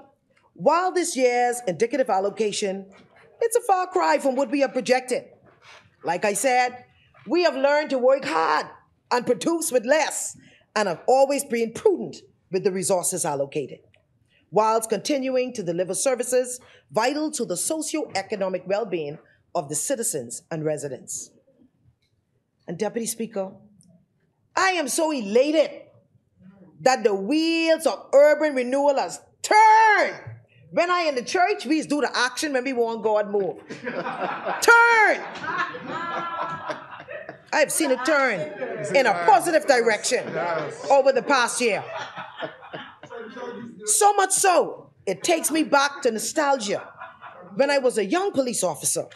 while this year's indicative allocation, it's a far cry from what we have projected. Like I said, we have learned to work hard and produce with less, and have always been prudent with the resources allocated, whilst continuing to deliver services vital to the socio-economic well-being of the citizens and residents. And Deputy Speaker, I am so elated that the wheels of urban renewal has turned. When I in the church, we do the action when we want God move. Turn! I've seen it turn in a positive direction over the past year. So much so, it takes me back to nostalgia when I was a young police officer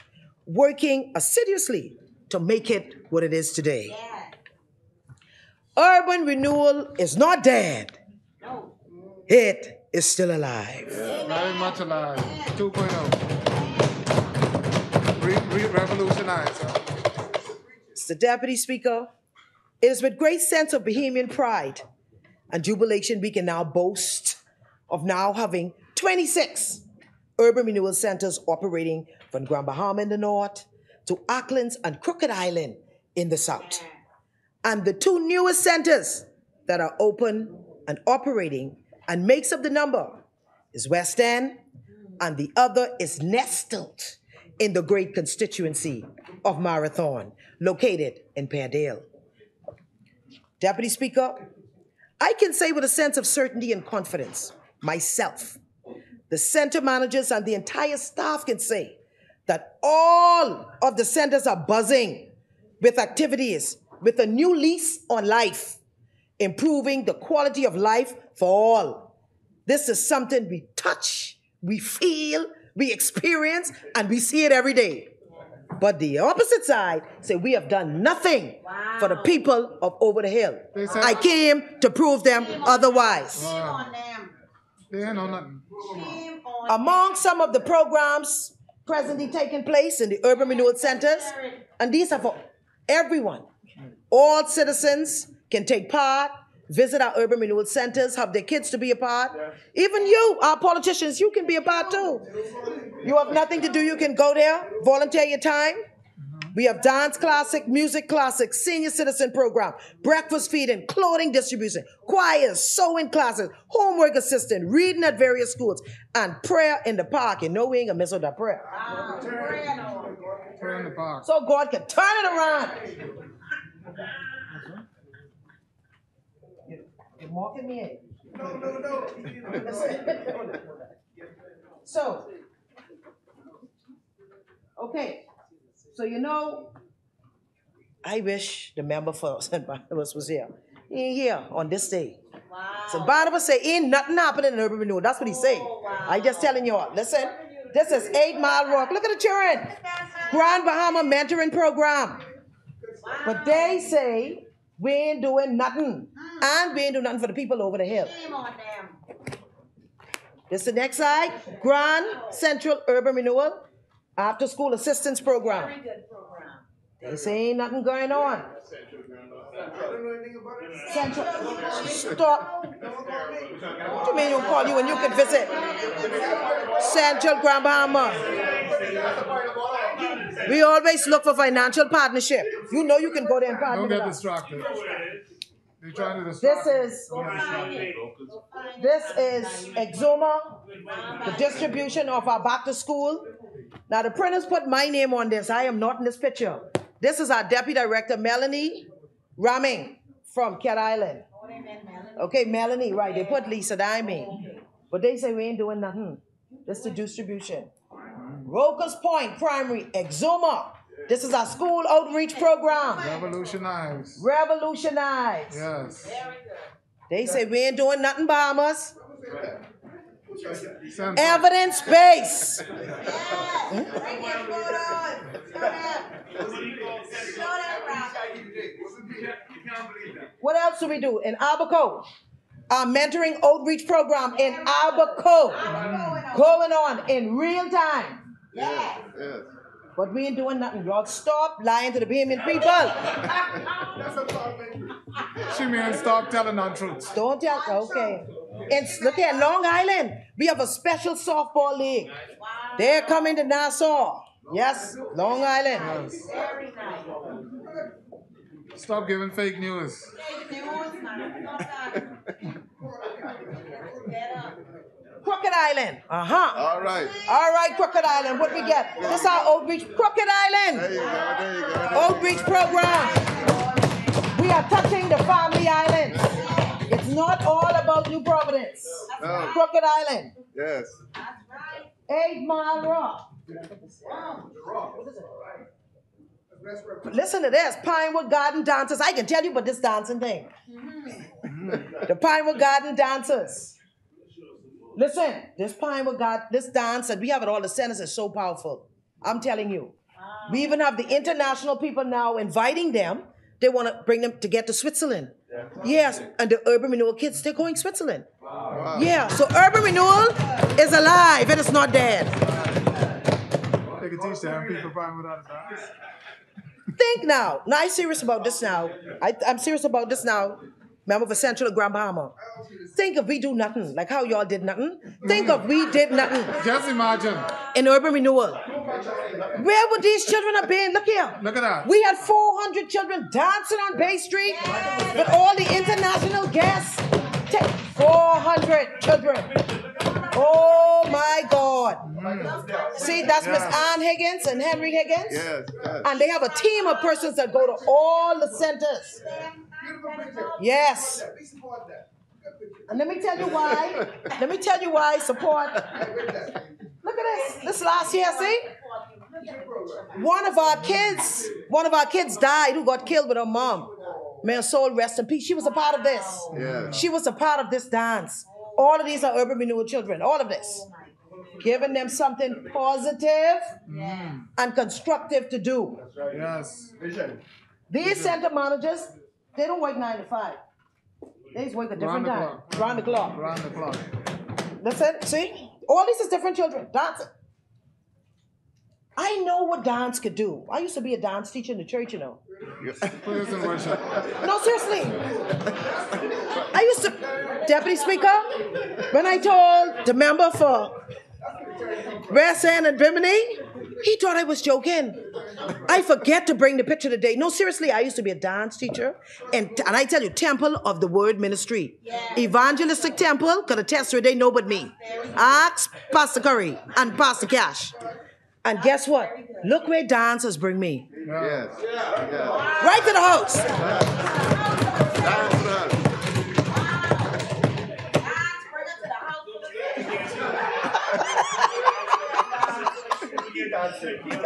working assiduously to make it what it is today. Urban renewal is not dead. It is still alive. Very much alive. 2.0. Revolutionized. Mr. Deputy Speaker, it is with great sense of Bahamian pride and jubilation we can now boast of now having 26 urban renewal centers operating from Grand Bahama in the north to Auckland's and Crooked Island in the south. And the two newest centers that are open and operating and makes up the number is West End, and the other is nestled in the great constituency of Marathon, located in Pairdale. Deputy Speaker, I can say with a sense of certainty and confidence, myself, the center managers and the entire staff can say that all of the centers are buzzing with activities, with a new lease on life, improving the quality of life for all. This is something we touch, we feel, we experience, and we see it every day. But the opposite side say we have done nothing for the people of Over the Hill. I came to prove them otherwise. They ain't know nothing. Among some of the programs presently taking place in the urban renewal centers, and these are for everyone. All citizens can take part, visit our urban renewal centers, have their kids to be a part. Even you, our politicians, you can be a part too. You have nothing to do, you can go there, volunteer your time. We have dance classic, music classic, senior citizen program, breakfast feeding, clothing distribution, choirs, sewing classes, homework assistant, reading at various schools, and prayer in the park. You know we ain't gonna miss out that prayer. Prayer in the park. So God can turn it around. You're mocking me. No. So, okay. So, you know, I wish the member for St. Barnabas was here. He ain't here on this day. Wow. St. Barnabas say, ain't nothing happening in urban renewal. That's what he say. Wow. I just telling you all. Listen, this is 8 Mile Walk. Look at the children. Grand Bahama Mentoring Program. Wow. But they say, we ain't doing nothing. And we ain't doing nothing for the people over the hill. Shame on them. This is the next slide. Grand Central Urban Renewal After School Assistance Program. Very good program. They say ain't nothing going on. Central. Stop. What do you mean you call you when you can visit? Central Grand Bahama. We always look for financial partnership. You know you can go there and partner. Don't get distracted. They're trying to distract. This is Exuma, the distribution of our back to school. Now the printers put my name on this. I am not in this picture. This is our Deputy Director, Melanie Ramming from Cat Island. Okay, Melanie, right. They put Lisa Dimey. But they say we ain't doing nothing. This is the distribution. Rokers Point Primary, Exuma. This is our school outreach program. Revolutionize. Revolutionize. Yes. They say we ain't doing nothing, Bahamas. Send Evidence-based. What else do we do? In Albuquerque, our mentoring outreach program in Albuquerque going on in real time. Yes, yes. But we ain't doing nothing. Y'all stop lying to the Bahamian people. She means stop telling untruths. Don't tell. Okay. Look at Long Island. We have a special softball league. They're coming to Nassau. Yes, Long Island. Yes. Stop giving fake news. Crooked Island. All right. All right, Crooked Island. What we get? This is our outreach. Crooked Island. There you go. There you go. There you Outreach go. program. We are touching the family islands. It's not all about New Providence. No. Crooked Island. Yes. 8 Mile Rock. Listen to this. Pinewood Garden Dancers. I can tell you about this dancing thing. The Pinewood Garden Dancers. Listen, this dance, and we have it all the centers, is so powerful. I'm telling you. We even have the international people now inviting them. They want to bring them to get to Switzerland. Yes, and the urban renewal kids, they're going Switzerland. Wow. Yeah, so urban renewal is alive and it's not dead. They can teach them people probably without a dance. Think now. Now I'm serious about this now. I'm serious about this now. Member for Central and Grand Bahama. Think if we do nothing, like how y'all did nothing. Think if we did nothing Just imagine. in urban renewal. Where would these children have been? Look here. Look at that. We had 400 children dancing on Bay Street, but all the international guests. 400 children. Oh my God. See, that's Miss Ann Higgins and Henry Higgins. Yes, yes. And they have a team of persons that go to all the centers. Yes. And let me tell you why. Let me tell you why support. Look at this. This last year, see? One of our kids died who got killed with her mom. May her soul rest in peace. She was a part of this. Yeah. She was a part of this dance. All of these are urban renewal children. All of this. Giving them something positive and constructive to do. Yes. These center managers, they don't work 9 to 5. They just work a different time. Round the clock. Round the clock. Listen, see? All these is different children dancing. I know what dance could do. I used to be a dance teacher in the church, you know. Praise and worship. No, seriously. I used to, Deputy Speaker, when I told the member for West End and Bimini, he thought I was joking. I forget to bring the picture today. No, seriously, I used to be a dance teacher. And I tell you, Temple of the Word Ministry. Evangelistic Temple, could attest to it, they know but me. Ask Pastor Curry and Pastor Cash. And guess what? Look where dancers bring me. Yes. Yes. Right to the house. Dance for us.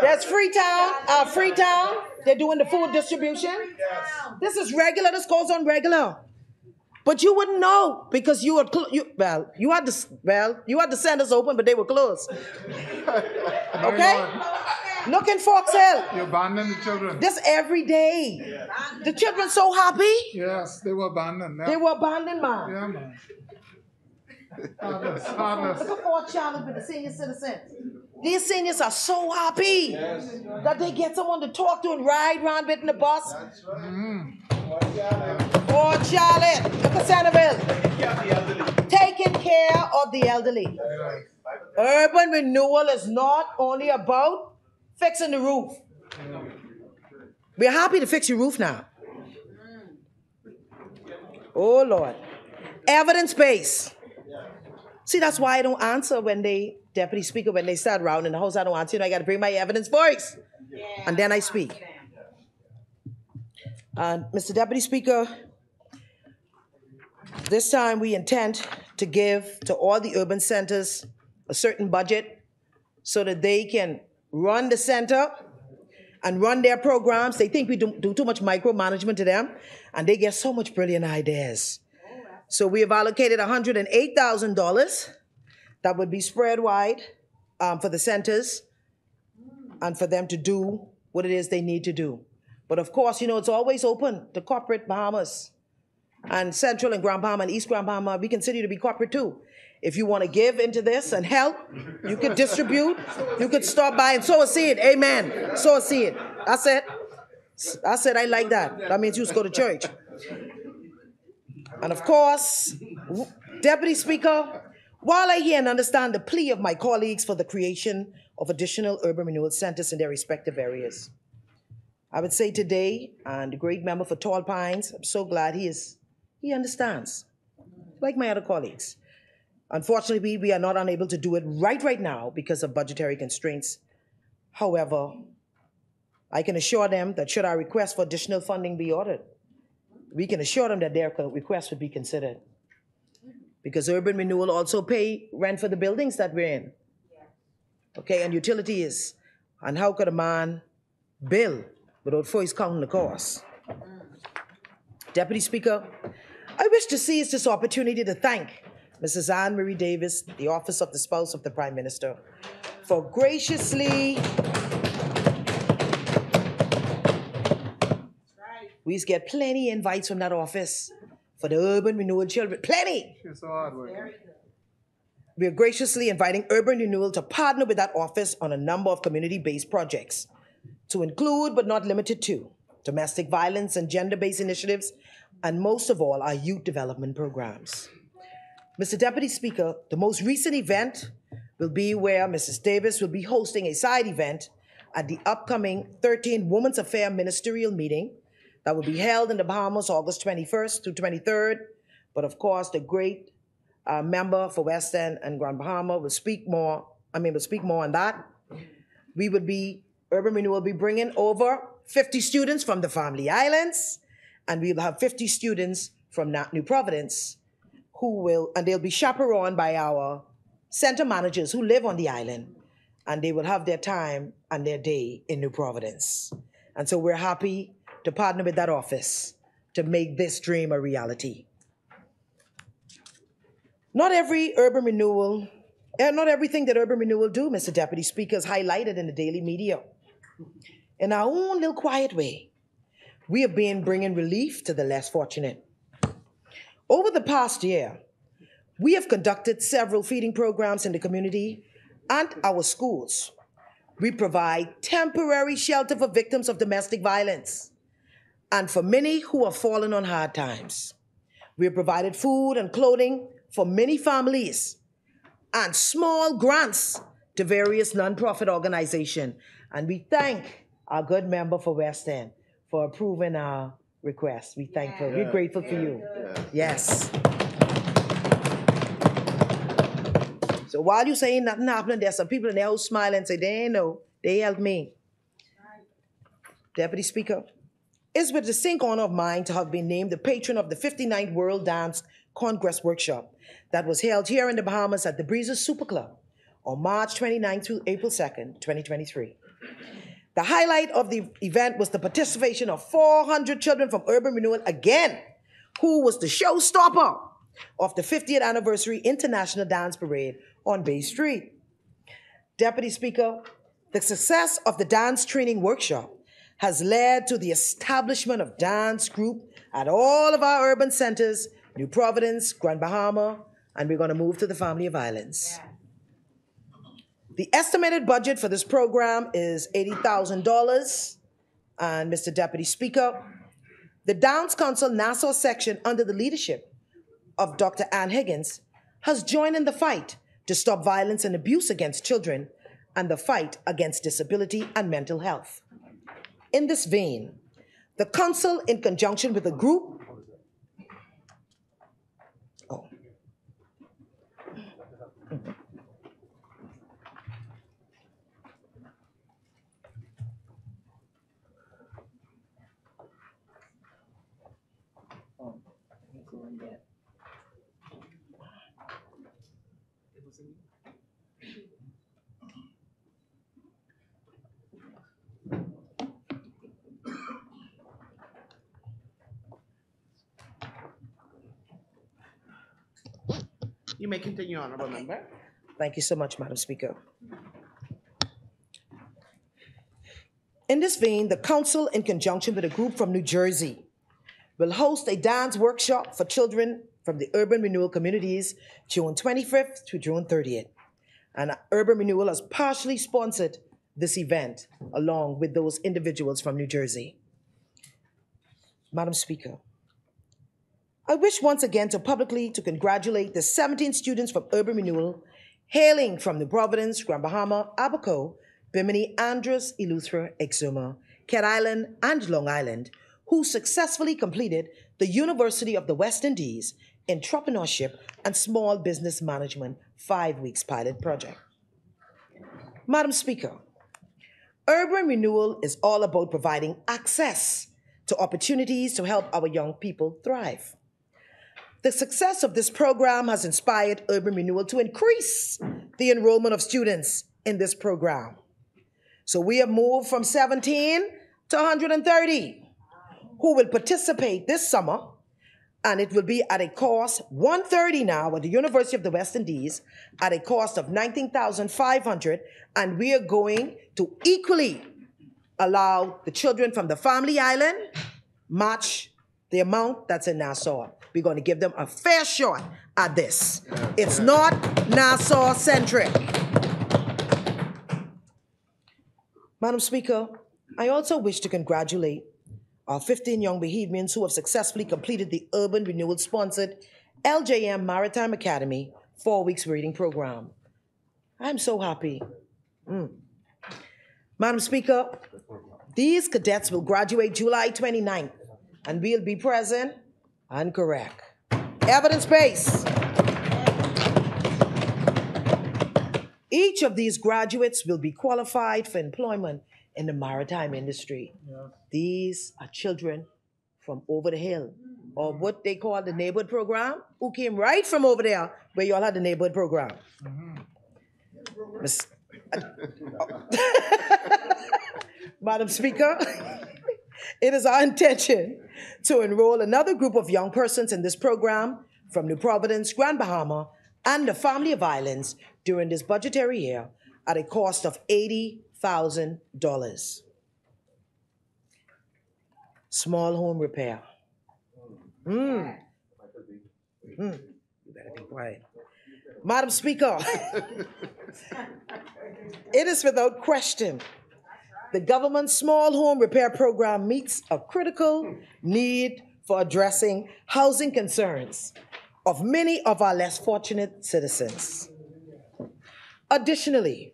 There's Freetown. They're doing the food distribution. This is regular. This goes on regular. But you wouldn't know because you had the centers open, but they were closed. Okay? Look in Fox Hill. You abandoned the children. This every day. The children so happy. Yes, they were abandoned. They were abandoned, man. Yeah, man. Heartless. Look at Fort Charlotte with the senior citizens. These seniors are so happy that they get someone to talk to and ride around with in the bus. Fort Charlotte, look at Centerville. Taking care of the elderly. Urban renewal is not only about fixing the roof. We're happy to fix your roof now. Oh, Lord. Evidence-based. See, that's why I don't answer when Deputy Speaker, when they start rounding the house, I don't answer. You know, I got to bring my evidence voice. And then I speak. Mr. Deputy Speaker, this time we intend to give to all the urban centers a certain budget so that they can run the center and run their programs. They think we do too much micromanagement to them, and they get so much brilliant ideas. So we have allocated $108,000 that would be spread wide for the centers and for them to do what it is they need to do. But of course, it's always open to corporate Bahamas and Central and Grand Bahama and East Grand Bahama. We consider you to be corporate too. If you want to give into this and help, you could distribute. You could stop by and sow a seed. Amen. Sow a seed. That's it. That's it. I like that. That means you just go to church. And of course, Deputy Speaker, while I hear and understand the plea of my colleagues for the creation of additional urban renewal centers in their respective areas, I would say today, and the great member for Tall Pines, I'm so glad he understands, like my other colleagues. Unfortunately, we are not unable to do it right now because of budgetary constraints. However, I can assure them that should our request for additional funding be ordered, we can assure them that their request would be considered. Because urban renewal also pay rent for the buildings that we're in. Okay, and utilities. And how could a man bill without first counting the cost? Deputy Speaker, I wish to seize this opportunity to thank Mrs. Anne Marie Davis, the Office of the Spouse of the Prime Minister, for graciously we used to get plenty invites from that office for the urban renewal children. Plenty! It's so hard work. We are graciously inviting Urban Renewal to partner with that office on a number of community-based projects to include, but not limited to, domestic violence and gender-based initiatives, and most of all, our youth development programs. Mr. Deputy Speaker, the most recent event will be where Mrs. Davis will be hosting a side event at the upcoming 13th Women's Affairs Ministerial Meeting that will be held in the Bahamas August 21st through 23rd. But of course, the great member for West End and Grand Bahama will speak more on that. Urban Renewal will be bringing over 50 students from the Family Islands, and we will have 50 students from New Providence and they'll be chaperoned by our center managers who live on the island, and they will have their time and their day in New Providence. And so we're happy to partner with that office to make this dream a reality. Not everything that Urban Renewal do, Mr. Deputy Speaker, is highlighted in the daily media. In our own little quiet way, we have been bringing relief to the less fortunate. Over the past year, we have conducted several feeding programs in the community and our schools. We provide temporary shelter for victims of domestic violence and for many who have fallen on hard times. We have provided food and clothing for many families and small grants to various nonprofit organizations. And we thank our good member for West End for approving our request. We're grateful for you. Yes. So while you're saying nothing happening, there's some people in there who smile and say, they ain't know, they helped me. Deputy Speaker, it's with distinct honor of mine to have been named the patron of the 59th World Dance Congress Workshop that was held here in the Bahamas at the Breezes Super Club on March 29th through April 2nd, 2023. The highlight of the event was the participation of 400 children from Urban Renewal again, who was the showstopper of the 50th Anniversary International Dance Parade on Bay Street. Deputy Speaker, the success of the dance training workshop has led to the establishment of dance group at all of our urban centers, New Providence, Grand Bahama, and we're going to move to the Family of Islands. The estimated budget for this program is $80,000. And Mr. Deputy Speaker, the Dance Council Nassau section under the leadership of Dr. Ann Higgins has joined in the fight to stop violence and abuse against children and the fight against disability and mental health. In this vein, the council, in conjunction with a group, You may continue, Honorable Member. Thank you so much, Madam Speaker. In this vein, the Council, in conjunction with a group from New Jersey, will host a dance workshop for children from the urban renewal communities June 25th to June 30th. And Urban Renewal has partially sponsored this event along with those individuals from New Jersey. Madam Speaker, I wish once again to publicly congratulate the 17 students from Urban Renewal hailing from New Providence, Grand Bahama, Abaco, Bimini, Andros, Eleuthera, Exuma, Cat Island, and Long Island, who successfully completed the University of the West Indies Entrepreneurship and Small Business Management 5 weeks pilot project. Madam Speaker, Urban Renewal is all about providing access to opportunities to help our young people thrive. The success of this program has inspired Urban Renewal to increase the enrollment of students in this program. So we have moved from 17 to 130 who will participate this summer, and it will be at a cost, 130 now at the University of the West Indies, at a cost of $19,500, and we are going to equally allow the children from the Family Island match the amount that's in Nassau. We're going to give them a fair shot at this. It's not Nassau-centric. Madam Speaker, I also wish to congratulate our 15 young Bahamians who have successfully completed the Urban Renewal-sponsored LJM Maritime Academy 4 weeks reading program. I'm so happy. Madam Speaker, these cadets will graduate July 29th, and we'll be present and correct. Evidence-based. Each of these graduates will be qualified for employment in the maritime industry. Yeah. These are children from over the hill, or what they call the neighborhood program, who came right from over there where you all had the neighborhood program. Madam Speaker, it is our intention to enroll another group of young persons in this program from New Providence, Grand Bahama, and the Family of Islands during this budgetary year at a cost of $80,000. Small home repair. You better be quiet. Madam Speaker, it is without question the government's small home repair program meets a critical need for addressing housing concerns of many of our less fortunate citizens. Additionally,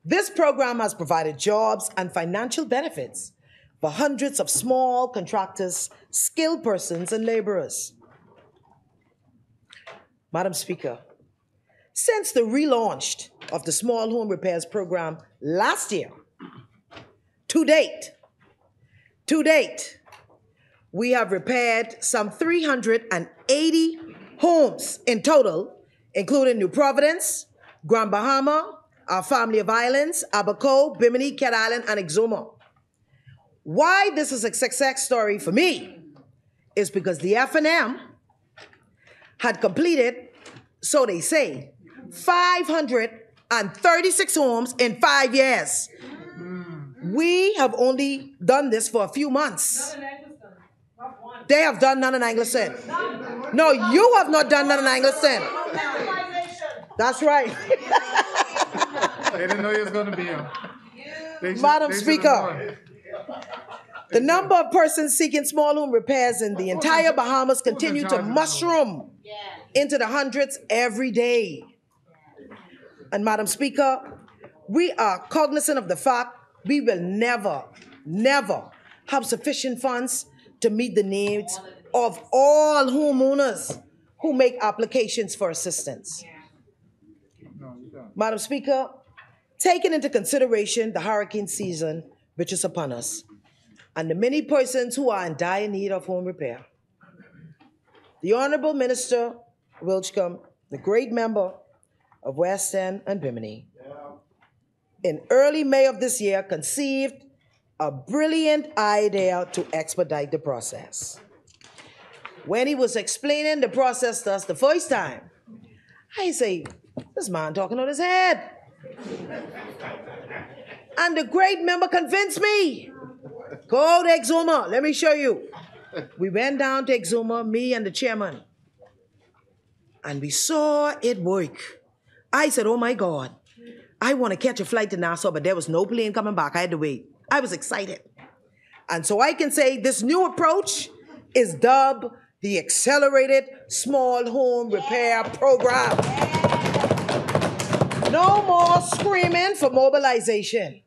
this program has provided jobs and financial benefits for hundreds of small contractors, skilled persons, and laborers. Madam Speaker, since the relaunch of the Small Home Repairs Program last year, to date, we have repaired some 380 homes in total, including New Providence, Grand Bahama, our Family of Islands, Abaco, Bimini, Cat Island, and Exuma. Why this is a success story for me is because the F&M had completed, so they say, 536 homes in 5 years. We have only done this for a few months. They have done none in Angleston. No, you have not done none in Angleston. That's right. They didn't know he was going to be here. Madam Speaker, the number of persons seeking small home repairs in the entire Bahamas continue to mushroom into the hundreds every day. And Madam Speaker, we are cognizant of the fact we will never have sufficient funds to meet the needs of all homeowners who make applications for assistance. Madam Speaker, taking into consideration the hurricane season which is upon us and the many persons who are in dire need of home repair, the Honorable Minister Wilchcombe, the great member of West End and Bimini, in early May of this year conceived a brilliant idea to expedite the process. When he was explaining the process to us the first time, I say, this man talking on his head. And the great member convinced me. Go to Exuma, let me show you. We went down to Exuma, me and the chairman. And we saw it work. I said, oh my God, I want to catch a flight to Nassau, but there was no plane coming back. I had to wait. I was excited. And so I can say this new approach is dubbed the Accelerated Small Home Repair Program. No more screaming for mobilization.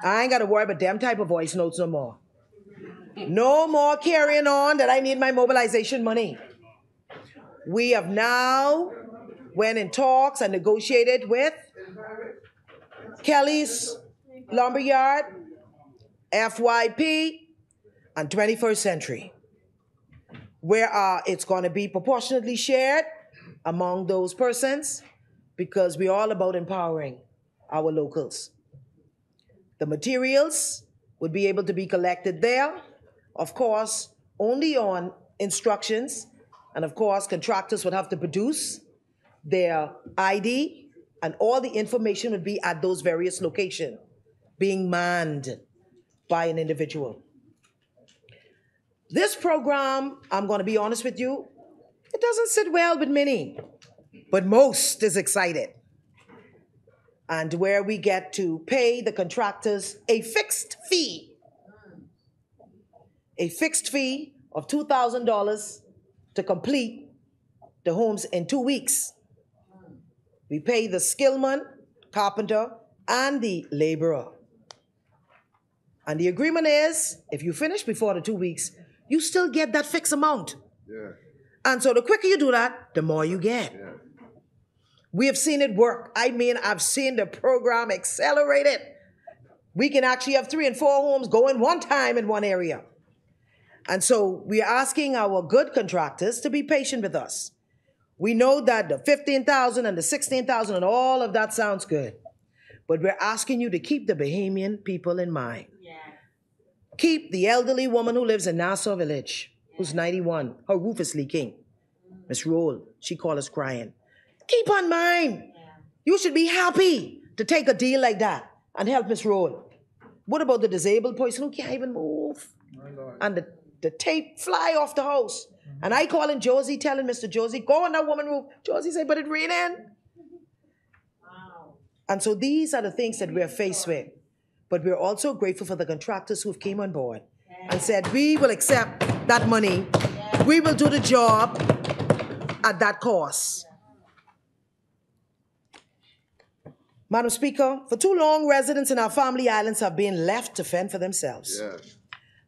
I ain't got to worry about them type of voice notes no more. No more carrying on that I need my mobilization money. We have now went in talks and negotiated with Kelly's Lumberyard, FYP, and 21st Century, where it's going to be proportionately shared among those persons because we're all about empowering our locals. The materials would be able to be collected there, of course, only on instructions, and of course, contractors would have to produce their ID, and all the information would be at those various locations, being manned by an individual. This program, I'm going to be honest with you, it doesn't sit well with many, but most is excited. And where we get to pay the contractors a fixed fee of $2,000 to complete the homes in 2 weeks. We pay the skillman, carpenter, and the laborer. And the agreement is, if you finish before the 2 weeks, you still get that fixed amount. Yeah. And so the quicker you do that, the more you get. Yeah. We have seen it work. I mean, I've seen the program accelerated. We can actually have 3 and 4 homes going one time in one area. And so we are asking our good contractors to be patient with us. We know that the 15,000 and the 16,000 and all of that sounds good. But we're asking you to keep the Bahamian people in mind. Yeah. Keep the elderly woman who lives in Nassau Village, who's 91. Her roof is leaking. Miss Roll, she called us crying. Keep on mind. Yeah. You should be happy to take a deal like that and help Miss Roll. What about the disabled person who can't even move? And the tape fly off the house. Mm-hmm. And I calling Josie, telling Mr. Josie, go on that woman's roof. Josie said, but it raining. Wow. And so these are the things that we're faced with. But we're also grateful for the contractors who came on board and said, we will accept that money. Yeah. We will do the job at that cost. Madam Speaker, for too long, residents in our family islands have been left to fend for themselves. Yes.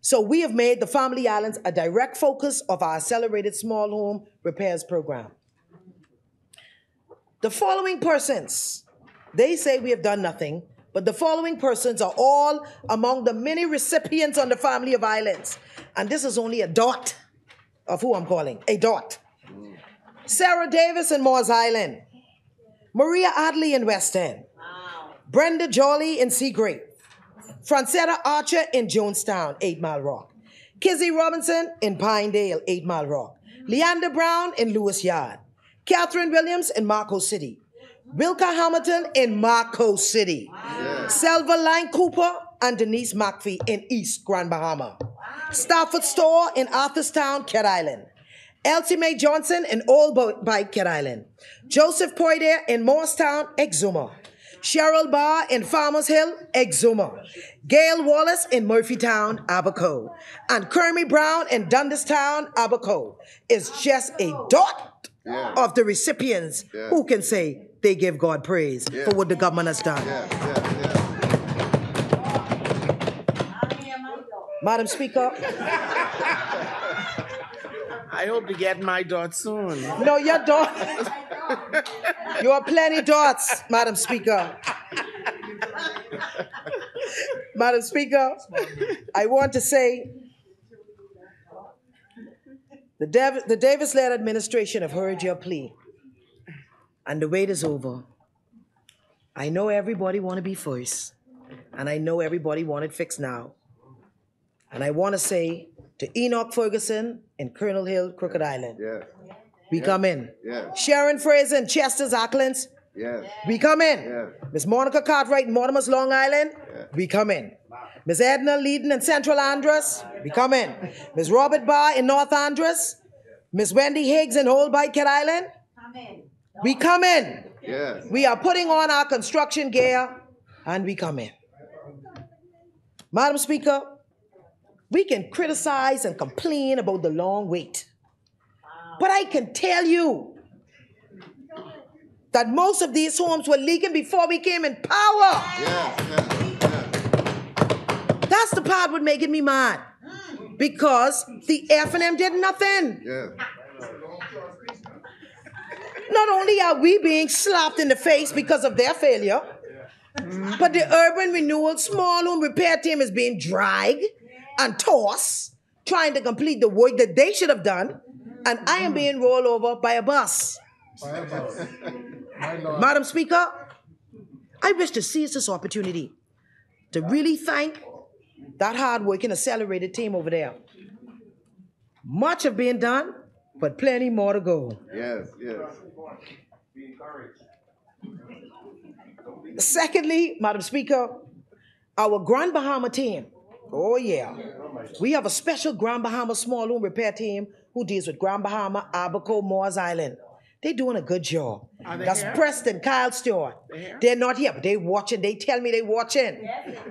So we have made the family islands a direct focus of our accelerated small home repairs program. The following persons, they say we have done nothing, but the following persons are all among the many recipients on the family of islands. And this is only a dot of who I'm calling, a dot. Sarah Davis in Moores Island. Maria Adley in West End. Wow. Brenda Jolly in Seagrape. Francetta Archer in Jonestown, 8 Mile Rock. Kizzy Robinson in Pinedale, 8 Mile Rock. Leander Brown in Lewis Yard. Catherine Williams in Marco City. Wilka Hamilton in Marco City. Wow. Selva Line Cooper and Denise McPhee in East Grand Bahama. Wow. Stafford Store in Arthurstown, Cat Island. Elsie Mae Johnson in Old Bike, Cat Island. Joseph Poydare in Morristown, Exuma. Cheryl Barr in Farmers Hill, Exuma. Gail Wallace in Murphytown, Abaco. And Kermie Brown in Dundastown, Abaco. Is just a dot of the recipients who can say they give God praise for what the government has done. Madam Speaker. I hope to get my dot soon. No, your dot. You are plenty dots, Madam Speaker. Madam Speaker, I want to say the Davis-led administration have heard your plea, and the wait is over. I know everybody want to be first, and I know everybody want it fixed now. And I want to say to Enoch Ferguson in Colonel Hill, Crooked Island, We come in. Yes. Sharon Fraser and Chester's Acklands. Yes. We come in. Yes. Miss Monica Cartwright in Mortimer's Long Island. We come in. Miss Edna Leadon in Central Andros. We come in. Miss Robert Barr in North Andros. Miss Wendy Higgs in Holbite, Cat Island. We come in. Yes. We are putting on our construction gear and we come in. Madam Speaker, we can criticize and complain about the long wait. But I can tell you that most of these homes were leaking before we came in power. Yes. That's the part what making me mad. Because the F&M did nothing. Yes. Not only are we being slapped in the face because of their failure, but the urban renewal small home repair team is being dragged and tossed, trying to complete the work that they should have done, and I am being rolled over by a bus. Madam Speaker, I wish to seize this opportunity to really thank that hard-working accelerated team over there. Much have been done, but plenty more to go. Yes. Secondly, Madam Speaker, our Grand Bahama team. Oh, yeah. We have a special Grand Bahama small home repair team who deals with Grand Bahama, Abaco, Moores Island. They're doing a good job. That's here? Preston, Kyle Stewart. They're not here, but they're watching. They tell me they're watching.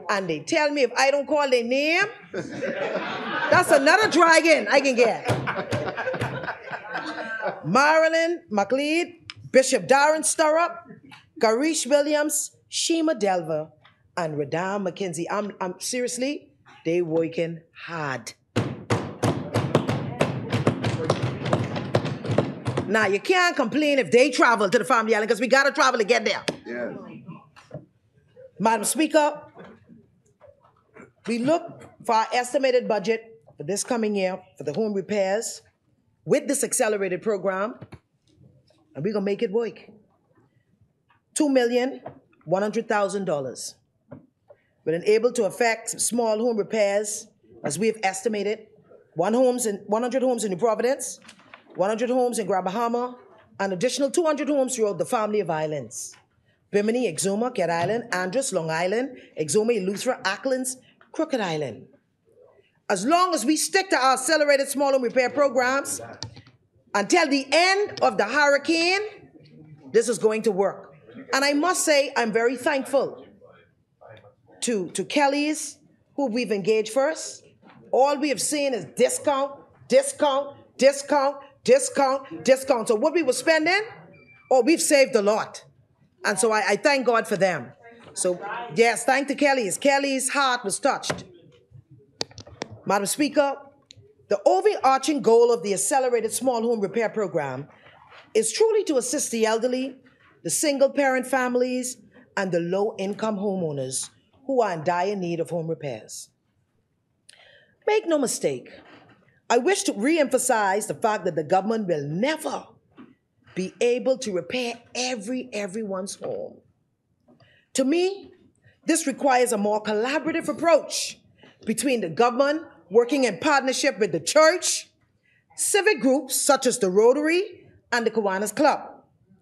And they tell me if I don't call their name, that's another dragon I can get. Marilyn McLeod, Bishop Darren Sturrup, Garish Williams, Shima Delver, and Radam McKenzie. I'm seriously, they working hard. Now, you can't complain if they travel to the family island because we got to travel to get there. Yes. Madam Speaker, we look for our estimated budget for this coming year for the home repairs with this accelerated program, and we're going to make it work. $2,100,000. We're able to affect small home repairs, as we have estimated, 100 homes in New Providence, 100 homes in Grand Bahama, an additional 200 homes throughout the family of islands. Bimini, Exuma, Cat Island, Andros, Long Island, Exuma, Eleuthera, Acklands, Crooked Island. As long as we stick to our accelerated small home repair programs, until the end of the hurricane, this is going to work. And I must say, I'm very thankful to Kelly's, who we've engaged first. All we have seen is discount. So what we were spending, we've saved a lot. And so I thank God for them. So yes, thank to Kelly's. Kelly's heart was touched. Madam Speaker, the overarching goal of the Accelerated Small Home Repair Program is truly to assist the elderly, the single-parent families, and the low-income homeowners who are in dire need of home repairs. Make no mistake, I wish to re-emphasize the fact that the government will never be able to repair everyone's home. To me, this requires a more collaborative approach between the government working in partnership with the church, civic groups such as the Rotary and the Kiwanis Club,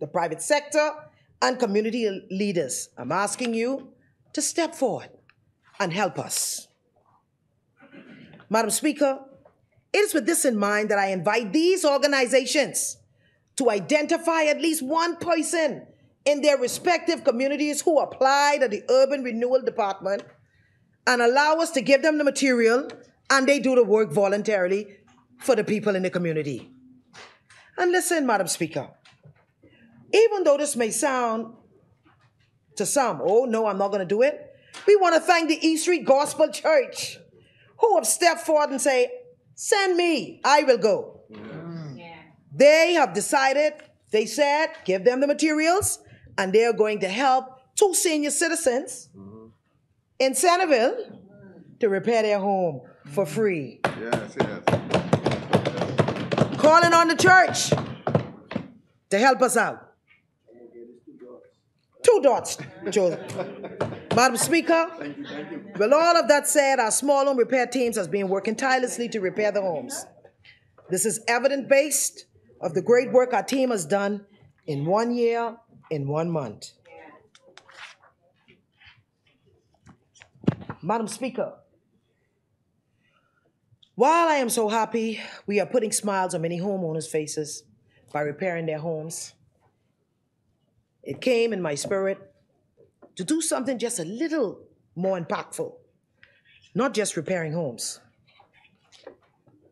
the private sector, and community leaders. I'm asking you to step forward and help us. Madam Speaker, it is with this in mind that I invite these organizations to identify at least one person in their respective communities who apply to the Urban Renewal Department and allow us to give them the material and they do the work voluntarily for the people in the community. And listen, Madam Speaker, even though this may sound to some, oh no, I'm not going to do it, we want to thank the East Street Gospel Church who have stepped forward and say, send me, I will go. Yeah. They have decided, they said, give them the materials, and they are going to help 2 senior citizens in Centerville to repair their home for free. Yes. Calling on the church to help us out. 2 dots, Joseph. Madam Speaker, thank you. With all of that said, our small home repair teams has been working tirelessly to repair the homes. This is evidence-based of the great work our team has done in 1 year, in 1 month. Madam Speaker, while I am so happy we are putting smiles on many homeowners' faces by repairing their homes, it came in my spirit to do something just a little more impactful, not just repairing homes.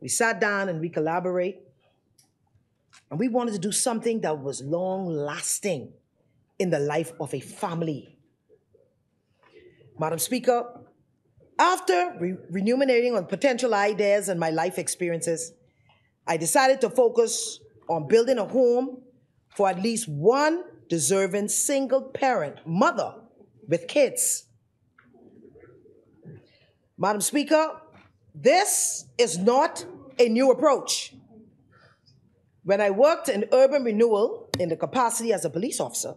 We sat down and we collaborate, and we wanted to do something that was long-lasting in the life of a family. Madam Speaker, after ruminating on potential ideas and my life experiences, I decided to focus on building a home for at least one deserving single-parent mother with kids. Madam Speaker, this is not a new approach. When I worked in urban renewal in the capacity as a police officer,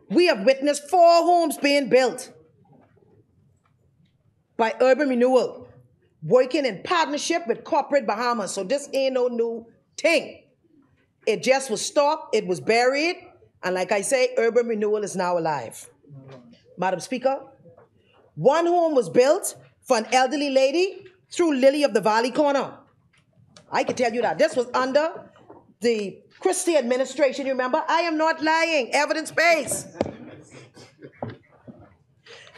we have witnessed 4 homes being built by urban renewal, working in partnership with corporate Bahamas. So this ain't no new thing. It just was stopped, it was buried, and like I say, urban renewal is now alive. Madam Speaker, 1 home was built for an elderly lady through Lily of the Valley Corner. I can tell you that. This was under the Christie administration, you remember? I am not lying, evidence-based.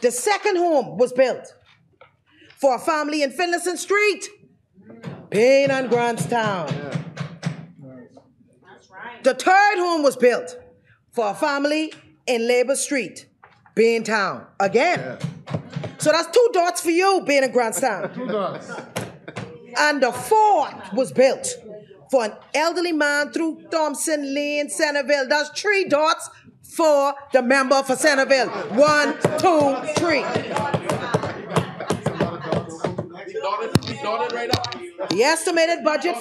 The 2nd home was built for a family in Finlayson Street, Payne and Grantstown. The 3rd home was built for a family in Labour Street, Baintown. Again. So that's 2 dots for you, Payne and Grantstown. 2 dots. And the 4th was built for an elderly man through Thompson Lane, Centerville. That's 3 dots for the member for Centerville. 1, 2, 3. The estimated budget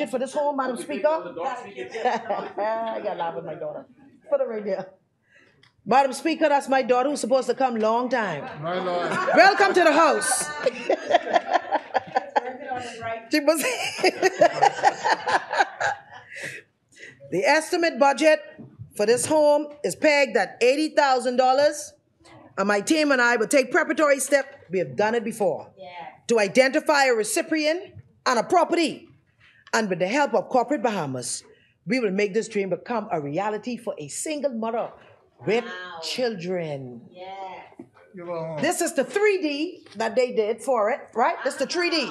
for this home, Madam Speaker. I got to laugh with my daughter. Put it right there. Madam Speaker, that's my daughter who's supposed to come long time. My Lord. Welcome to the house. She was The estimate budget for this home is pegged at $80,000, and my team and I will take preparatory steps. We have done it before. To identify a recipient and a property. And with the help of corporate Bahamas, we will make this dream become a reality for a single mother with children. This is the 3D that they did for it, right? This is the 3D.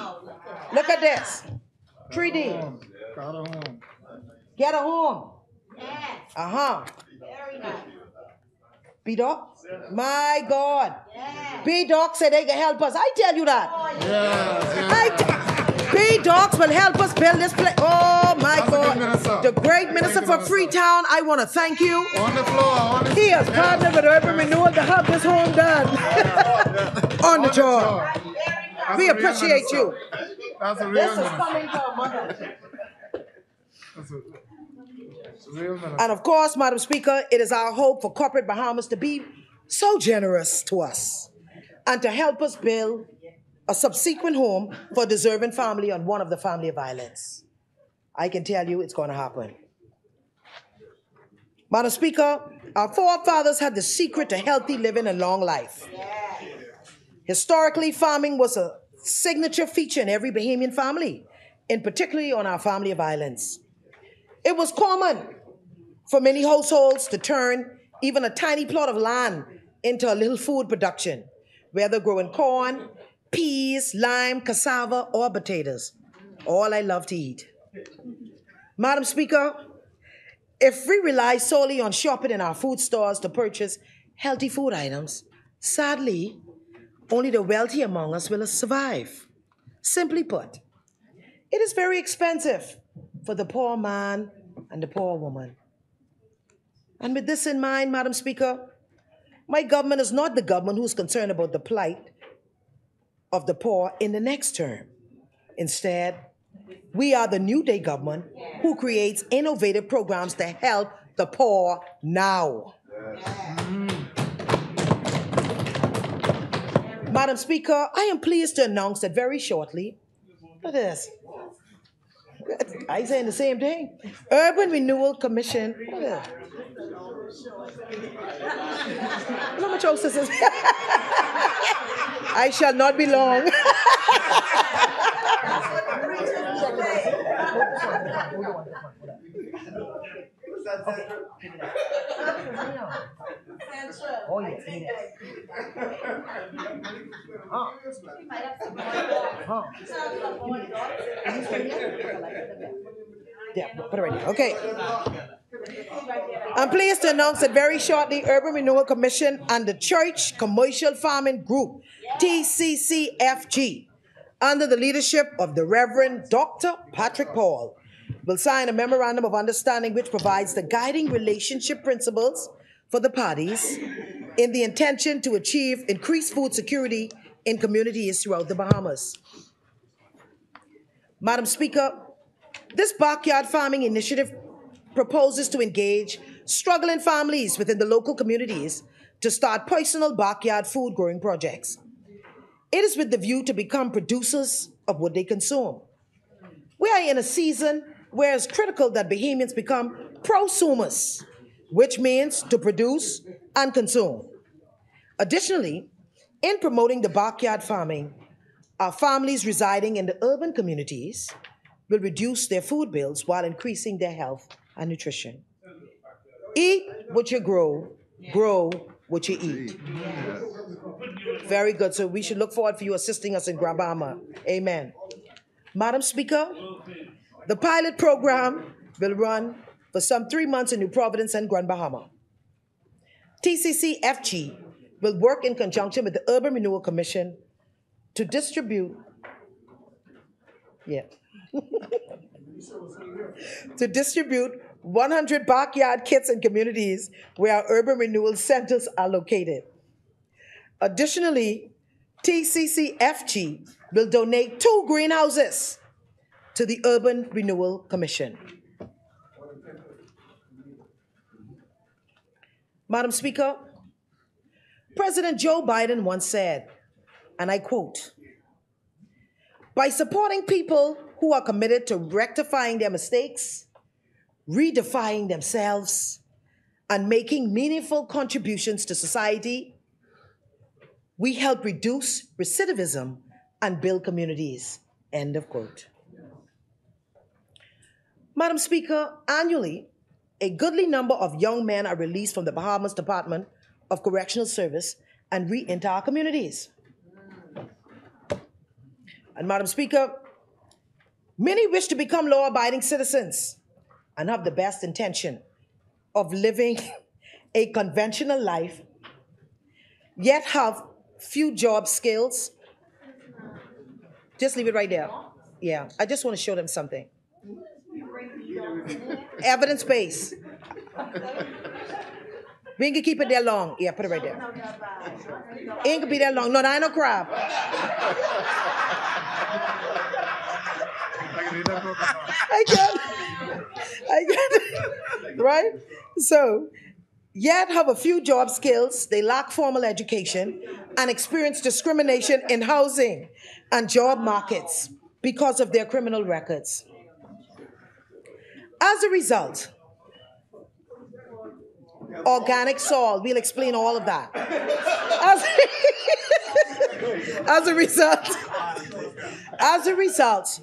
Look at this. 3D. Get a home. Uh-huh. B-Doc? My God. B-Doc said they can help us. I tell you that. B-Docs will help us build this place. Oh, my God. The great minister for Freetown, I want to thank you. On the floor. He has partnered with Urban Renewal to have this home done. On the job. We appreciate you. That's a real This is minister. coming to our mother. That's a real minister. And of course, Madam Speaker, it is our hope for corporate Bahamas to be so generous to us and to help us build a subsequent home for a deserving family on one of the family of islands. I can tell you it's going to happen. Madam Speaker, our forefathers had the secret to healthy living and long life. Historically, farming was a signature feature in every Bahamian family, and particularly on our family of islands. It was common for many households to turn even a tiny plot of land into a little food production, whether growing corn, peas, lime, cassava, or potatoes. All I love to eat. Madam Speaker, if we rely solely on shopping in our food stores to purchase healthy food items, sadly, only the wealthy among us will survive. Simply put, it is very expensive for the poor man and the poor woman. And with this in mind, Madam Speaker, my government is not the government who's concerned about the plight of the poor in the next term. Instead, we are the New Day government who creates innovative programs to help the poor now. Madam Speaker, I am pleased to announce that very shortly, look at this. I saying the same thing. Urban Renewal Commission. How much else this is? I shall not be long. Oh, yes. Yeah, put it right there. Okay. I'm pleased to announce that very shortly, Urban Renewal Commission and the Church Commercial Farming Group, TCCFG, under the leadership of the Reverend Dr. Patrick Paul, will sign a memorandum of understanding which provides the guiding relationship principles for the parties in the intention to achieve increased food security in communities throughout the Bahamas. Madam Speaker, this backyard farming initiative proposes to engage struggling families within the local communities to start personal backyard food growing projects. It is with the view to become producers of what they consume. We are in a season where it's critical that Bahamians become prosumers, which means to produce and consume. Additionally, in promoting the backyard farming, our families residing in the urban communities will reduce their food bills while increasing their health and nutrition. Eat what you grow what you eat. Very good. So we should look forward for you assisting us in Grand Bahama. Amen. Madam Speaker, the pilot program will run for some 3 months in New Providence and Grand Bahama. TCCFG will work in conjunction with the Urban Renewal Commission to distribute, to distribute 100 backyard kits in communities where our urban renewal centers are located. Additionally, TCCFG will donate 2 greenhouses to the Urban Renewal Commission. Madam Speaker, President Joe Biden once said, and I quote, "By supporting people who are committed to rectifying their mistakes, redefining themselves, and making meaningful contributions to society, we help reduce recidivism and build communities." End of quote. Madam Speaker, annually, a goodly number of young men are released from the Bahamas Department of Correctional Service and re-enter our communities. And Madam Speaker, many wish to become law-abiding citizens and have the best intention of living a conventional life, yet have few job skills. Just leave it right there. Yeah, I just want to show them something. Evidence-based. We ain't gonna keep it there long. Yeah, put it right there. Ain't gonna be that long. No, I ain't no crab. I get it. Right? So, yet have a few job skills, they lack formal education, and experience discrimination in housing and job markets because of their criminal records. As a result, organic soil, we'll explain all of that. As a result,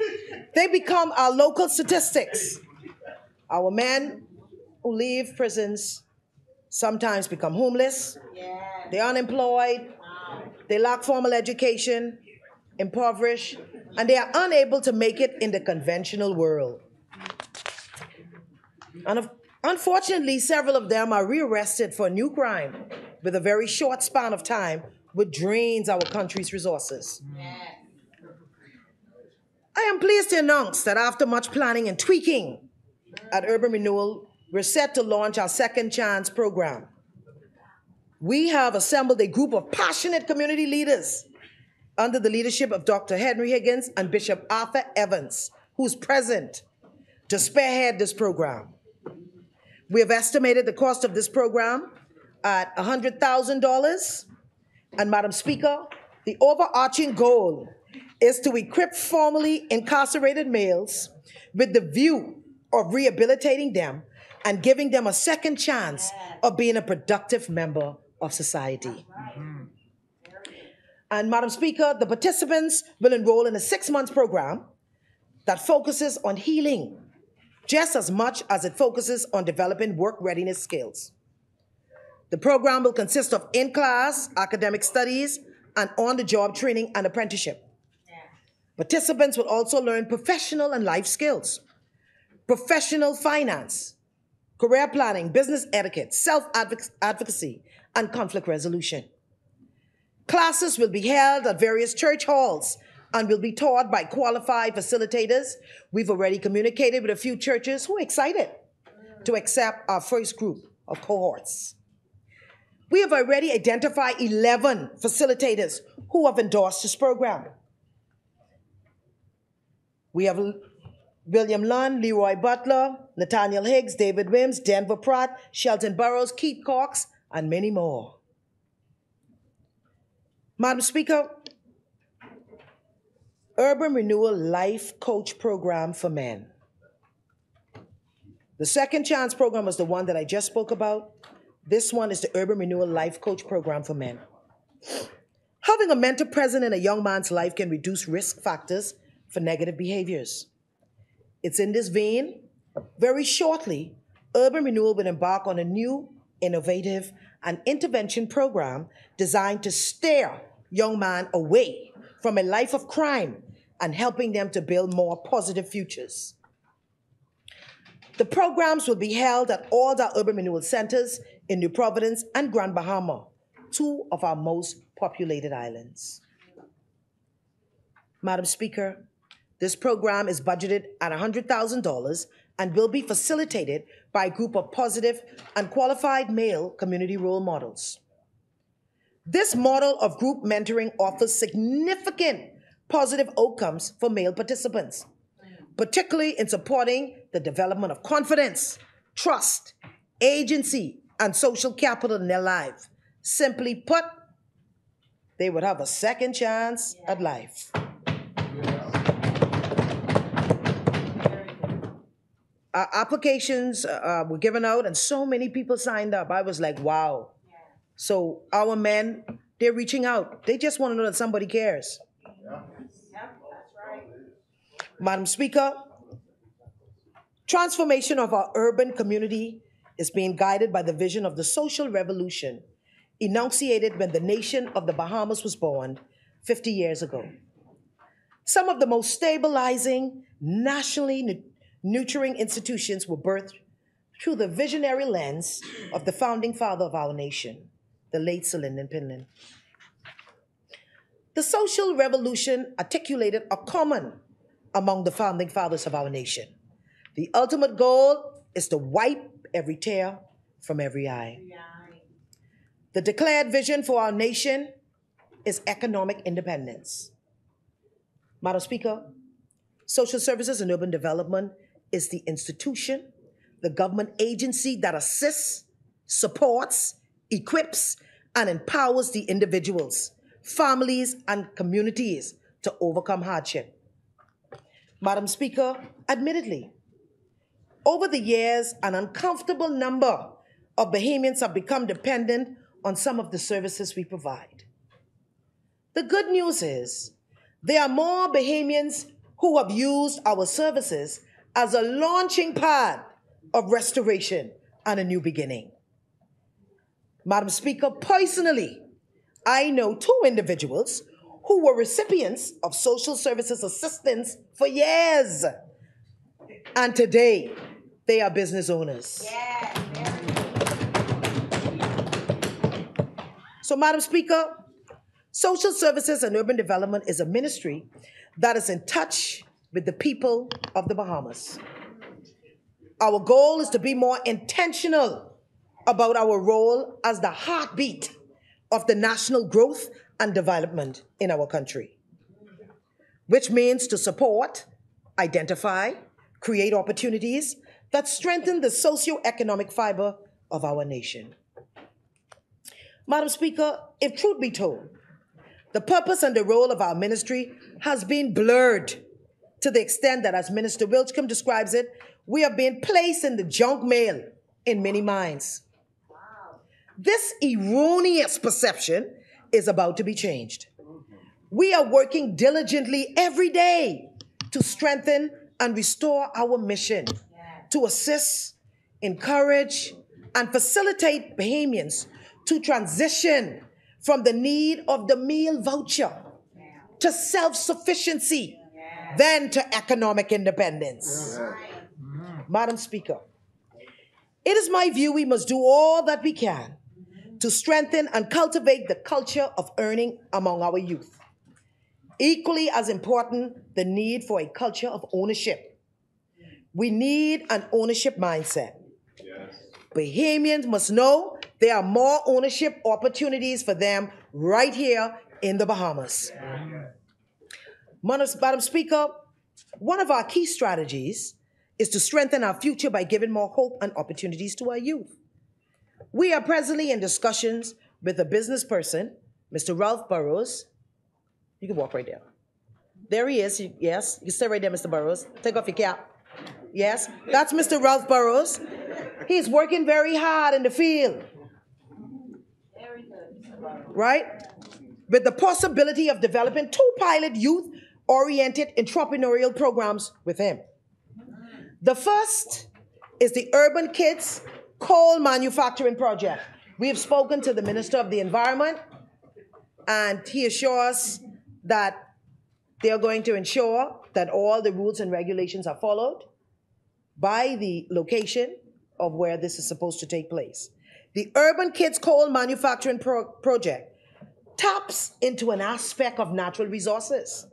they become our local statistics. Our men who leave prisons sometimes become homeless, they're unemployed, they lack formal education, impoverished, and they are unable to make it in the conventional world. And unfortunately, several of them are rearrested for a new crime with a very short span of time, which drains our country's resources. I am pleased to announce that after much planning and tweaking at Urban Renewal, we're set to launch our Second Chance program. We have assembled a group of passionate community leaders under the leadership of Dr. Henry Higgins and Bishop Arthur Evans, who's present to spearhead this program. We have estimated the cost of this program at $100,000. And Madam Speaker, the overarching goal is to equip formerly incarcerated males with the view of rehabilitating them and giving them a second chance of being a productive member of society. And Madam Speaker, the participants will enroll in a 6-month program that focuses on healing just as much as it focuses on developing work readiness skills. The program will consist of in-class academic studies and on-the-job training and apprenticeship. Participants will also learn professional and life skills, professional finance, career planning, business etiquette, self-advocacy, and conflict resolution. Classes will be held at various church halls and will be taught by qualified facilitators. We've already communicated with a few churches who are excited to accept our first group of cohorts. We have already identified 11 facilitators who have endorsed this program. We have William Lund, Leroy Butler, Nathaniel Higgs, David Wims, Denver Pratt, Shelton Burrows, Keith Cox, and many more. Madam Speaker, Urban Renewal Life Coach Program for Men. The Second Chance program was the one that I just spoke about. This one is the Urban Renewal Life Coach Program for Men. Having a mentor present in a young man's life can reduce risk factors for negative behaviors. It's in this vein, very shortly, Urban Renewal will embark on a new, innovative, and intervention program designed to steer young men away from a life of crime and helping them to build more positive futures. The programs will be held at all the urban renewal centers in New Providence and Grand Bahama, 2 of our most populated islands. Madam Speaker, this program is budgeted at $100,000 and will be facilitated by a group of positive and qualified male community role models. This model of group mentoring offers significant positive outcomes for male participants, particularly in supporting the development of confidence, trust, agency, and social capital in their life. Simply put, they would have a second chance at life. Our applications were given out and so many people signed up. I was like, wow. So our men, they're reaching out. They just want to know that somebody cares. Madam Speaker, transformation of our urban community is being guided by the vision of the social revolution enunciated when the nation of the Bahamas was born 50 years ago. Some of the most stabilizing, nationally nurturing institutions were birthed through the visionary lens of the founding father of our nation, the late Sir Lyndon Pinland. The social revolution articulated a common among the founding fathers of our nation. The ultimate goal is to wipe every tear from every eye. The declared vision for our nation is economic independence. Madam Speaker, social services and urban development is the institution, the government agency that assists, supports, equips, and empowers the individuals, families, and communities to overcome hardship. Madam Speaker, admittedly, over the years, an uncomfortable number of Bahamians have become dependent on some of the services we provide. The good news is there are more Bahamians who have used our services as a launching pad of restoration and a new beginning. Madam Speaker, personally, I know 2 individuals who were recipients of social services assistance for years. And today, they are business owners. So, Madam Speaker, social services and urban development is a ministry that is in touch with the people of the Bahamas. Our goal is to be more intentional about our role as the heartbeat of the national growth and development in our country, which means to support, identify, create opportunities that strengthen the socioeconomic fiber of our nation. Madam Speaker, if truth be told, The purpose and the role of our ministry has been blurred to the extent that, as Minister Wilcombe describes it, we are being placed in the junk mail in many minds. This erroneous perception is about to be changed. We are working diligently every day to strengthen and restore our mission, to assist, encourage, and facilitate Bahamians to transition from the need of the meal voucher to self-sufficiency, then to economic independence. Madam Speaker, it is my view we must do all that we can to strengthen and cultivate the culture of earning among our youth. Equally as important, the need for a culture of ownership. We need an ownership mindset. Bahamians must know there are more ownership opportunities for them right here in the Bahamas. Madam Speaker, one of our key strategies is to strengthen our future by giving more hope and opportunities to our youth. We are presently in discussions with a business person, Mr. Ralph Burrows. You can walk right there. There he is. Yes, you can stay right there, Mr. Burrows. Take off your cap. Yes, that's Mr. Ralph Burrows. He's working very hard in the field. Right? With the possibility of developing 2 pilot youth-oriented entrepreneurial programs with him. The first is the Urban Kids Coal Manufacturing Project. We have spoken to the Minister of the Environment, and he assures that they are going to ensure that all the rules and regulations are followed by the location of where this is supposed to take place. The Urban Kids Coal Manufacturing Project taps into an aspect of natural resources.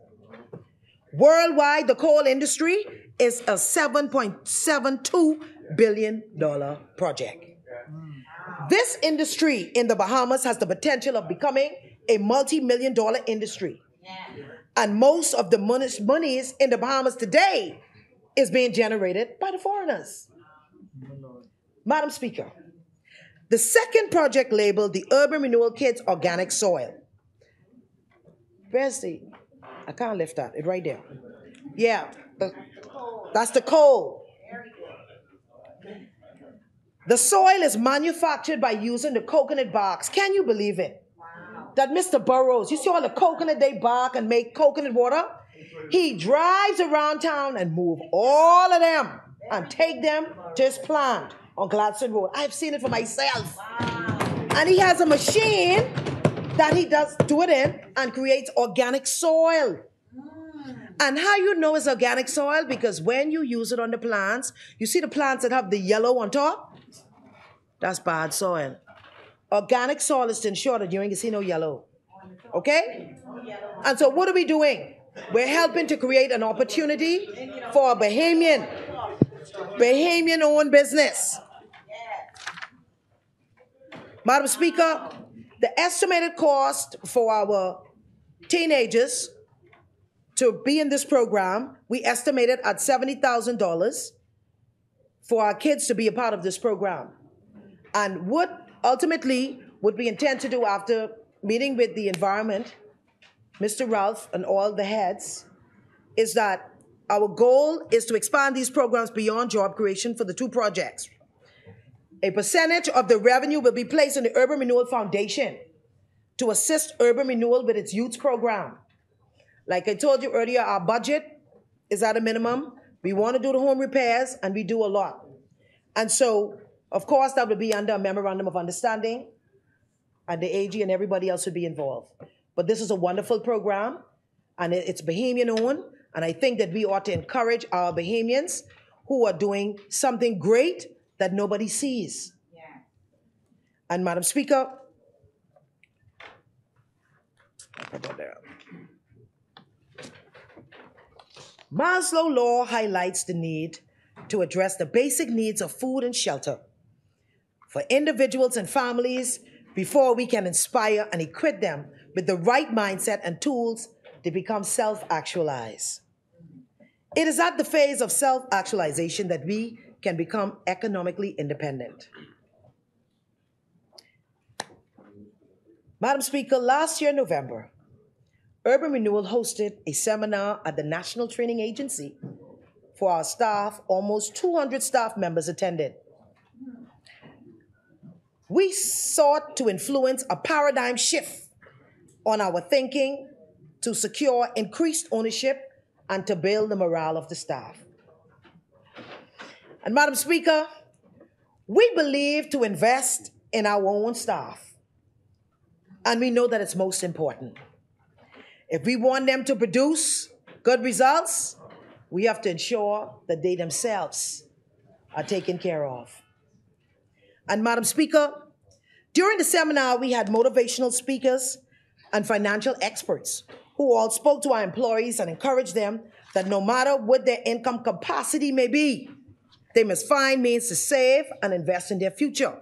Worldwide, the coal industry is a $7.72 billion project. This industry in the Bahamas has the potential of becoming a multi-million-dollar industry. And most of the monies in the Bahamas today is being generated by the foreigners. Madam Speaker, the second project labeled the Urban Renewal Kids Organic Soil. Where's the, I can't lift that, it's right there. Yeah, that's the coal. The soil is manufactured by using the coconut barks. Can you believe it? That Mr. Burrows, you see all the coconut they bark and make coconut water? He drives around town and move all of them and take them to his plant on Gladstone Road. I've seen it for myself. And he has a machine that he does do it in and creates organic soil. And how you know it's organic soil? Because when you use it on the plants, you see the plants that have the yellow on top? That's bad soil. Organic soil is to ensure that you ain't see no yellow. Okay? And so what are we doing? We're helping to create an opportunity for a Bahamian-owned business. Madam Speaker, the estimated cost for our teenagers to be in this program, we estimated at $70,000 for our kids to be a part of this program. And what ultimately what we intend to do after meeting with the environment, Mr. Ralph and all the heads, is that our goal is to expand these programs beyond job creation for the 2 projects. A percentage of the revenue will be placed in the Urban Renewal Foundation to assist urban renewal with its youth program. Like I told you earlier, our budget is at a minimum. We want to do the home repairs, and we do a lot. And so, of course, that would be under a memorandum of understanding, and the AG and everybody else would be involved. But this is a wonderful program, and it's Bahamian-owned, and I think that we ought to encourage our Bahamians who are doing something great that nobody sees. Yeah. And Madam Speaker, Maslow Law highlights the need to address the basic needs of food and shelter for individuals and families before we can inspire and equip them with the right mindset and tools to become self-actualized. It is at the phase of self-actualization that we can become economically independent. Madam Speaker, last year, November, Urban Renewal hosted a seminar at the National Training Agency for our staff. Almost 200 staff members attended. We sought to influence a paradigm shift on our thinking to secure increased ownership and to build the morale of the staff. And Madam Speaker, we believe to invest in our own staff. And we know that it's most important. If we want them to produce good results, we have to ensure that they themselves are taken care of. And Madam Speaker, during the seminar, we had motivational speakers and financial experts who all spoke to our employees and encouraged them that no matter what their income capacity may be, they must find means to save and invest in their future.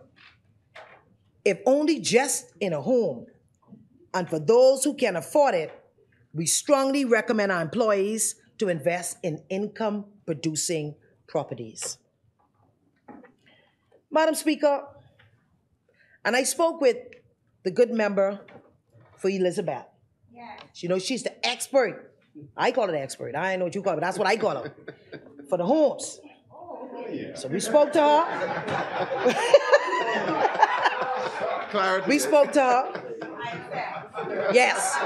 If only just in a home. And for those who can afford it, we strongly recommend our employees to invest in income-producing properties. Madam Speaker, and I spoke with the good member for Elizabeth. Yes. You know, she's the expert. I call her the expert. I don't know what you call her, but that's what I call her. For the homes. Oh, yeah. So we spoke to her. Clarity. We spoke to her. Yes.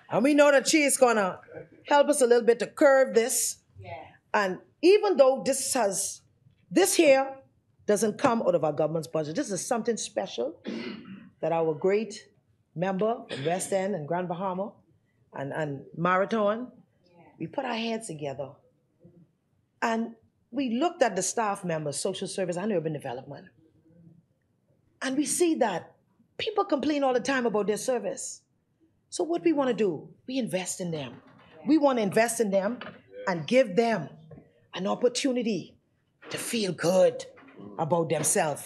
And we know that she is going to help us a little bit to curve this. Yeah. And even though this here doesn't come out of our government's budget, this is something special that our great member from West End and Grand Bahama and Marathon, we put our heads together. And we looked at the staff members, social service and urban development. And we see that people complain all the time about their service. So what we want to do, we invest in them. We want to invest in them and give them an opportunity to feel good about themselves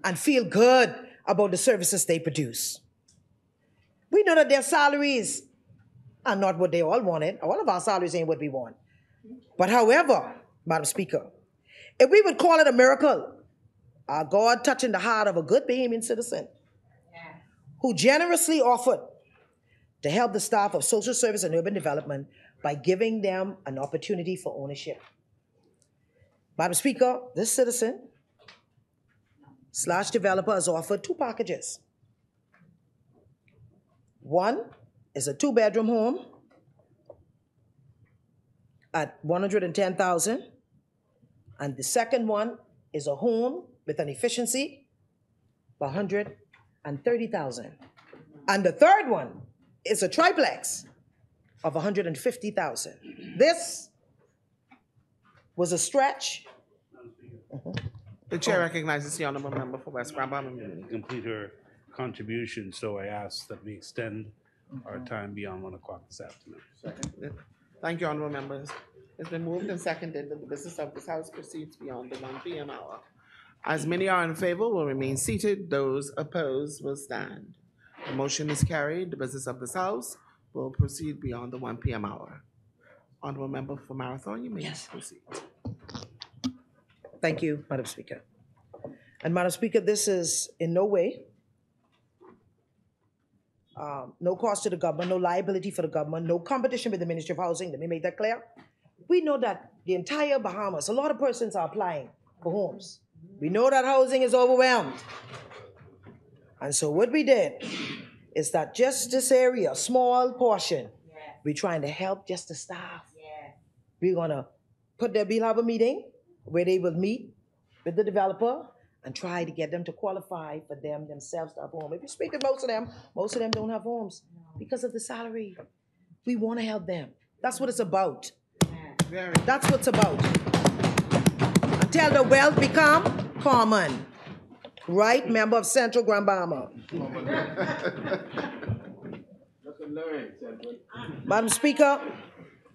and feel good about the services they produce. We know that their salaries are not what they all wanted. All of our salaries ain't what we want. But however, Madam Speaker, if we would call it a miracle, our God touching the heart of a good Bahamian citizen who generously offered to help the staff of social service and urban development by giving them an opportunity for ownership. Madam Speaker, this citizen / developer has offered 2 packages. One is a 2-bedroom home at $110,000, and the second one is a home with an efficiency of $130,000. And the third one is a triplex of $150,000. This was a stretch. The chair recognizes the honorable member for West Grand Bahama. Complete her contribution, so I ask that we extend our time beyond 1 o'clock this afternoon. Thank you, honorable members. It's been moved and seconded that the business of this House proceeds beyond the 1 p.m. hour. As many are in favor will remain seated. Those opposed will stand. The motion is carried. The business of this House will proceed beyond the 1 p.m. hour. Honorable member for Marathon, you may proceed. Thank you, Madam Speaker. And Madam Speaker, this is in no way, no cost to the government, no liability for the government, no competition with the Ministry of Housing. Let me make that clear. We know that the entire Bahamas, a lot of persons are applying for homes. We know that housing is overwhelmed. And so what we did is that just this area, small portion, we're trying to help just the staff. We're going to we'll have a meeting where they will meet with the developer and try to get them to qualify for themselves to have a home. If you speak to most of them don't have homes because of the salary. We want to help them. That's what it's about. That's what it's about. Until the wealth become common. Right, member of Central Grand Bahama. Madam Speaker.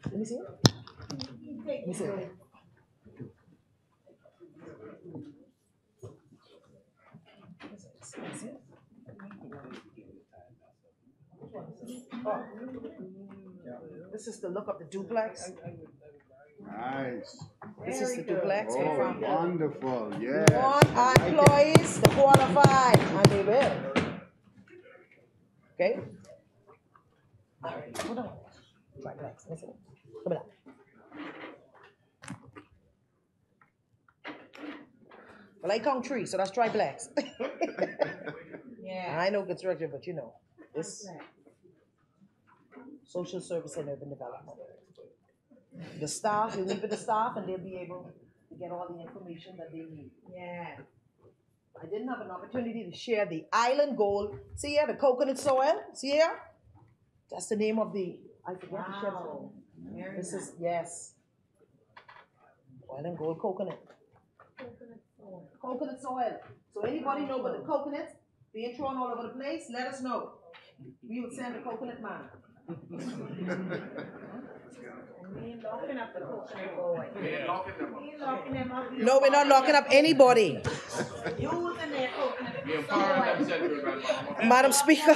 Let me see it. Let me see it. Oh. This is the look of the duplex. Nice. This is the duplex. Oh, wonderful. Yes. We want our employees to qualify, and they will. Okay? All right, hold on. Try blacks. Listen. Come on. Well, I count three, so that's try blacks. Yeah. I know construction, but you know, this social service and urban development. The staff, you meet with the staff, and they'll be able to get all the information that they need. Yeah. I didn't have an opportunity to share the island gold. See here, the coconut soil. See here? That's the name of the. I forget the chef's Wow. name. Very This nice. is yes. Oil and gold coconut. Coconut soil. So anybody know about the coconuts being thrown all over the place? Let us know. We will send a coconut man. We ain't locking up the coconut boy. We ain't locking them up. No, we're not locking up anybody. Using their coconut. Madam Speaker.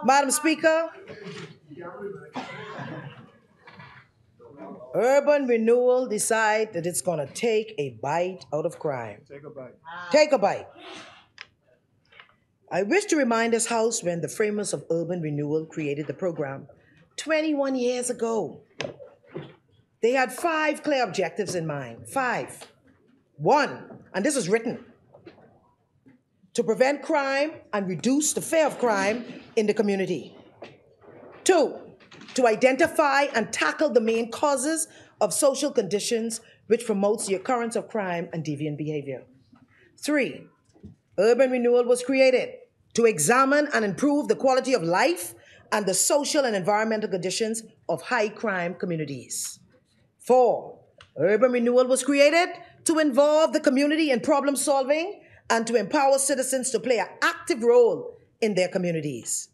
Madam Speaker. Urban renewal decide that it's gonna take a bite out of crime. Take a bite. Take a bite. I wish to remind this House when the framers of urban renewal created the program 21 years ago. They had 5 clear objectives in mind. 5. 1, and this is written, to prevent crime and reduce the fear of crime in the community. 2, to identify and tackle the main causes of social conditions which promotes the occurrence of crime and deviant behavior. 3, urban renewal was created to examine and improve the quality of life and the social and environmental conditions of high crime communities. 4, urban renewal was created to involve the community in problem solving and to empower citizens to play an active role in their communities.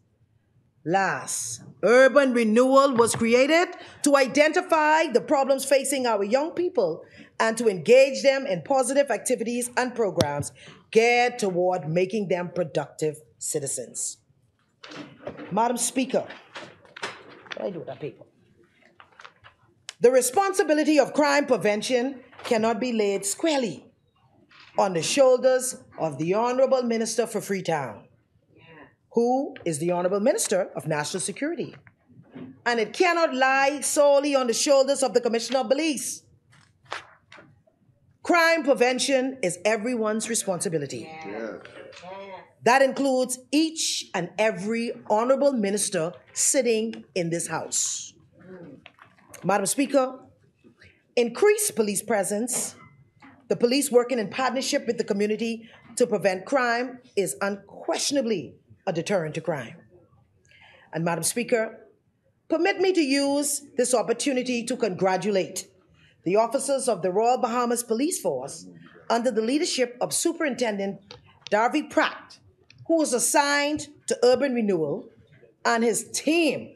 Last, urban renewal was created to identify the problems facing our young people and to engage them in positive activities and programs geared toward making them productive citizens. Madam Speaker, what do I do with that paper? The responsibility of crime prevention cannot be laid squarely on the shoulders of the Honorable Minister for Freetown, who is the Honorable Minister of National Security. And it cannot lie solely on the shoulders of the Commissioner of Police. Crime prevention is everyone's responsibility. Yes. That includes each and every Honorable Minister sitting in this House. Madam Speaker, increased police presence, the police working in partnership with the community to prevent crime is unquestionably a deterrent to crime. And Madam Speaker, permit me to use this opportunity to congratulate the officers of the Royal Bahamas Police Force under the leadership of Superintendent Darby Pratt, who was assigned to urban renewal, and his team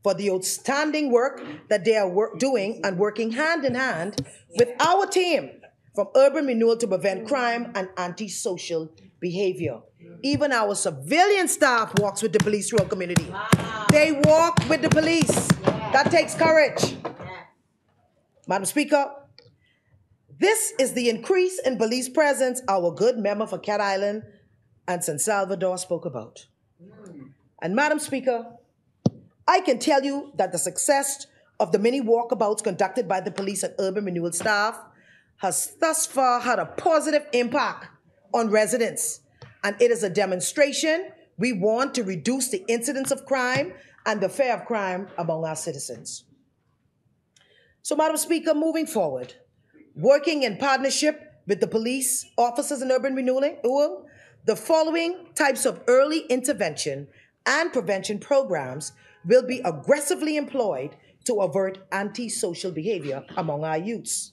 for the outstanding work that they are doing and working hand in hand with our team from urban renewal to prevent crime and antisocial behavior. Even our civilian staff walks with the police through our community. Wow. They walk with the police. Yeah. That takes courage. Yeah. Madam Speaker, this is the increase in police presence our good member for Cat Island and San Salvador spoke about. And Madam Speaker, I can tell you that the success of the many walkabouts conducted by the police and urban renewal staff has thus far had a positive impact on residents. And it is a demonstration we want to reduce the incidence of crime and the fear of crime among our citizens. So, Madam Speaker, moving forward, working in partnership with the police officers in urban renewal, the following types of early intervention and prevention programs will be aggressively employed to avert antisocial behavior among our youths.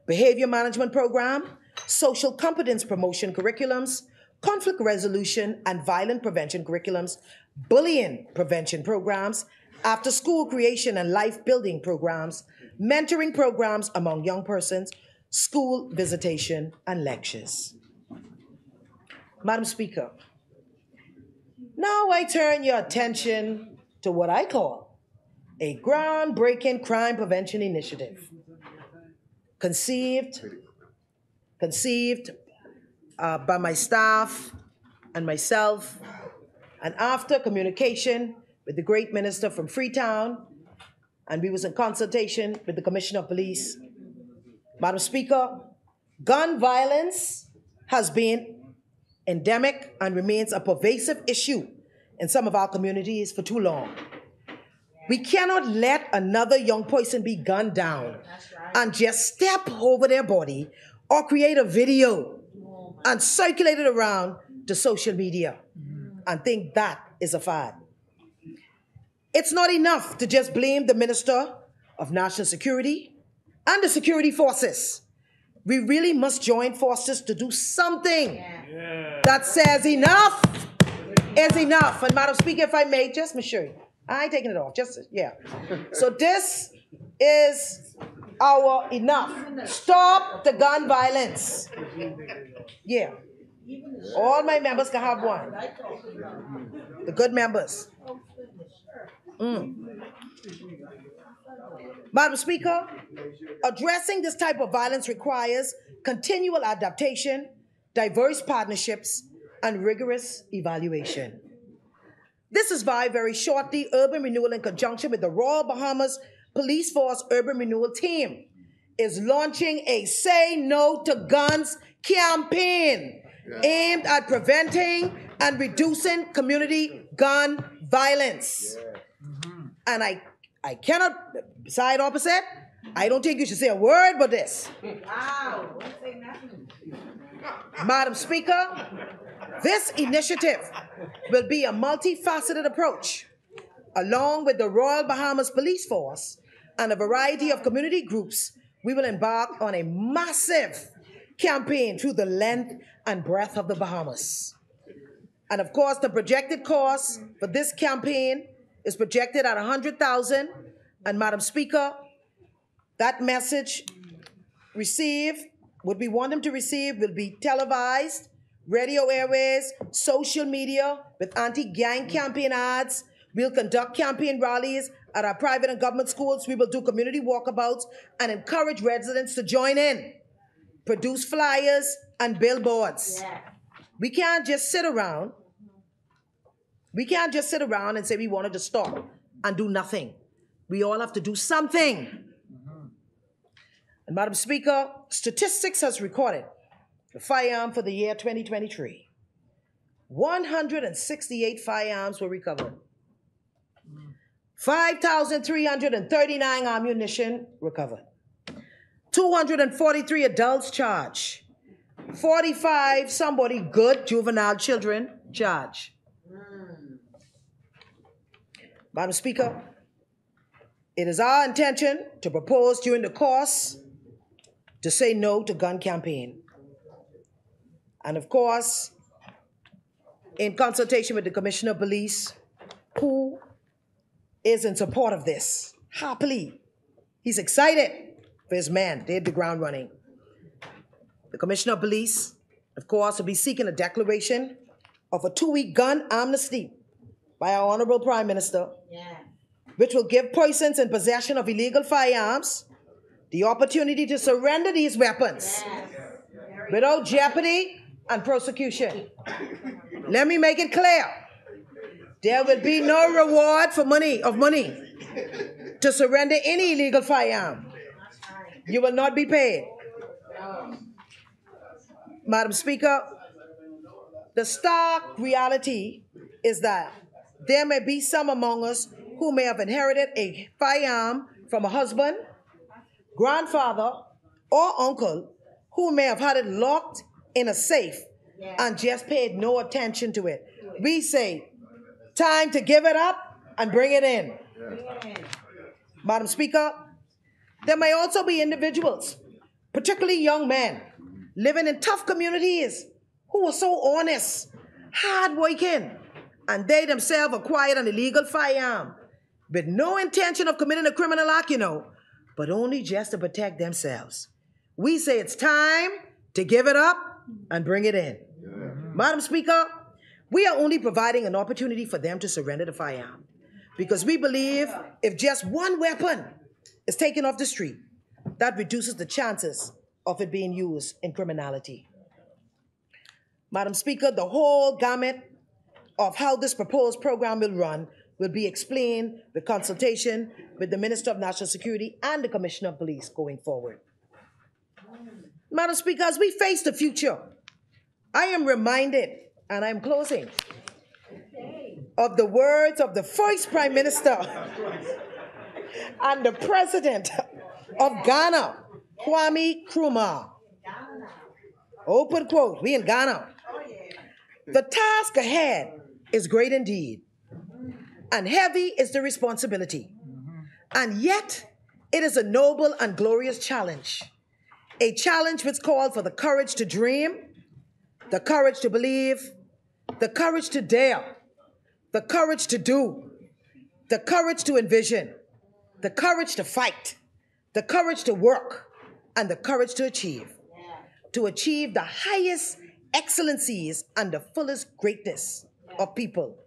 Behavior management program, social competence promotion curriculums, conflict resolution and violent prevention curriculums, bullying prevention programs, after-school creation and life-building programs, mentoring programs among young persons, school visitation, and lectures. Madam Speaker, now I turn your attention to what I call a groundbreaking crime prevention initiative conceived by my staff and myself, and after communication with the great minister from Freetown, and we was in consultation with the Commissioner of Police. Madam Speaker, gun violence has been endemic and remains a pervasive issue in some of our communities for too long. We cannot let another young person be gunned down and just step over their body or create a video and circulate it around to social media and think that is a fad. It's not enough to just blame the Minister of National Security and the security forces. We really must join forces to do something that says enough is enough. And Madam Speaker, if I may, just Ms. Sherry, I ain't taking it off, yeah. So this is our enough. Stop the gun violence. Yeah. All my members can have one. The good members. Madam Speaker, addressing this type of violence requires continual adaptation, diverse partnerships, and rigorous evaluation. This is why very shortly, Urban Renewal in conjunction with the Royal Bahamas Police Force Urban Renewal Team is launching a Say No to Guns campaign aimed at preventing and reducing community gun violence. And I cannot side opposite. I don't think you should say a word but this. Wow. Madam Speaker, this initiative will be a multifaceted approach, along with the Royal Bahamas Police Force and a variety of community groups. We will embark on a massive campaign through the length and breadth of the Bahamas. And of course, the projected cost for this campaign is projected at $100,000. And Madam Speaker, that message received, what we want them to receive will be televised, radio airways, social media with anti-gang campaign ads. We'll conduct campaign rallies at our private and government schools. We will do community walkabouts and encourage residents to join in, produce flyers and billboards. Yeah. We can't just sit around. We can't just sit around and say we wanted to stop and do nothing. We all have to do something. And Madam Speaker, statistics has recorded the firearm for the year 2023. 168 firearms were recovered. 5,339 ammunition recovered. 243 adults charged. 45 somebody good juvenile children charged. Madam Speaker, it is our intention to propose during the course to say no to gun campaign. And of course, in consultation with the Commissioner of Police, who is in support of this, happily. He's excited for his men. They hit the ground running. The Commissioner of Police, of course, will be seeking a declaration of a 2-week gun amnesty by our Honorable Prime Minister, which will give persons in possession of illegal firearms the opportunity to surrender these weapons without jeopardy and prosecution. Let me make it clear. There will be no reward for money to surrender any illegal firearm. You will not be paid. Madam Speaker, the stark reality is that there may be some among us who may have inherited a firearm from a husband, grandfather, or uncle who may have had it locked in a safe and just paid no attention to it. We say, time to give it up and bring it in. Madam Speaker, there may also be individuals, particularly young men, living in tough communities who are so honest, hardworking, and they themselves acquired an illegal firearm with no intention of committing a criminal act, but only just to protect themselves. We say it's time to give it up and bring it in. Madam Speaker, we are only providing an opportunity for them to surrender the firearm because we believe if just one weapon is taken off the street, that reduces the chances of it being used in criminality. Madam Speaker, the whole gamut of how this proposed program will run will be explained with consultation with the Minister of National Security and the Commissioner of Police going forward. Madam Speaker, as we face the future, I am reminded, and I'm closing, of the words of the first Prime Minister and the President of Ghana, Kwame Nkrumah. Open quote, we in Ghana. The task ahead is great indeed, and heavy is the responsibility. And yet, it is a noble and glorious challenge. A challenge which called for the courage to dream, the courage to believe, the courage to dare, the courage to do, the courage to envision, the courage to fight, the courage to work, and the courage to achieve the highest excellencies and the fullest greatness of people.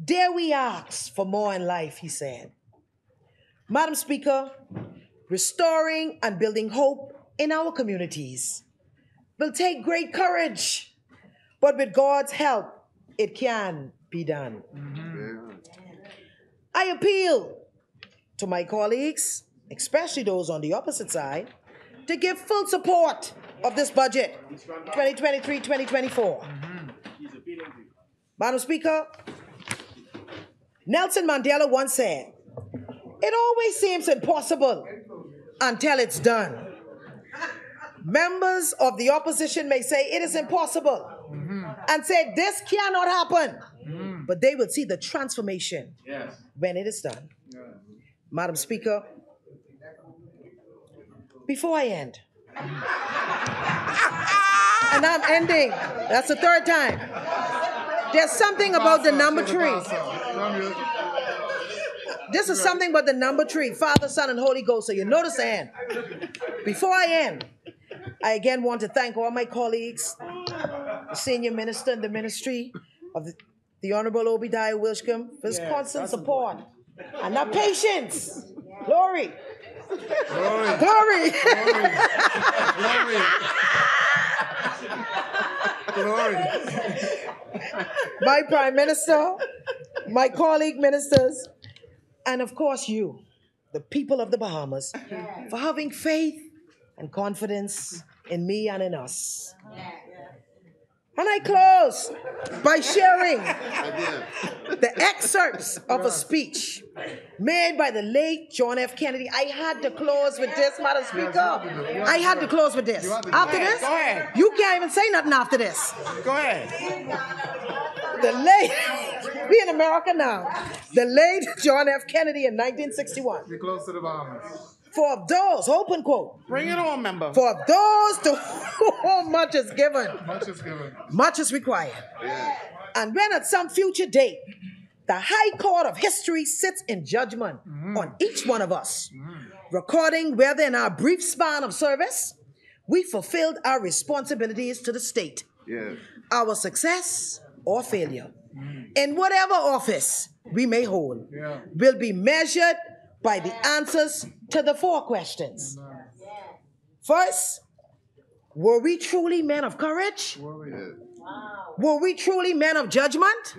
Dare we ask for more in life, he said. Madam Speaker, restoring and building hope in our communities will take great courage, but with God's help, it can be done. I appeal to my colleagues, especially those on the opposite side, to give full support of this budget, 2023-2024. Madam Speaker, Nelson Mandela once said, "It always seems impossible until it's done." Members of the opposition may say it is impossible and say this cannot happen, but they will see the transformation when it is done. Madam Speaker, before I end, and I'm ending, that's the third time, there's something about the number 3. This is something about the number 3, Father, Son, and Holy Ghost, so you notice the end. Before I end, I again want to thank all my colleagues, the senior minister in the ministry of the Honorable Obadiah Wilshcombe, for his constant support and our patience. Glory. Glory. Glory. Glory. My Prime Minister, my colleague ministers, and of course you, the people of the Bahamas, for having faith and confidence in me and in us. And I close by sharing the excerpts of a speech made by the late John F. Kennedy. I had to close with this, Madam Speaker. I had to close with this. After this, go ahead. You can't even say nothing after this. Go ahead. The late, we in America now, the late John F. Kennedy in 1961. Be close to the Bahamas. For of those, open quote. Bring it on, member. For of those to whom much is given, much is required. And when at some future date, the High Court of History sits in judgment on each one of us, recording whether in our brief span of service, we fulfilled our responsibilities to the state, our success or failure, in whatever office we may hold, will be measured by the answers to the 4 questions. First, were we truly men of courage? Were we truly men of judgment?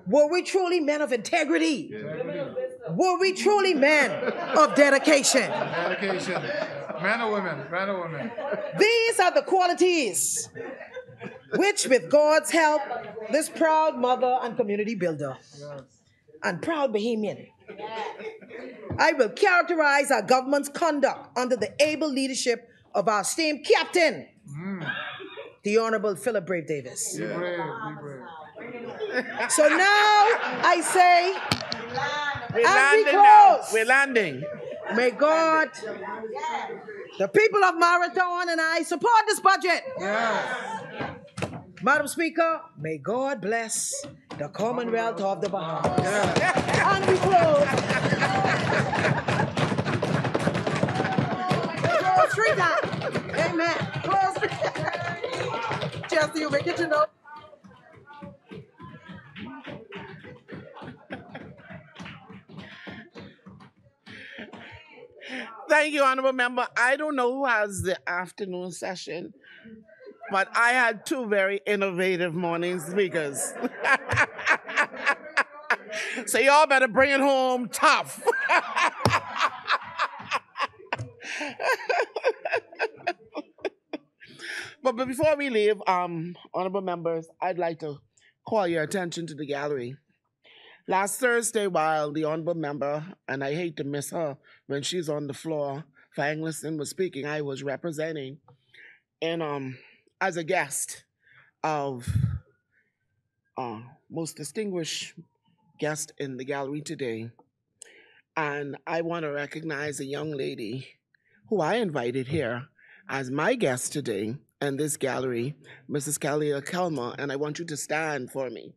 Were we truly men of integrity? Were we truly men of dedication? Men or women? Men or women? These are the qualities which, with God's help, this proud mother and community builder and proud Bahamian, I will characterize our government's conduct under the able leadership of our esteemed captain, the Honorable Philip Brave Davis. Be brave, be brave. So now I say, We're as we landing now. close, We're landing. may God, the people of Marathon and I support this budget. Madam Speaker, may God bless the Commonwealth of the Bahamas. And we close. Close 3 times. Amen. Close 3 times. Just so you make it to know. Thank you, Honorable Member. I don't know who has the afternoon session, but I had 2 very innovative morning speakers. So y'all better bring it home tough. But before we leave, honorable members, I'd like to call your attention to the gallery. Last Thursday, while the honorable member, and I hate to miss her when she's on the floor, for Engliston was speaking, I was representing, and as a guest of most distinguished guest in the gallery today. And I want to recognize a young lady who I invited here as my guest today in this gallery, Mrs. Kalia Kelma, and I want you to stand for me.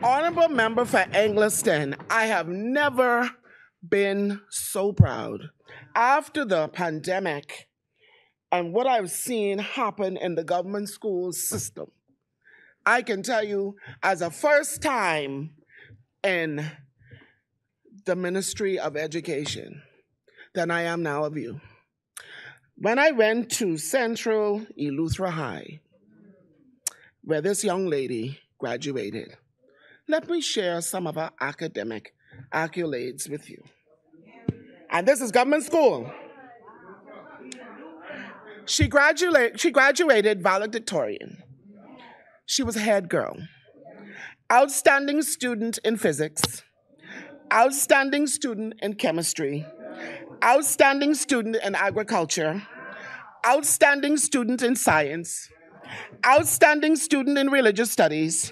Honorable member for Engliston, I have never been so proud. After the pandemic and what I've seen happen in the government school system, I can tell you as a first time in the Ministry of Education than I am now of you. When I went to Central Eleuthera High, where this young lady graduated, let me share some of her academic accolades with you. And this is government school. She graduated valedictorian. She was a head girl. Outstanding student in physics. Outstanding student in chemistry. Outstanding student in agriculture. Outstanding student in science. Outstanding student in religious studies.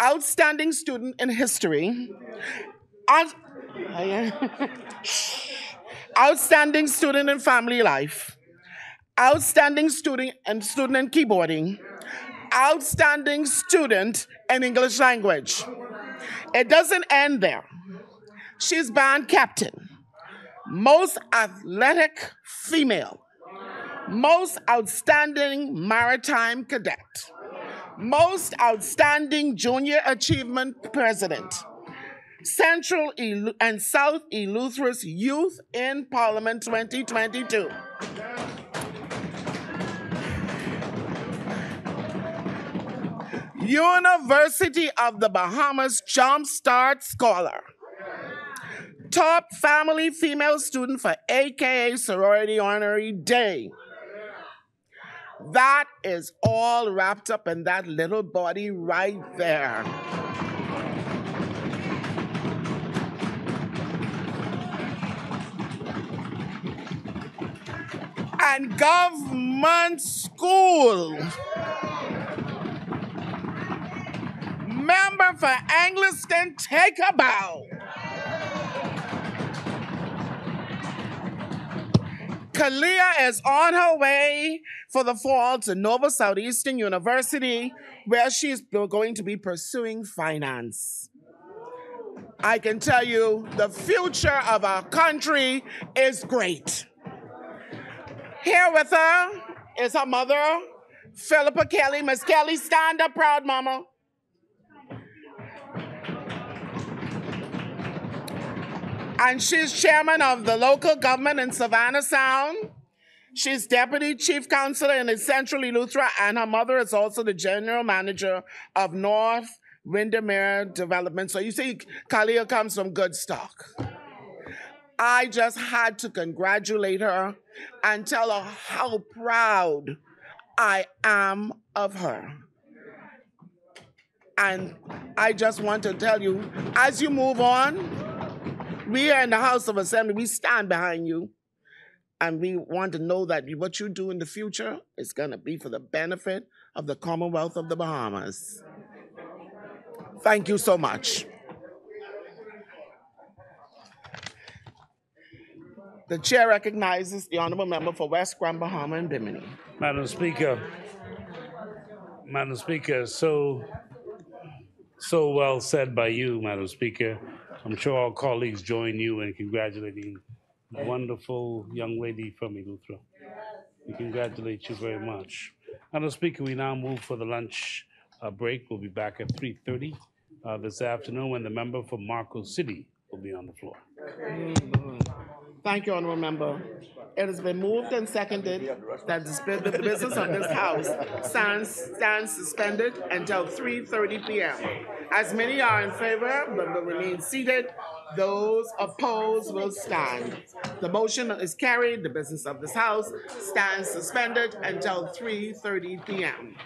Outstanding student in history. Outstanding student in family life. Outstanding student in keyboarding. Outstanding student in English language. It doesn't end there. She's band captain, most athletic female, most outstanding maritime cadet, most outstanding junior achievement president, Central and South Eleuthera's Youth in Parliament 2022. University of the Bahamas Jumpstart Scholar. Top family female student for AKA Sorority Honorary Day. That is all wrapped up in that little body right there. And government school. Member for Engliston, take a bow. Kalia is on her way for the fall to Nova Southeastern University, where she's going to be pursuing finance. I can tell you the future of our country is great. Here with her is her mother, Philippa Kelly. Miss Kelly, stand up proud, mama. And she's chairman of the local government in Savannah Sound. She's deputy chief counselor in the Central Eleuthera, and her mother is also the general manager of North Windermere Development. So you see, Kalia comes from good stock. I just had to congratulate her and tell her how proud I am of her. And I just want to tell you, as you move on, we are in the House of Assembly, we stand behind you. And we want to know that what you do in the future is going to be for the benefit of the Commonwealth of the Bahamas. Thank you so much. The chair recognizes the honorable member for West Grand Bahama and Bimini. Madam Speaker, so well said by you, Madam Speaker. I'm sure our colleagues join you in congratulating the wonderful young lady from Eleuthera. We congratulate you very much. Madam Speaker, we now move for the lunch break. We'll be back at 3:30 this afternoon when the member for Marco City will be on the floor. Thank you, Honorable Member. It has been moved and seconded that the business of this House stands suspended until 3:30 p.m. As many are in favor, but will remain seated. Those opposed will stand. The motion is carried. The business of this House stands suspended until 3:30 p.m.